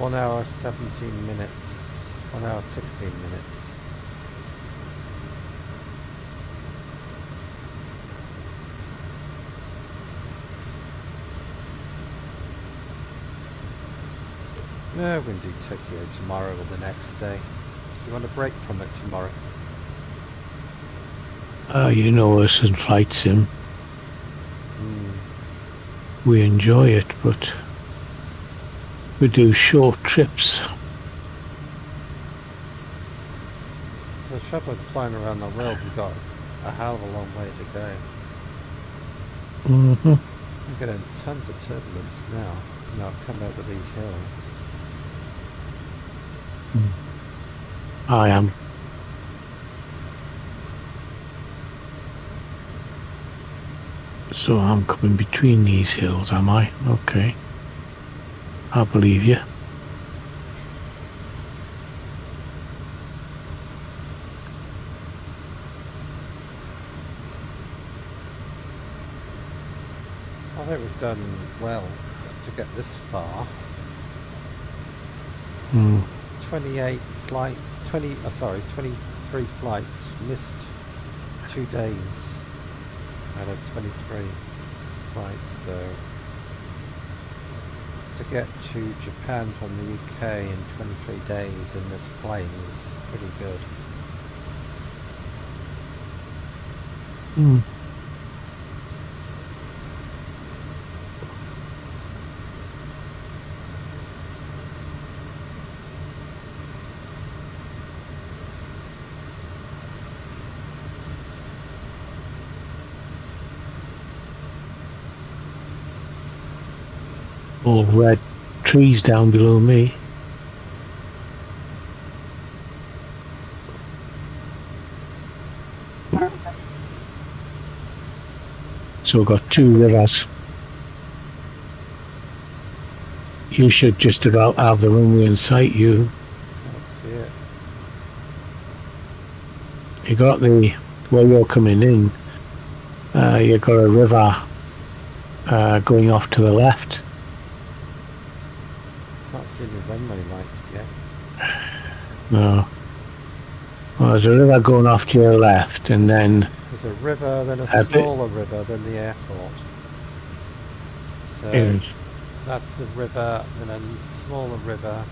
1 hour 17 minutes. 1 hour 16 minutes. No, we're going to do Tokyo tomorrow or the next day. Do you want a break from it tomorrow? You know us in Flight Sim. We enjoy it, but we do short trips. The trouble with flying around the world, we've got a hell of a long way to go. We're getting tons of turbulence now. Now I've come over these hills. I am. So I'm coming between these hills, am I? Okay. I believe you. I think we've done well to get this far. 28 flights, 23 flights missed 2 days out of 23 flights, so to get to Japan from the UK in 23 days in this plane is pretty good. Hmm. All red trees down below me. So we've got 2 rivers. You should just about have the runway in sight, you. Let's see it. You got the, where you're coming in, you've got a river going off to the left. Can't see the runway lights yet. No. Well, there's a river going off to your left, and then There's a river, then a bit- smaller river than the airport. So Yes. that's the river, and then a smaller river,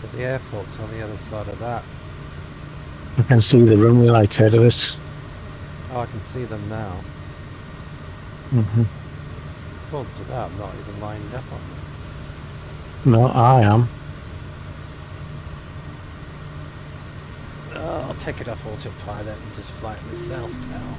but the airport's on the other side of that. I can see the runway lights ahead of us. Oh, I can see them now. Hmm. According to that, I'm not even lined up on them. No, I am. Oh, I'll take it off autopilot and just fly it myself now.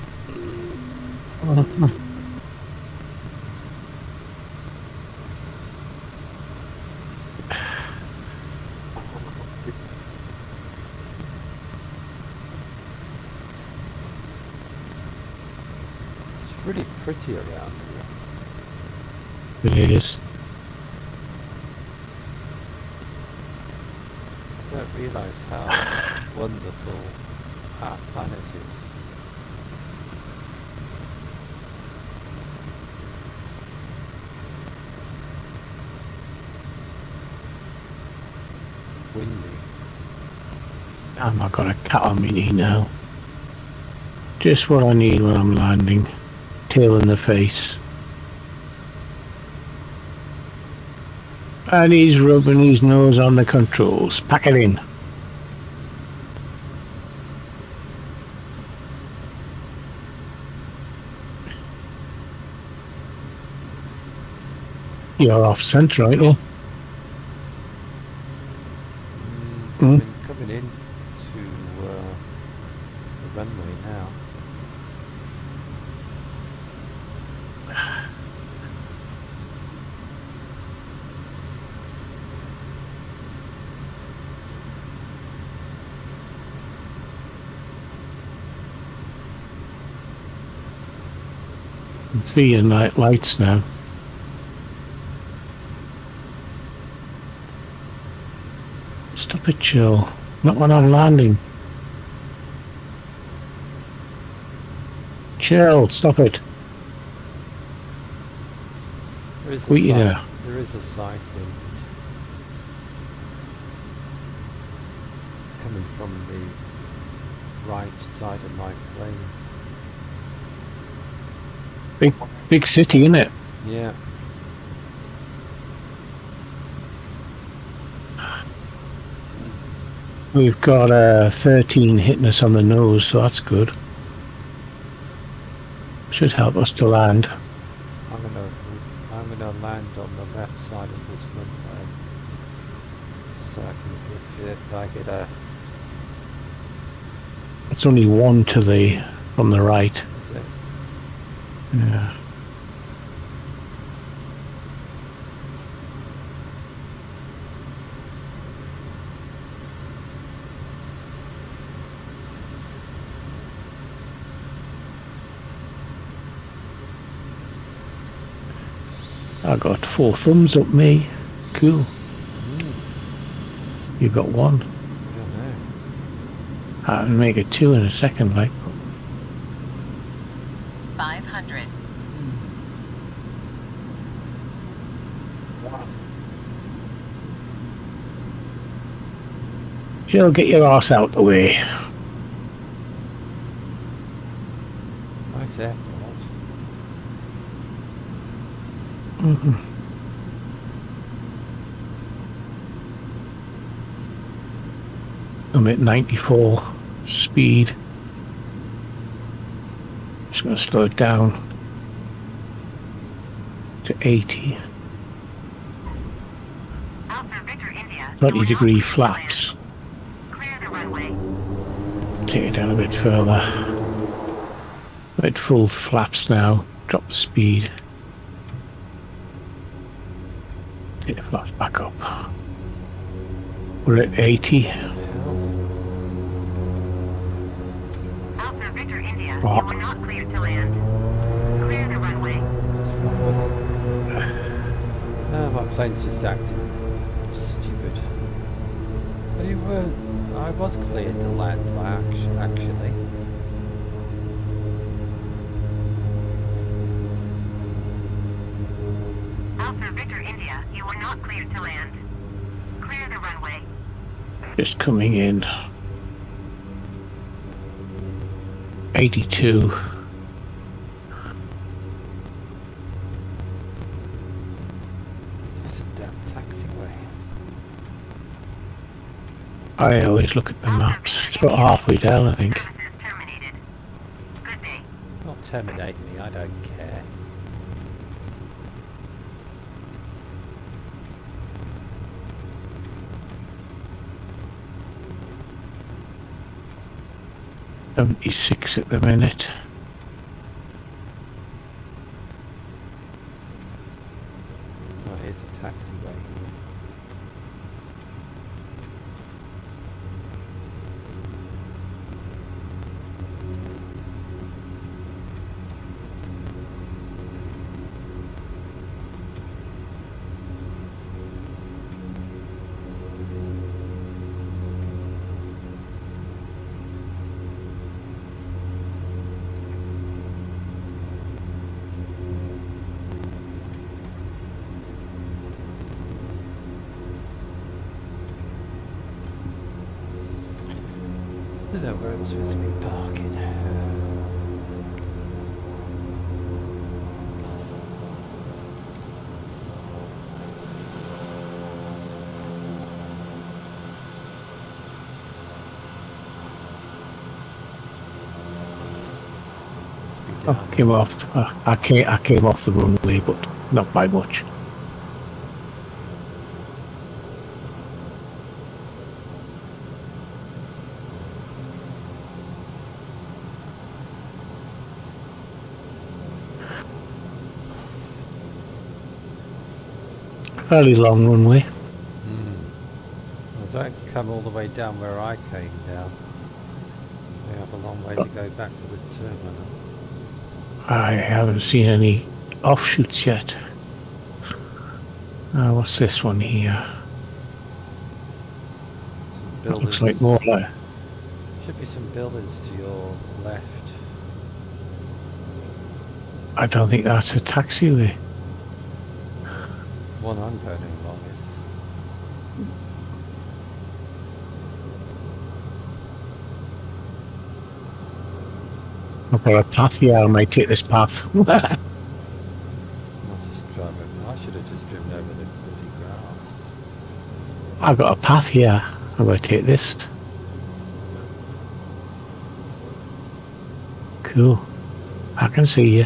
It's really pretty around here. It is. I don't realise how wonderful our planet is. Windy. Damn, I've got a cat on me knee now. Just what I need when I'm landing. Tail in the face. And he's rubbing his nose on the controls. Pack it in. You're off centre, aren't you? Coming in to the runway now. I can see your night lights now. Stop it, chill. Not when I'm landing. Chill, stop it. There is Wait, a side, yeah. there is a side wind coming from the right side of my plane. Big city, isn't it? Yeah. We've got 13 hitting us on the nose, so that's good. Should help us to land. I'm gonna land on the left side of this runway, so I can, if I get a, It's only one to the from the right. is it? Yeah. I got 4 thumbs up me. Cool. You got 1. I don't know. I can make it 2 in a second, like. 500. She'll get your ass out the way. Nice airport. I'm at 94 speed. Just going to slow it down to 80. Alpha Victor India. 20-degree flaps. Clear the runway. Take it down a bit further. I'm at full flaps now. Drop the speed. Take the flaps back up. We're at 80. Alpha Victor India. Oh. You are not cleared to land. Clear the runway. What's wrong with... Oh, my plane's just acting stupid. But you were... I was cleared to land by actually. Alpha Victor India. You are not cleared to land. Clear the runway. Just coming in. 82. It's a damn taxiway. I always look at the maps. It's about halfway down, I think. Services terminated. Good day. Not terminate me, I don't care. .76 at the minute. Oh, here's a taxiway. I don't know where I'm supposed to be parking. Must be down I came off. I came off the runway, but not by much. Fairly long runway. Well, don't come all the way down where I came down. We have a long way to go back to the terminal. I haven't seen any offshoots yet. What's this one here? Some That looks buildings. like more like... Should be some buildings to your left. I don't think that's a taxiway. One I'm going along is. I've got a path here. I might take this path. Not just driving. I should have just driven over the bloody grass. I've got a path here. I'm going to take this. Cool. I can see you.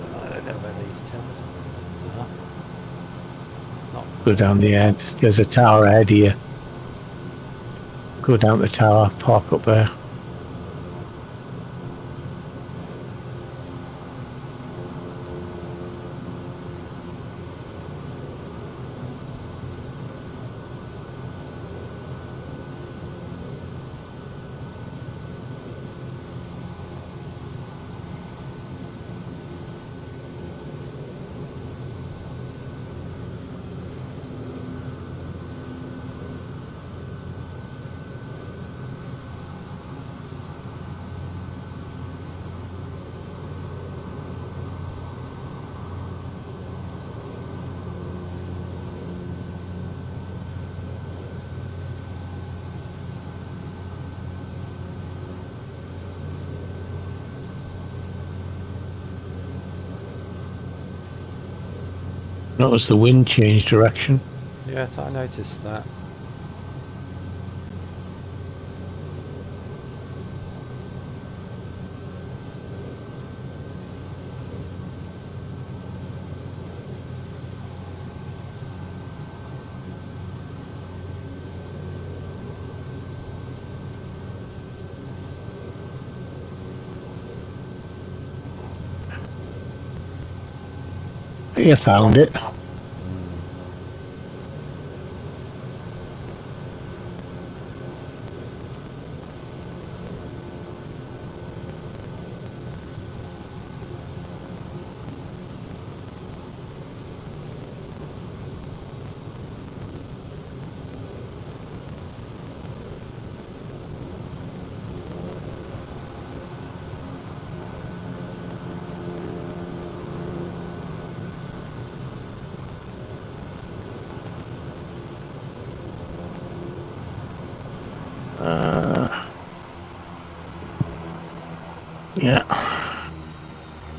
I don't know where these terminals are. Not Go down the end. There's a tower ahead here. Go down the tower, park up there. Notice the wind change direction. Yes, I noticed that. You found it. Yeah.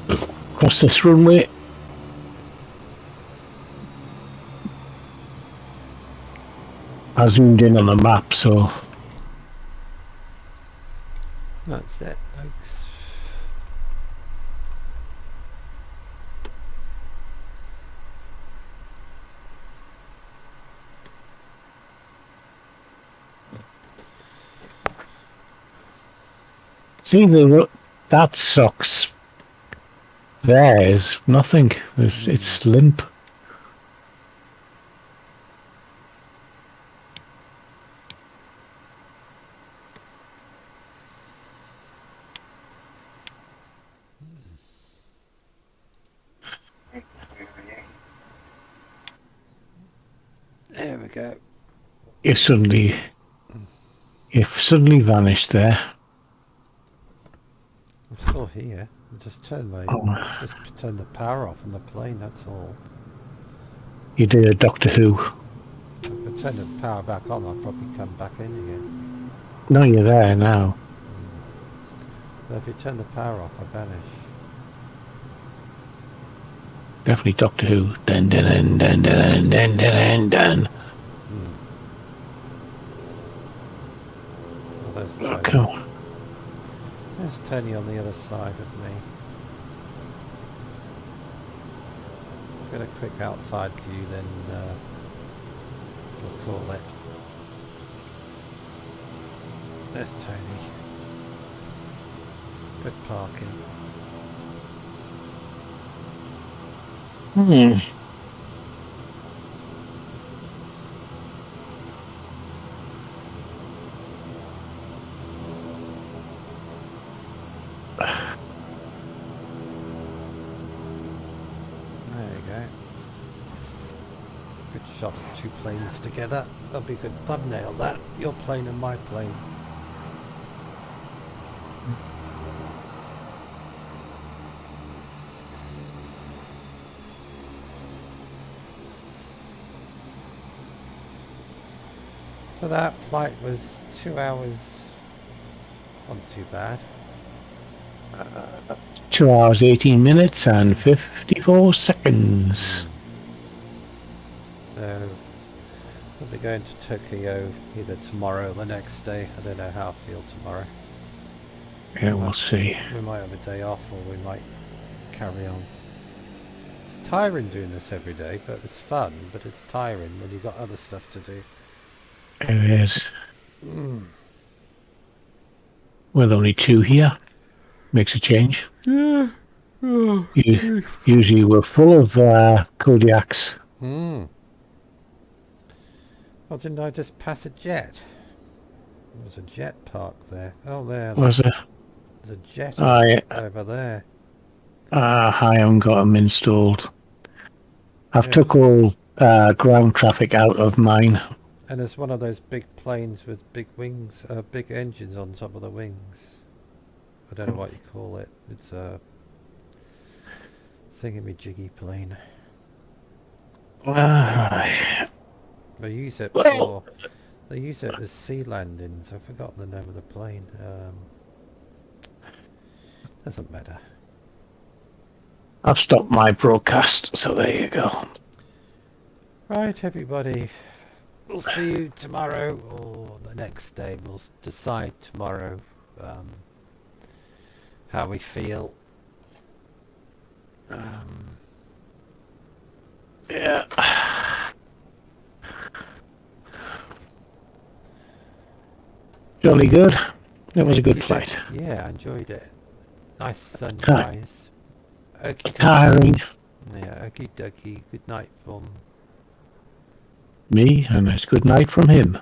Across this runway. I zoomed in on the map, so That's it, folks. see that sucks. There is nothing. It's limp. There we go. You've suddenly vanished there. I'm still here. I just turned the power off on the plane, that's all. You did a Doctor Who. If I turn the power back on, I'll probably come back in again. No, you're there now. But if you turn the power off, I vanish. Definitely Doctor Who. Dun dun dun dun dun dun dun dun. Oh, there's Tony. Oh, cool. There's Tony on the other side of me. Get a quick outside view, then we'll call it. There's Tony. Good parking. There you go. Good shot of two planes together. That'll be a good thumbnail, that. Your plane and my plane. So that flight was 2 hours. Not too bad. 2 hours, 18 minutes and 54 seconds. So we'll be going to Tokyo either tomorrow or the next day. I don't know how I feel tomorrow. Yeah, we'll see. We might have a day off, or we might carry on. It's tiring doing this every day, but it's fun. But it's tiring when you've got other stuff to do. It is. With only two here. Makes a change. Yeah. Usually we're full of Kodiaks. Well, didn't I just pass a jet? There was a jet park there. Oh, there. Was it? There's a jet Yeah. over there. I haven't got them installed. I've Yes. took all ground traffic out of mine. And there's one of those big planes with big wings, big engines on top of the wings. I don't know what you call it. It's a thingamajiggy plane. They use it for. They use it as sea landings. I've forgotten the name of the plane. Doesn't matter. I've stopped my broadcast, so there you go. Right, everybody. We'll see you tomorrow or the next day. We'll decide tomorrow how we feel. Yeah. Jolly good. It was a good flight. Yeah, I enjoyed it. Nice sunrise. Okie Tiring. Yeah, okie dokie. Good night from Me, and it's good night from him.